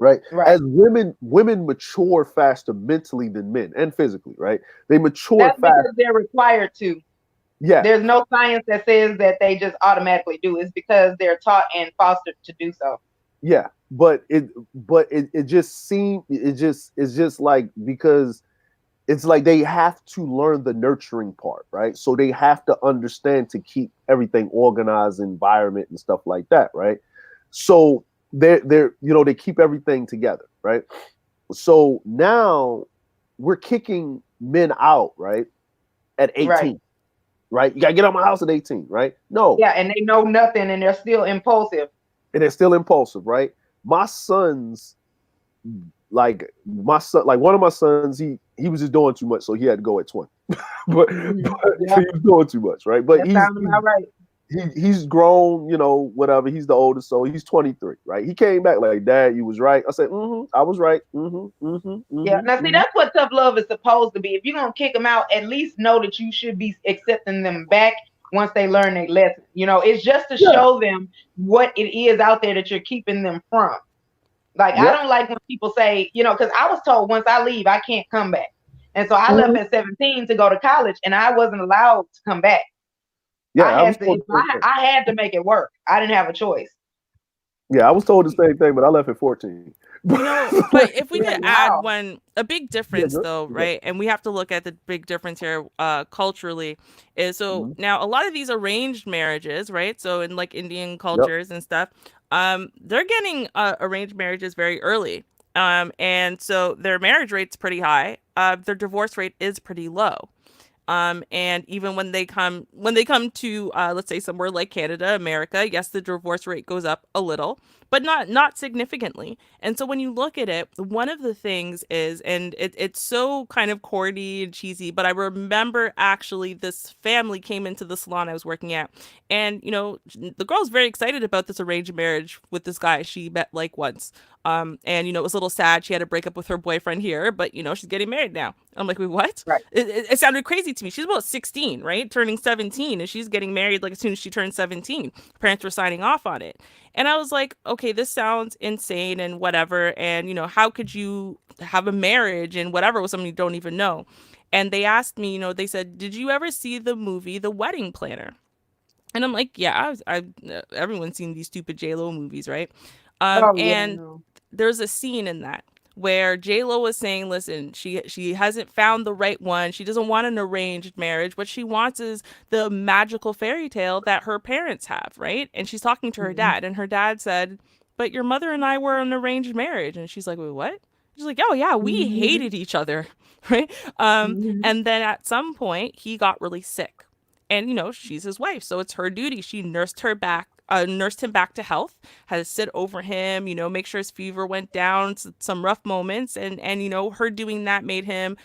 Right. Right. As women mature faster mentally than men and physically, right? They mature That's fast. because they're required to. Yeah. There's no science that says that they just automatically do. It's because they're taught and fostered to do so. Yeah. But it just seems it's just like because it's like they have to learn the nurturing part, right? So they have to understand to keep everything organized, environment and stuff like that, right? So they keep everything together, right? So now we're kicking men out, right? At Right. 18, right? You gotta get out of my house at 18, right? No, Yeah, and they know nothing and they're still impulsive. and they're still impulsive, right? my sons, like my son, like one of my sons, he was just doing too much, so he had to go at 20. but, Yeah, he was doing too much, right? But that sounds about right. he's grown, you know, whatever. He's the oldest, so he's 23, right? He came back like, Dad, you was right. I said, I was right. Yeah. Now, see, that's what tough love is supposed to be. If you're gonna kick them out, at least know that you should be accepting them back once they learn their lesson. You know, it's just to Yeah, show them what it is out there that you're keeping them from. Like, I yeah, don't like when people say, you know, because I was told once I leave, I can't come back. And so I left mhm. at 17 to go to college, and I wasn't allowed to come back. Yeah. I was told the same thing. I had to make it work. I didn't have a choice. Yeah, I was told the same thing, but I left at 14. You know, but if we Yeah, could add wow. a big Yeah, difference good. though, Yeah. right? And we have to look at the big difference here culturally is so Mhm. now a lot of these arranged marriages, right? So in like Indian Yep. cultures and stuff, they're getting arranged marriages very early. And so their marriage rate's pretty high. Their divorce rate is pretty low. And even when they come to let's say somewhere like Canada, America, yes, the divorce rate goes up a little, but not significantly. And so when you look at it, one of the things is, and it's so kind of corny and cheesy, but I remember actually this family came into the salon I was working at, and you know the girl's very excited about this arranged marriage with this guy she met like once. And you know, it was a little sad. She had to break up with her boyfriend here, but you know, she's getting married now. I'm like, wait, what? Right. It sounded crazy to me. She's about 16, right? Turning 17, and she's getting married like as soon as she turns 17. Parents were signing off on it. And I was like, okay, this sounds insane and whatever. And, you know, how could you have a marriage and whatever with someone you don't even know? And they asked me, you know, they said, did you ever see the movie The Wedding Planner? And I'm like, yeah, everyone's seen these stupid J-Lo movies, right? Oh yeah, And no. there's a scene in that where J-Lo was saying, listen, she hasn't found the right one. She doesn't want an arranged marriage. What she wants is the magical fairy tale that her parents have, right? And she's talking to her Mhm. dad, and her dad said, but your mother and I were an arranged marriage. And she's like, wait, what? She's like, oh yeah, we Mhm. hated each other, right? Mhm. And then at some point he got really sick, and you know she's his wife, so it's her duty. She nursed him back to health, had to sit over him, you know, make sure his fever went down, some rough moments, and you know her doing that made him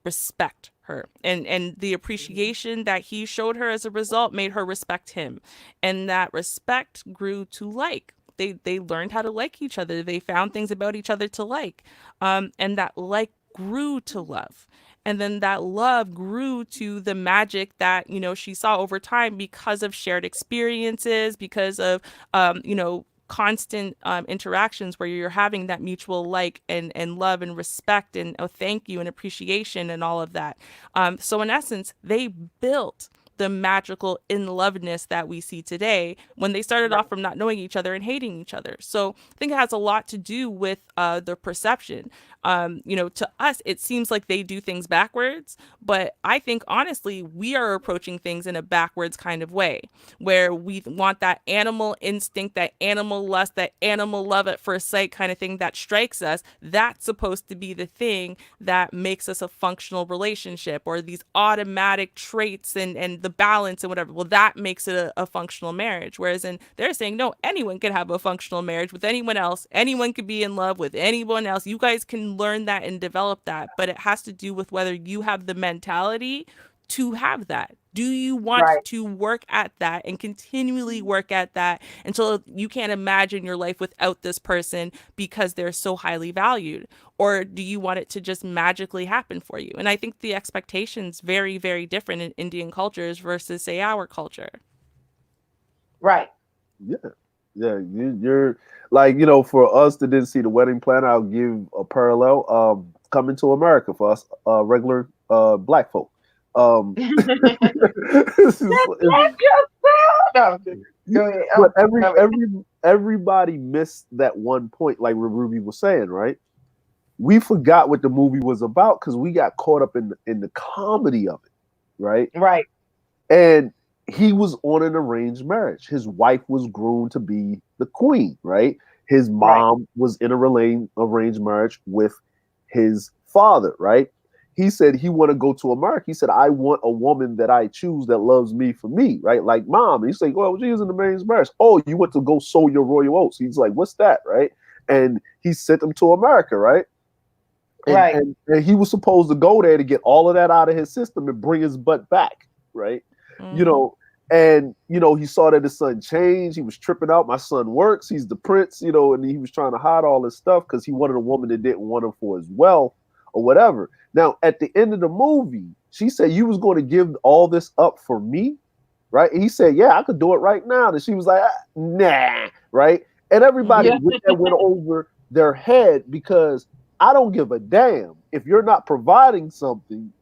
respect her, and the appreciation that he showed her as a result made her respect him, and that respect grew to like. They learned how to like each other. They found things about each other to like, and that like grew to love, and then that love grew to the magic that you know she saw over time because of shared experiences, because of you know constant interactions where you're having that mutual like and love and respect and oh thank you and appreciation and all of that. So in essence they built the magical in loveness that we see today when they started Right. off from not knowing each other and hating each other. So I think it has a lot to do with the perception. You know, to us, it seems like they do things backwards, but I think honestly, we are approaching things in a backwards kind of way where we want that animal instinct, that animal lust, that animal love at first sight kind of thing that strikes us. That's supposed to be the thing that makes us a functional relationship, or these automatic traits and the balance and whatever. Well, that makes it a functional marriage. Whereas they're saying, no, anyone can have a functional marriage with anyone else. Anyone could be in love with anyone else. You guys can learn that and develop that, but it has to do with whether you have the mentality to have that. Do you want Right. to work at that and continually work at that until you can't imagine your life without this person because they're so highly valued? Or do you want it to just magically happen for you? And I think the expectations very, very different in Indian cultures versus, say, our culture. Right. Yeah. Yeah. You're like, you know, for us that didn't see The Wedding Planner, I'll give a parallel. Coming to America for us, regular black folk. It's just- it's- Let yourself. No, I'm kidding. Go ahead. but Oh, love it. everybody missed that one point, like what Ruby was saying, right? We forgot what the movie was about because we got caught up in the comedy of it, right? Right. And he was on an arranged marriage. His wife was groomed to be the queen, right? His Right. mom was in a arranged marriage with his father, right? he said he want to go to America. He said, I want a woman that I choose that loves me for me, right? Like mom. And he's like, well, she was in the Marines Barracks. Oh, you went to go sow your royal oats. He's like, what's that, right? And he sent him to America, right? Right. And he was supposed to go there to get all of that out of his system and bring his butt back, right? You know, and you know, he saw that his son changed. He was tripping out. My son works. He's the prince, you know, and he was trying to hide all this stuff because he wanted a woman that didn't want him for his wealth or whatever. Now, at the end of the movie, she said, you was going to give all this up for me, right? And he said, yeah, I could do it right now. And she was like, nah, right? And everybody went over their head because I don't give a damn if you're not providing something.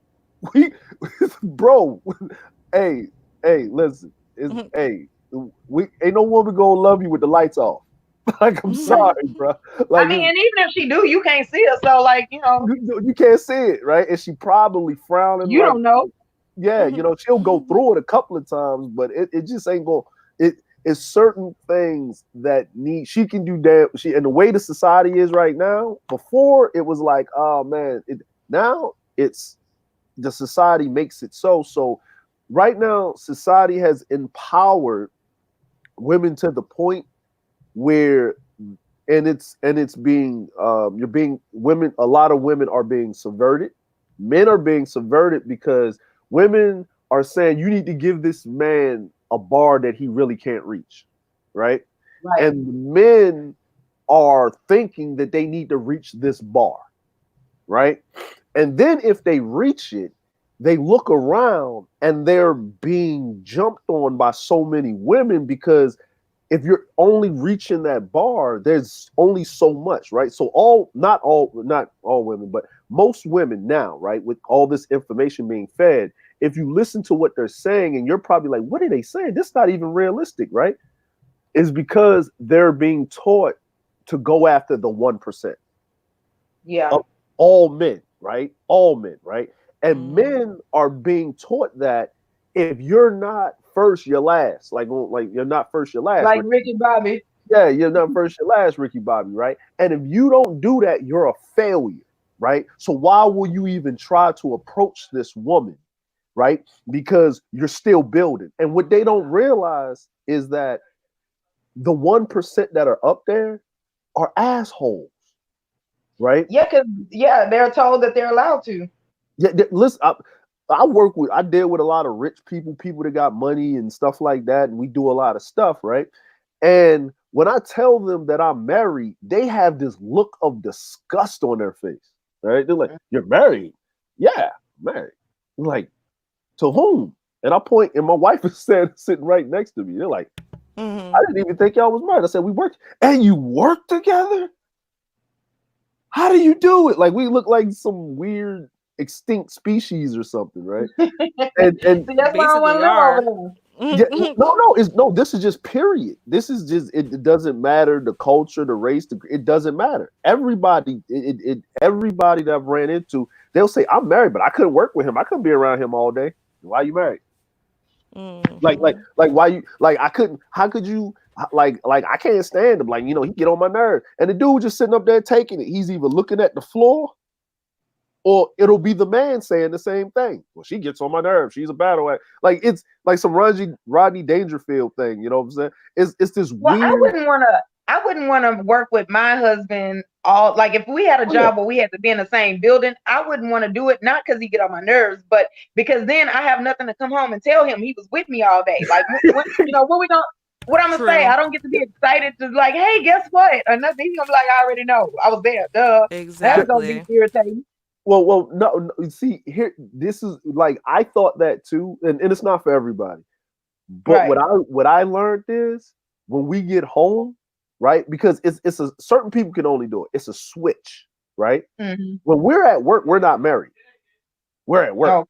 Bro, hey, listen, we ain't no woman gonna love you with the lights off. Like, I'm sorry, bro. Like, I mean, and even if she do, you can't see her. So, like, you know, you can't see it, right? And she probably frowning. You don't know. Yeah, you know, she'll go through it a couple of times, but it just ain't going. It's certain things that she can do damn. And the way the society is right now. Before it was like, oh man, now it's the society makes it so. So right now, society has empowered women to the point where, and it's being women. A lot of women are being subverted. Men are being subverted because women are saying you need to give this man a bar that he really can't reach, right? And men are thinking that they need to reach this bar, right? And then if they reach it, they look around and they're being jumped on by so many women because if you're only reaching that bar, there's only so much, right? So not all women, but most women now, right, with all this information being fed, if you listen to what they're saying and you're probably like, what are they saying? This is not even realistic, right? Is because they're being taught to go after the 1%. Yeah. Of all men, right? All men, right? And men are being taught that if you're not first, you're last. Like you're not first, you're last. Like Ricky Bobby. Yeah, you're not first, you're last, Ricky Bobby, right? And if you don't do that, you're a failure, right? So why will you even try to approach this woman, right? Because you're still building. And what they don't realize is that the 1% that are up there are assholes, right? Yeah, because they're told that they're allowed to. Yeah, listen, I deal with a lot of rich people that got money and stuff like that, and we do a lot of stuff, right? And when I tell them that I'm married, they have this look of disgust on their face, right? They're like, "You're married? Yeah, married." I'm like, to whom? And I point, and my wife is sitting right next to me. They're like, I didn't even think y'all was married. I said, we work, and you work together? How do you do it? Like, we look like some weird extinct species or something, right? And See, that's why I want to live over there. No, this is just period. This is just it doesn't matter the culture, the race, it doesn't matter. Everybody that I've ran into, they'll say, I'm married, but I couldn't work with him. I couldn't be around him all day. Why are you married? Like why you like I couldn't, how could you like I can't stand him, like, you know, he get on my nerve. And the dude just sitting up there taking it. He's either looking at the floor or it'll be the man saying the same thing. Well, she gets on my nerves. She's a battle act. Like, it's like some Rodney Dangerfield thing. You know what I'm saying? It's this weird. I wouldn't want to work with my husband like if we had a job where we had to be in the same building, I wouldn't want to do it, not because he get on my nerves, but because then I have nothing to come home and tell him he was with me all day. Like, you know, what I'm gonna say, I don't get to be excited to like, hey, guess what? Or nothing. He's gonna be like, I already know. I was there. Duh. Exactly. That's gonna be irritating. Well, no. See, here, this is like, I thought that too, and it's not for everybody. But what I learned is when we get home, right? Because it's a certain people can only do it. It's a switch, right? When we're at work, we're not married. We're at work,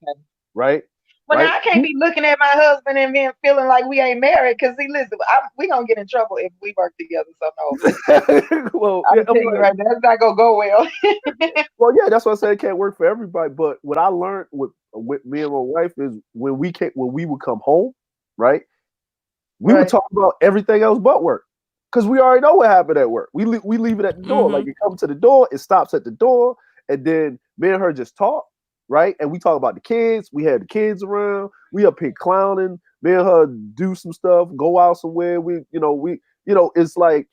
right? Well, now I can't be looking at my husband and then feeling like we ain't married. Because see, listen, we gonna get in trouble if we work together. So no. Well, I'm telling you right now, that's not gonna go well. Well, yeah, that's why I said it can't work for everybody. But what I learned with me and my wife is when we would come home, right? We would talk about everything else but work, because we already know what happened at work. We leave it at the door. Like, it comes to the door, it stops at the door, and then me and her just talk, right? And we talk about the kids. We had the kids around. We up here clowning. Me and her do some stuff. Go out somewhere. It's like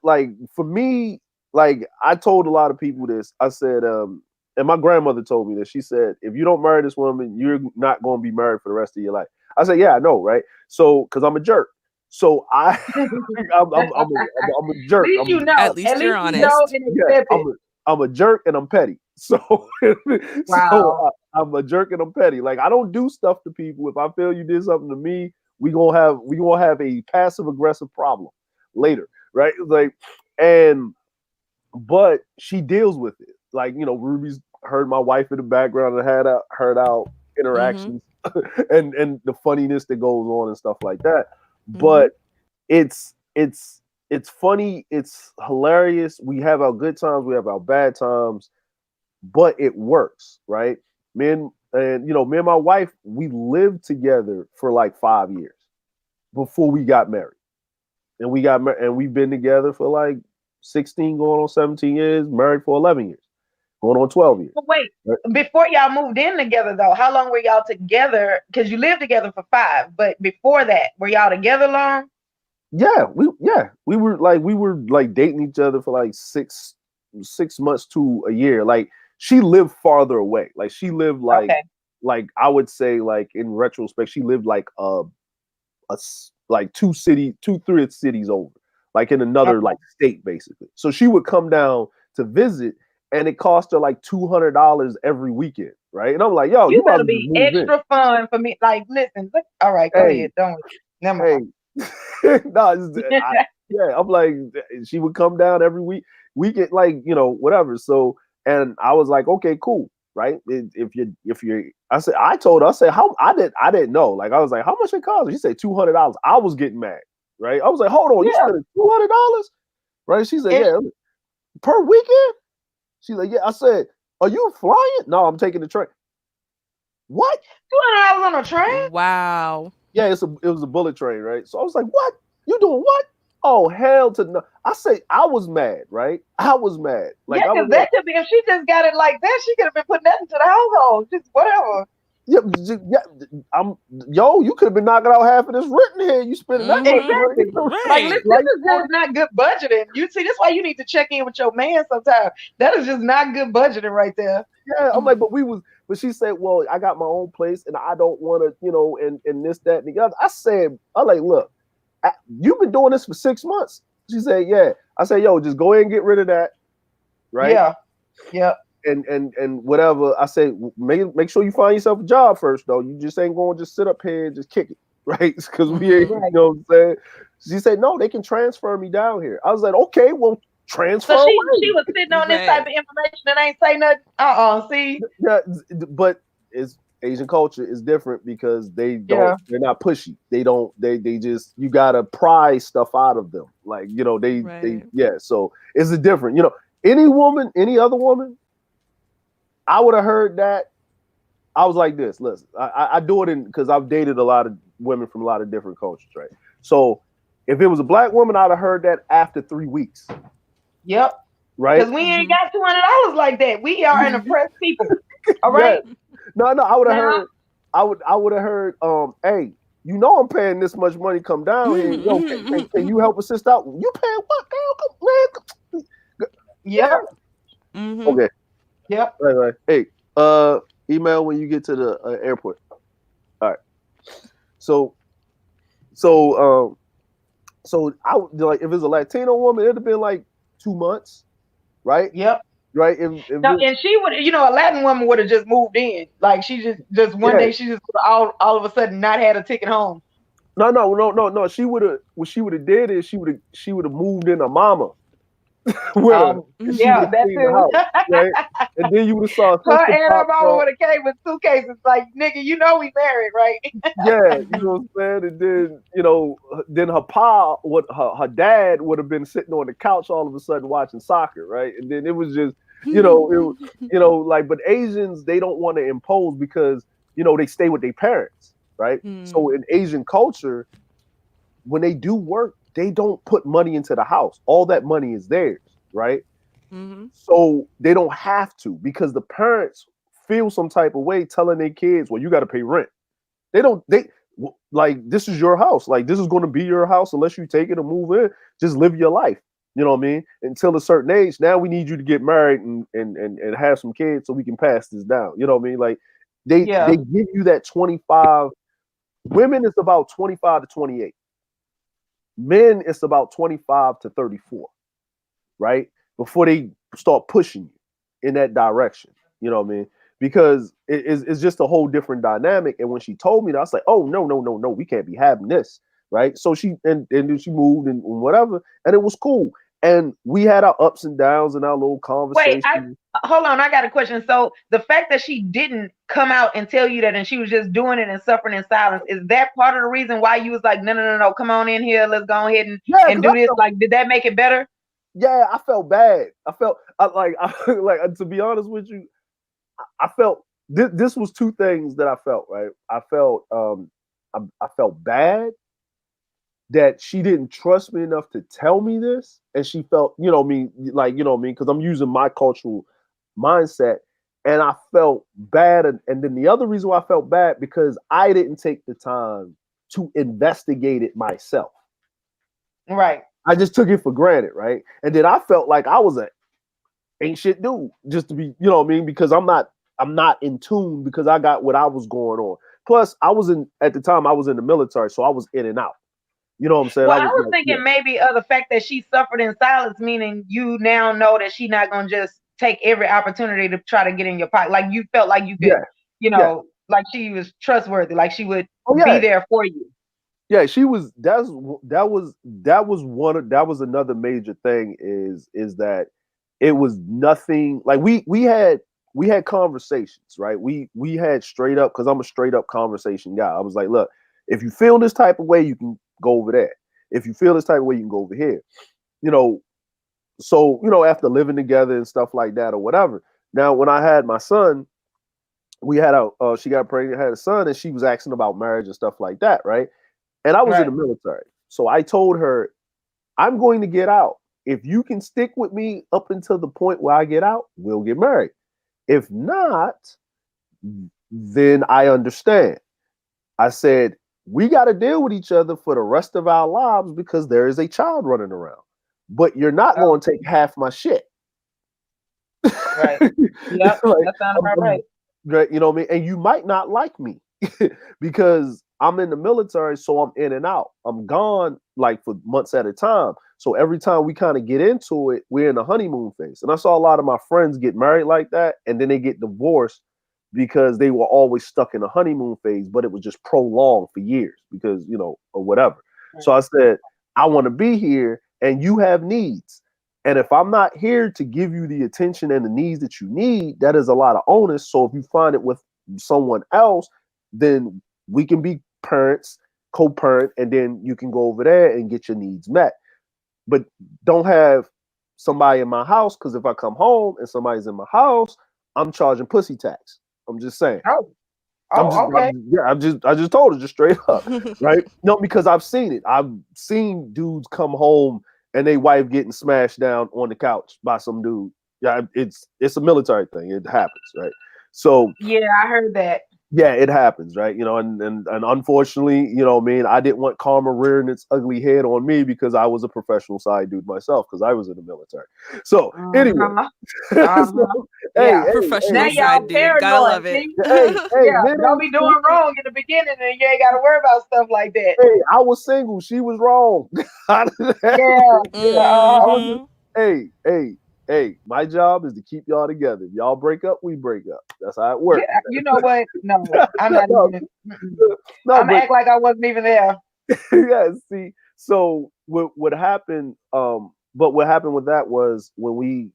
like for me, like I told a lot of people this. I said, and my grandmother told me this. She said, if you don't marry this woman, you're not going to be married for the rest of your life. I said, yeah, I know, right? So, because I'm a jerk. So I'm a At jerk. least you know. At least At you're least you know honest. and Yeah, accept it. I'm a jerk and I'm petty. So Wow. I'm a jerk and I'm petty. Like I don't do stuff to people. If I feel you did something to me, we gonna have a passive aggressive problem later, right? Like, and but she deals with it. Like Ruby's heard my wife in the background and heard our Mm-hmm. interactions and the funniness that goes on and stuff like that. Mm-hmm. But it's funny, it's hilarious. We have our good times, we have our bad times, but it works, right? Me and my wife, we lived together for like 5 years before we got married. And we got married and we've been together for like 16 going on 17 years, married for 11 years, going on 12 years. But wait, Right? before y'all moved in together though, how long were y'all together? Because you lived together for 5, but before that, were y'all together long? We were dating each other for like 6 months to a year. Like she lived farther away. Like she lived Okay. like I would say, like in retrospect, she lived like like 3 cities over, like in another Okay. like state basically. So she would come down to visit, and it cost her like $200 every weekend, right? And I'm like, yo, You you might better as well just be move in. extra fun for me. Like, listen, look, all right, go Hey, ahead. Don't never hey, mind. no, yeah, I'm like, she would come down every weekend, like whatever. So, and I was like, okay, cool, right? If you're, I said how I didn't know. Like I was like, how much it cost? She said $200. I was getting mad, right? I was like, hold on, you Yeah. spending $200, right? She said, It's yeah, per weekend. She's like, yeah. I said, are you flying? No, I'm taking the train. What? $200 on a train. Wow. Yeah, it was a bullet train, right? So I was like, what? You doing what? Oh, hell to no. I say I was mad, right? I was mad. Yeah, Like I was because like, that could be if she just got it like that, she could have been putting that into the household. Just whatever. yeah, you could have been knocking out half of this rent in here. You spending that much Mm-hmm. money. Exactly. Like, Right. listen, this Like, is just not good budgeting. You see, that's why you need to check in with your man sometimes. That is just not good budgeting right there. yeah, I'm like, but she said, well, I got my own place and I don't want to, and this, that, and the other. I like, look, you've been doing this for 6 months. She said, yeah. I said, yo, just go ahead and get rid of that, right? Yeah. Yeah. And whatever. I say, make sure you find yourself a job first, though. You just ain't going to just sit up here and just kick it, right? Because we ain't, Mm-hmm. Right. what I'm saying? She said, no, they can transfer me down here. I was like, okay, well, transfer So she away. was sitting on this type Right. of information and ain't say nothing. See? Yeah, but it's Asian culture is different because they're Yeah. not pushy. They just, you gotta pry stuff out of them. Like, they Right. yeah, so it's a different, any other woman, I would have heard that. I was like this. Listen, I do it because I've dated a lot of women from a lot of different cultures, right? So if it was a black woman, I'd have heard that after 3 weeks, Yep. right? Because we ain't Mm-hmm. got $200 like that. We are an oppressed people. All Yeah. right. No, I would have Now, heard. I would have heard. Hey, I'm paying this much money. Come down here. Yo, can you help assist out? You paying what, girl? Come, man. yep. Mm-hmm. Okay. Yep. Right. Hey, email when you get to the airport. All right. So, I would like if it's a Latino woman, it'd have been like 2 months, right? Yep. Right. No, and she would, a Latin woman would have just moved in. Like she just one Yeah. day she just all of a sudden not had a ticket home. No. She would have. What she would have did is she would have moved in a mama with her. And she would Yeah, have that cleaned the too. house, right? And then you would have saw a Her sister and her pop mama up. would have came with suitcases. Like, nigga, we married, right? Yeah, you know what I'm saying? And then, then her dad would have been sitting on the couch all of a sudden watching soccer, right? And then it was just, but Asians, they don't want to impose because, they stay with their parents, right? So in Asian culture, when they do work, they don't put money into the house. All that money is theirs, right? Mm-hmm. So they don't have to because the parents feel some type of way telling their kids, well, you got to pay rent. They like, this is your house. Like, this is going to be your house unless you take it or move in. Just live your life. You know what I mean? Until a certain age, now we need you to get married and have some kids so we can pass this down. You know what I mean? Like, they give you that 25. Women is about 25 to 28. Men it's about 25 to 34, right? Before they start pushing you in that direction. You know what I mean? Because it's just a whole different dynamic. And when she told me that, I was like, oh, no, we can't be having this, right? So she and then she moved and whatever, and it was cool. And we had our ups and downs and our little conversations. Wait, hold on, I got a question. So the fact that she didn't come out and tell you that, and she was just doing it and suffering in silence, is that part of the reason why you was like, no, come on in here, let's go ahead and do this? Like, did that make it better? Yeah, I felt bad. Like to be honest with you, I felt this was two things that I felt, right? I felt I felt bad that she didn't trust me enough to tell me this, and she felt, you know me, like, you know me, because I'm using my cultural mindset, and I felt bad. And then the other reason why I felt bad, because I didn't take the time to investigate it myself. Right. I just took it for granted, right? And then I felt like I was an ain't shit dude, just to be, you know what I mean? Because I'm not in tune, because I got what I was going on. Plus, at the time I was in the military, so I was in and out. You know what I'm saying? Well, I was thinking maybe the fact that she suffered in silence, meaning you now know that she's not gonna just take every opportunity to try to get in your pocket. Like, you felt like you could, like she was trustworthy, like she would be there for you. Yeah, she was. That was another major thing is that it was nothing like we had conversations, right? We had straight up, because I'm a straight up conversation guy. I was like, look, if you feel this type of way, you can go over there. If you feel this type of way, you can go over here. You know, so, you know, after living together and stuff like that or whatever. Now, when I had my son, she got pregnant, had a son, and she was asking about marriage and stuff like that, right? And I was in the military. So I told her, I'm going to get out. If you can stick with me up until the point where I get out, we'll get married. If not, then I understand. I said, we got to deal with each other for the rest of our lives because there is a child running around. But you're not going to take half my shit. Right. Yep. Like, that sounds about right. Right. You know what I mean? And you might not like me because I'm in the military, so I'm in and out. I'm gone like for months at a time. So every time we kind of get into it, we're in the honeymoon phase. And I saw a lot of my friends get married like that, and then they get divorced because they were always stuck in a honeymoon phase, but it was just prolonged for years because, you know, or whatever. Right. So I said, I want to be here and you have needs. And if I'm not here to give you the attention and the needs that you need, that is a lot of onus. So if you find it with someone else, then we can be parents, co-parent, and then you can go over there and get your needs met. But don't have somebody in my house, because if I come home and somebody's in my house, I'm charging pussy tax. I'm just saying. Okay. I just told her just straight up, right? No, because I've seen it. I've seen dudes come home and they wife getting smashed down on the couch by some dude. Yeah, it's a military thing. It happens, right? So yeah, I heard that. Yeah, it happens, right? You know, and unfortunately, you know, I didn't want karma rearing its ugly head on me because I was a professional side dude myself because I was in the military. So anyway, hey, professional side dude, paranoid. Gotta love it. Don't be doing wrong in the beginning, and you ain't got to worry about stuff like that. Hey, I was single. She was wrong. Hey, my job is to keep y'all together. If y'all break up, we break up. That's how it works. Yeah, you know what? No, I'm not even. I'm gonna act like I wasn't even there. Yeah, see, so what happened? But what happened with that was when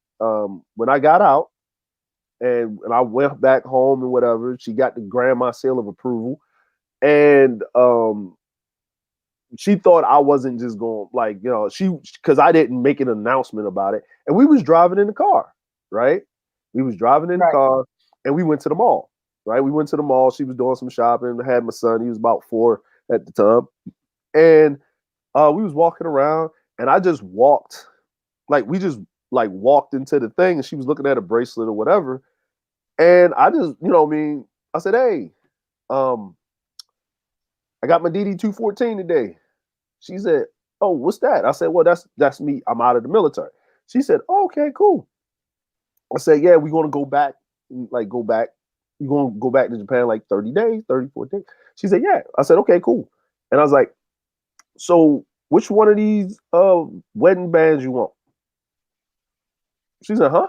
I got out and I went back home and whatever, she got the grandma seal of approval, and she thought I wasn't just going, like, you know, because I didn't make an announcement about it. And we was driving in the car, right? We was driving in the car and we went to the mall, right? We went to the mall. She was doing some shopping. I had my son. He was about 4 at the time. And we was walking around and I just walked, like, we just like walked into the thing and she was looking at a bracelet or whatever. And I just, I said, hey, um, I got my DD 214 today. She said, oh, what's that? I said, well, that's me. I'm out of the military. She said, oh, okay, cool. I said, yeah, we're gonna go back, go back. You're gonna go back to Japan like 30 days, 34 days. She said, yeah. I said, okay, cool. And I was like, so which one of these wedding bands you want? She said, huh?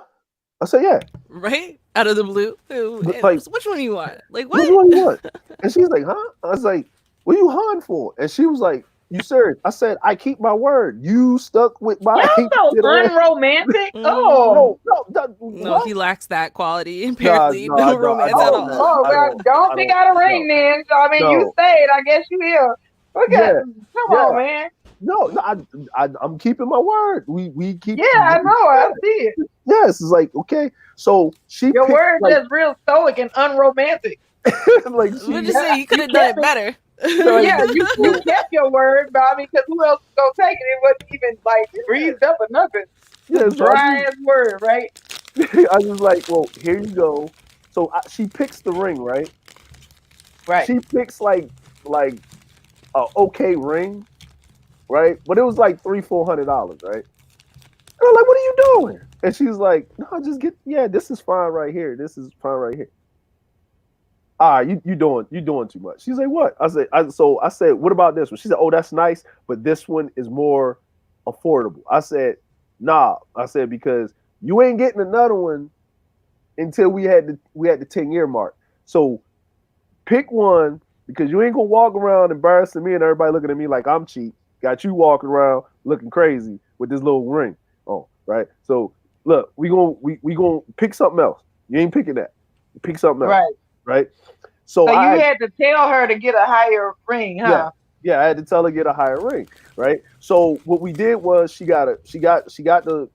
I said, yeah. Right? Out of the blue. Like, which one do you want? Like, which what? one you want? And she's like, huh? I was like, what are you hun for? And she was like, you serious? I said, I keep my word. You stuck with my Y'all so unromantic. Oh. No, he lacks that quality. Nah, Apparently, no, I no don't. I romance don't. at Oh, all. oh, I well, don't pick out a ring no. then. So, I mean, you No. stayed. I guess you here. Yeah. Come on, man. No, I'm keeping my word. We keep. Yeah, I know. I see it. Yes, it's like, okay. So she Your picked, word like, just real stoic and unromantic. like What'd she, you say? You could have done it better. like, Yeah, you kept your word, but I mean, because who else is gonna take it? It wasn't even like breathed up or nothing. yeah. Just So dry ass word, right? I was like, well, here you go. So she picks the ring, right? Right. She picks like a okay ring, right? But it was like $300-400, right? And I'm like, what are you doing? And she's like, no, just yeah, this is fine right here. This is fine right here. All right, you doing too much. She's like, what? I said, what about this one? She said, oh, that's nice, but this one is more affordable. I said, nah. I said, because you ain't getting another one until we had the 10-year mark. So pick one, because you ain't gonna walk around embarrassing me and everybody looking at me like I'm cheap. Got you walking around looking crazy with this little ring on, right? So look, we gonna pick something else. You ain't picking that. Pick something else, right? So you had to tell her to get a higher ring, huh? Yeah, I had to tell her to get a higher ring, right? So what we did was she got the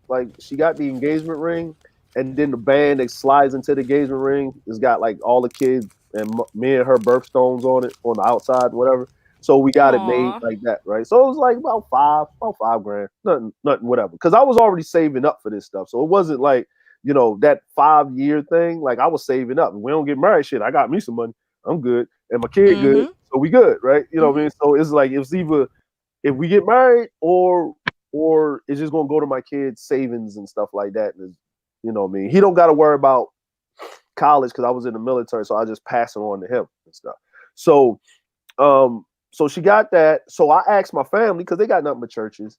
engagement ring, and then the band that slides into the engagement ring has got like all the kids and me and her birthstones on it on the outside, whatever. So we got it made like that, right? So it was like about $5,000, nothing, whatever. Because I was already saving up for this stuff, so it wasn't like that 5-year thing. Like I was saving up. We don't get married, shit. I got me some money. I'm good, and my kid good, so we good, right? You know what I mean? So it's like it's either if we get married or it's just gonna go to my kid's savings and stuff like that. And you know what I mean? He don't got to worry about college because I was in the military, so I just pass it on to him and stuff. So, so she got that. So I asked my family because they got nothing but churches,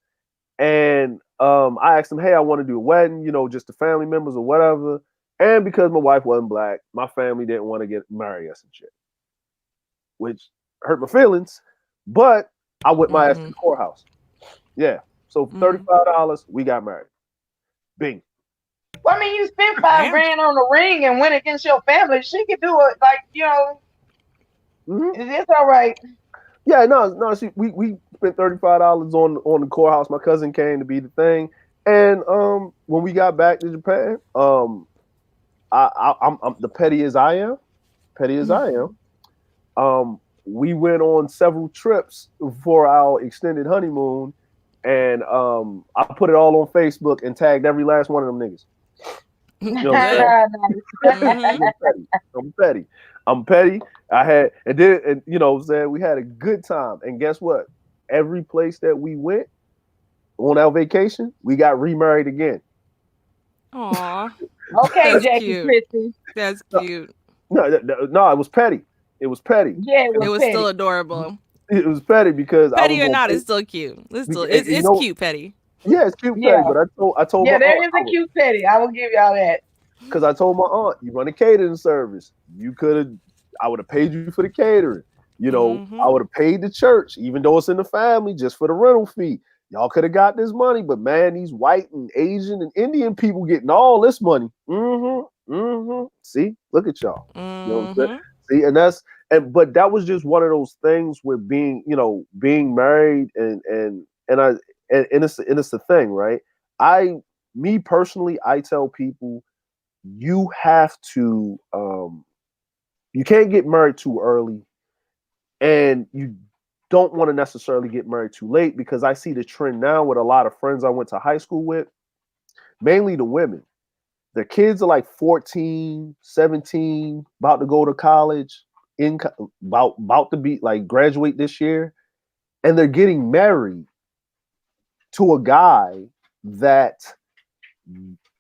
and I asked them, hey, I want to do a wedding, just the family members or whatever. And because my wife wasn't black, my family didn't want to get marry us and shit, which hurt my feelings. But I went my ass to the courthouse. Yeah. So $35, we got married. Bing. Well, I mean, you spent $5,000 on the ring and went against your family. She could do it, like Is this all right? Yeah, no. We spent $35 on the courthouse. My cousin came to be the thing, and when we got back to Japan, I'm the petty as I am. We went on several trips for our extended honeymoon, and I put it all on Facebook and tagged every last one of them niggas. You know what I'm saying? I'm petty. I had, and then, and we had a good time. And guess what? Every place that we went on our vacation, we got remarried again. Aw. Okay, That's Jackie cute. Christie. That's cute. No, it was petty. It was petty. Yeah, It was petty. still adorable. It was petty because petty or not, it's still cute. It's cute petty. Yeah, it's cute petty. But I told my there aunt, is a cute petty. I will give y'all that. Because I told my aunt, you run a catering service. I would have paid you for the catering. I would have paid the church, even though it's in the family, just for the rental fee. Y'all could have got this money, but man, these white and Asian and Indian people getting all this money. See, look at y'all. You know what I'm saying? See, but that was just one of those things with being married and it's the thing, right? Me personally, I tell people you have to you can't get married too early, and you don't want to necessarily get married too late, because I see the trend now with a lot of friends I went to high school with, mainly the women. Their kids are like 14, 17, about to go to college, about to be like graduate this year, and they're getting married to a guy that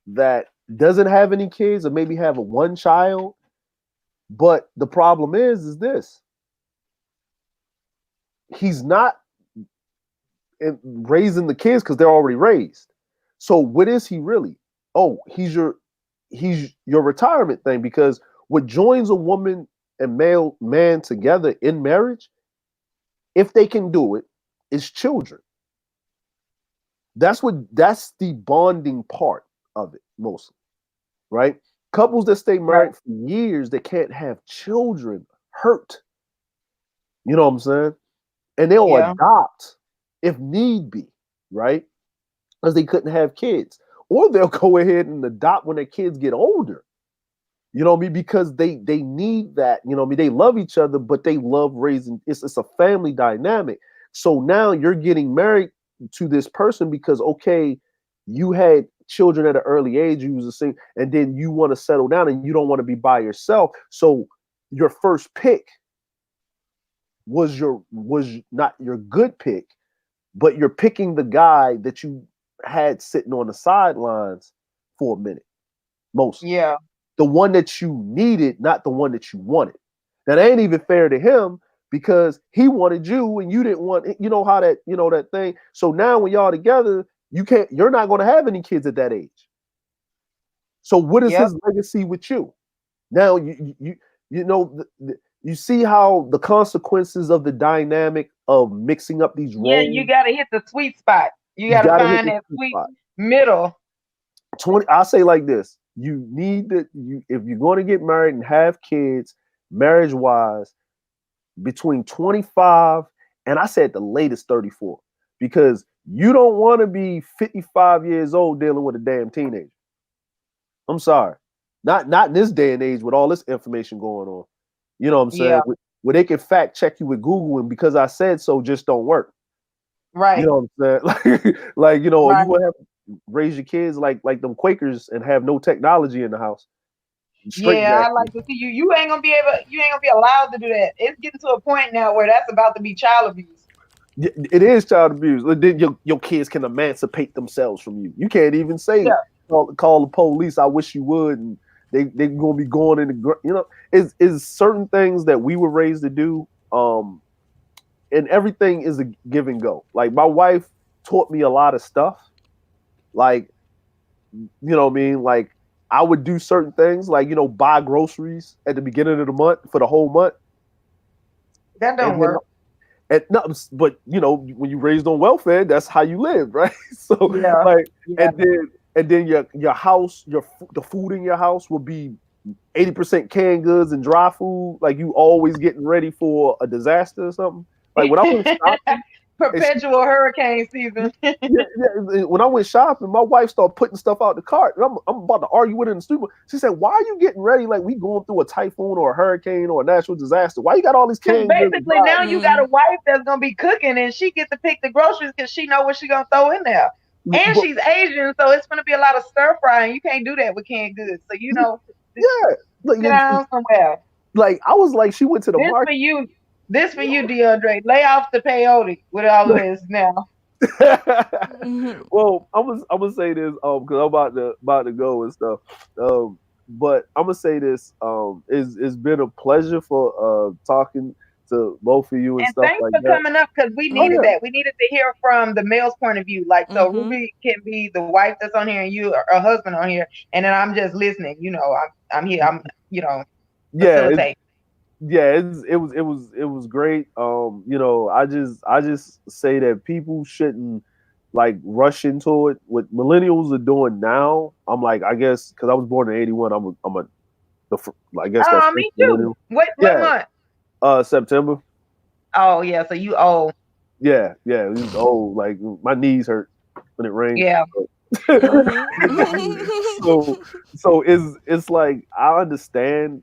that doesn't have any kids or maybe have a one child. But the problem is this: he's not raising the kids because they're already raised. So what is he really? Oh, he's your retirement thing, because what joins a woman and man together in marriage, if they can do it, is children. That's the bonding part of it mostly, right? Couples that stay married for years that can't have children hurt. You know what I'm saying? And they'll adopt if need be, right? Because they couldn't have kids. Or they'll go ahead and adopt when their kids get older. You know what I mean? Because they need that. You know what I mean? They love each other, but they love raising. It's a family dynamic. So now you're getting married to this person because, okay, you had children at an early age, you was a single, and then you want to settle down and you don't want to be by yourself. So your first pick was not your good pick, but you're picking the guy that you had sitting on the sidelines for a minute. Most. Yeah. The one that you needed, not the one that you wanted. That ain't even fair to him because he wanted you and you didn't want, you know how that, you know, that thing. So now when y'all together, you're not going to have any kids at that age. So what is his legacy with you? Now you know, you see how the consequences of the dynamic of mixing up these roles. Yeah, you got to hit the sweet spot. You got to find that sweet middle. I'll say like this: you need if you're going to get married and have kids, marriage wise, between 25 and I said the latest 34, because you don't want to be 55 years old dealing with a damn teenager. I'm sorry. Not in this day and age with all this information going on. You know what I'm saying? Yeah. Where they can fact check you with Google, and because I said so just don't work. Right. You know what I'm saying? Like you know, you want to have raise your kids like them Quakers and have no technology in the house. I like to see you. You ain't gonna be allowed to do that. It's getting to a point now where that's about to be child abuse. It is child abuse. Then your kids can emancipate themselves from you. You can't even say call the police. I wish you would, and they're gonna be going in the, you know, is certain things that we were raised to do. And everything is a give and go. Like my wife taught me a lot of stuff. Like, you know what I mean? Like I would do certain things, like, you know, buy groceries at the beginning of the month for the whole month. That don't work. And no, but you know, when you raised on welfare, that's how you live, right? So and then your house, the food in your house will be 80% canned goods and dry food. Like you always getting ready for a disaster or something. Like when I went shopping, perpetual hurricane season. When I went shopping, my wife started putting stuff out the cart, and I'm about to argue with her in the studio. She said, "Why are you getting ready like we going through a typhoon or a hurricane or a natural disaster? Why you got all these canned goods?" Basically, now you got a wife that's gonna be cooking, and she gets to pick the groceries because she know what she's gonna throw in there. And she's Asian, so it's gonna be a lot of stir frying. You can't do that with canned goods. So you know, like, get down somewhere. Like I was like, she went to the market. This for you, DeAndre. Lay off the peyote with all of this now. Well, I'm gonna say this because I'm about to go and stuff. But I'm gonna say this. It's been a pleasure for talking to both of you and stuff thanks like for that. coming up, because we needed that. We needed to hear from the male's point of view. Like, so Ruby can be the wife that's on here, and you are a husband on here, and then I'm just listening. You know, I'm here. I'm, you know, facilitate. It was great. You know, I just say that people shouldn't like rush into it. What millennials are doing now, I'm like, I guess because I was born in '81, I guess that's me too. What month? September. Oh yeah, so you old. Yeah, it was old. Like my knees hurt when it rains. Yeah. So it's like I understand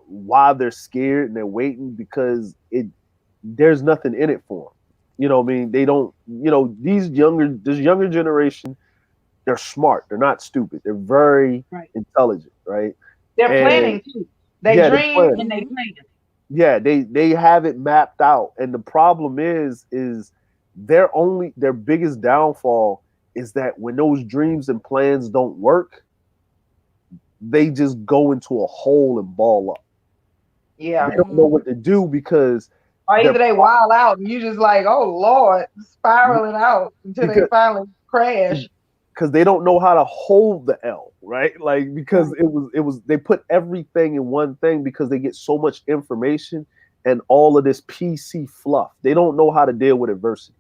why they're scared and they're waiting, because there's nothing in it for them. You know what I mean? They don't. You know, this younger generation, they're smart. They're not stupid. They're very Right. intelligent, right? They're And planning too. They yeah, they're dream planning. and they plan. Yeah, they have it mapped out. And the problem is their biggest downfall is that when those dreams and plans don't work, they just go into a hole and ball up. They Yeah. don't know what to do because Or they're either they wild out and you just like, oh Lord, spiraling out until they because finally crash. because they don't know how to hold the L, right? Like because Right. it was they put everything in one thing because they get so much information and all of this PC fluff. They don't know how to deal with adversity,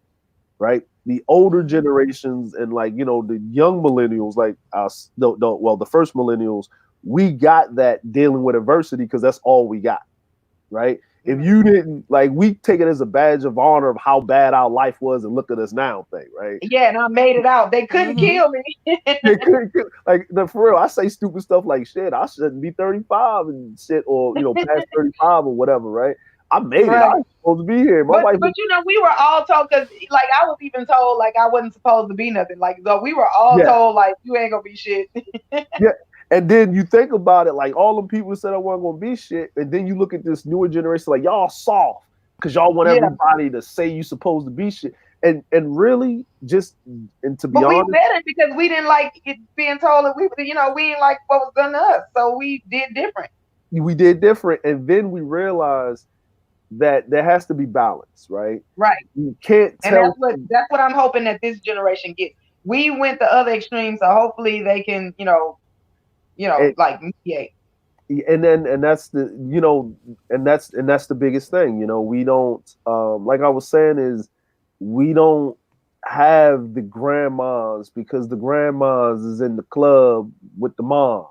right? The older generations and like the young millennials, like us, the first millennials, we got that dealing with adversity because that's all we got, right? If you didn't, like, we take it as a badge of honor of how bad our life was and look at us now thing, right? Yeah, and I made it out. They couldn't kill me. They couldn't like for real. I say stupid stuff like shit. I shouldn't be 35 and shit, or past 35 or whatever, right? I made it. I Right. was supposed to be here. My But wife was, we were all told because like I was even told like I wasn't supposed to be nothing. Like so we were all yeah, told like you ain't gonna be shit. yeah. And then you think about it, like all them people said I wasn't gonna be shit, and then you look at this newer generation, like y'all soft because y'all want Yeah. everybody to say you supposed to be shit, and really just and to be But we honest, said it because we didn't like it being told that we didn't like what was done to us. So we did different. we did different, and then we realized that there has to be balance, right? Right. You can't And that's tell. what I'm hoping that this generation gets. We went the other extreme, so hopefully they can, And, like mediate. and that's the and that's the biggest thing. We don't like I was saying is we don't have the grandmas because the grandmas is in the club with the moms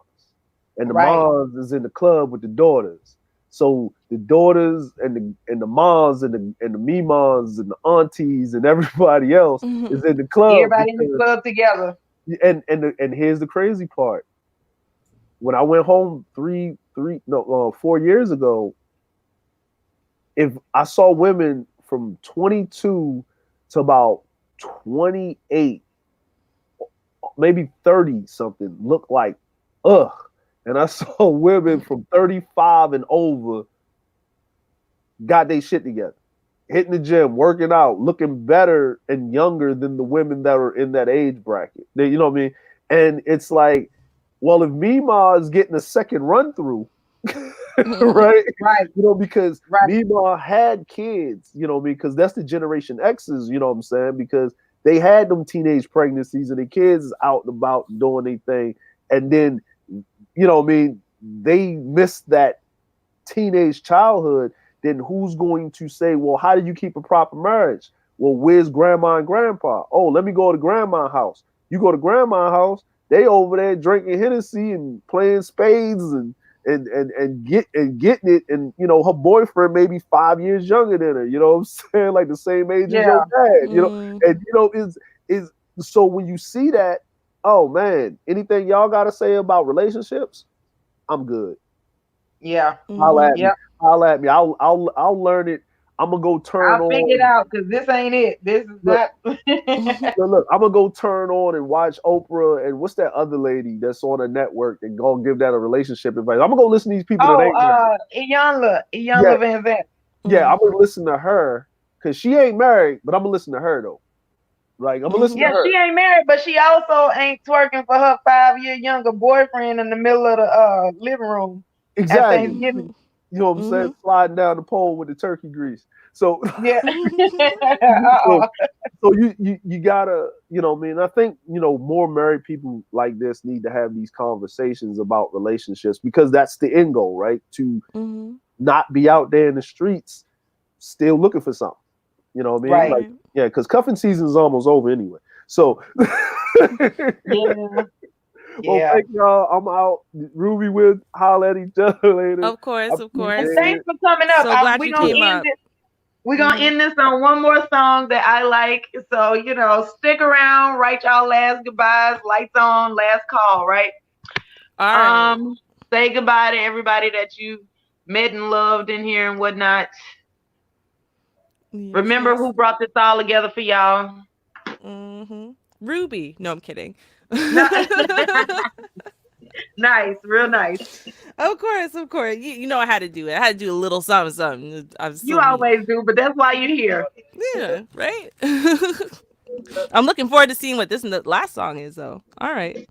and the Right. moms is in the club with the daughters. So the daughters and the moms and the memons and the aunties and everybody else is in the club Everybody in the because, club together. and here's the crazy part. When I went home 4 years ago, if I saw women from 22 to about 28, maybe 30 something, look like ugh, and I saw women from 35 and over got their shit together, hitting the gym, working out, looking better and younger than the women that are in that age bracket. You know what I mean? And it's like, well, if Mima is getting a second run through, right? Right. Because Right. Mima had kids, because that's the Generation X's, you know what I'm saying? Because they had them teenage pregnancies and the kids is out and about doing their thing. And then, they missed that teenage childhood. Then who's going to say, well, how do you keep a proper marriage? Well, where's grandma and grandpa? Oh, let me go to grandma's house. You go to grandma's house, they over there drinking Hennessy and playing spades and getting it. And her boyfriend may be 5 years younger than her, you know what I'm saying? Like the same age as your dad, and is so when you see that, oh man, anything y'all gotta say about relationships, I'm good. Yeah. Holla at me. Yeah. Holla at me. I'll learn it. I'm gonna go turn I'll figure it on. out because this ain't it. This is Look, not. look, I'm gonna go turn on and watch Oprah and what's that other lady that's on a network and go give that a relationship advice. I'm gonna go listen to these people that Oh, ain't married. Yeah, Iyanla Van Zandt. yeah, I'm gonna listen to her because she ain't married, but I'm gonna listen to her though. Like I'm gonna listen to Yeah, her. she ain't married, but she also ain't twerking for her 5-year younger boyfriend in the middle of the living room at Exactly. Thanksgiving. You know what I'm saying? Sliding down the pole with the turkey grease. So Yeah. so, so you gotta, I think, more married people like this need to have these conversations about relationships because that's the end goal, right? To not be out there in the streets still looking for something. You know what I mean? Right. Like, yeah, because cuffing season is almost over anyway. So Yeah. well, Yeah. thank y'all. I'm out. Ruby will holler at each other later. Of course, of And course. thanks for coming up. So glad We're you gonna came end up. it. We're gonna end this on one more song that I like. So, stick around, write y'all last goodbyes, lights on, last call, right? All right. Say goodbye to everybody that you met and loved in here and whatnot. Remember who brought this all together for y'all? Ruby. No, I'm kidding. Nice, real nice. Of course, of course. You know I had to do it. I had to do a little something, something. I'm You still, always do, but that's why you're here. yeah, right. I'm looking forward to seeing what this and the last song is, though. All right.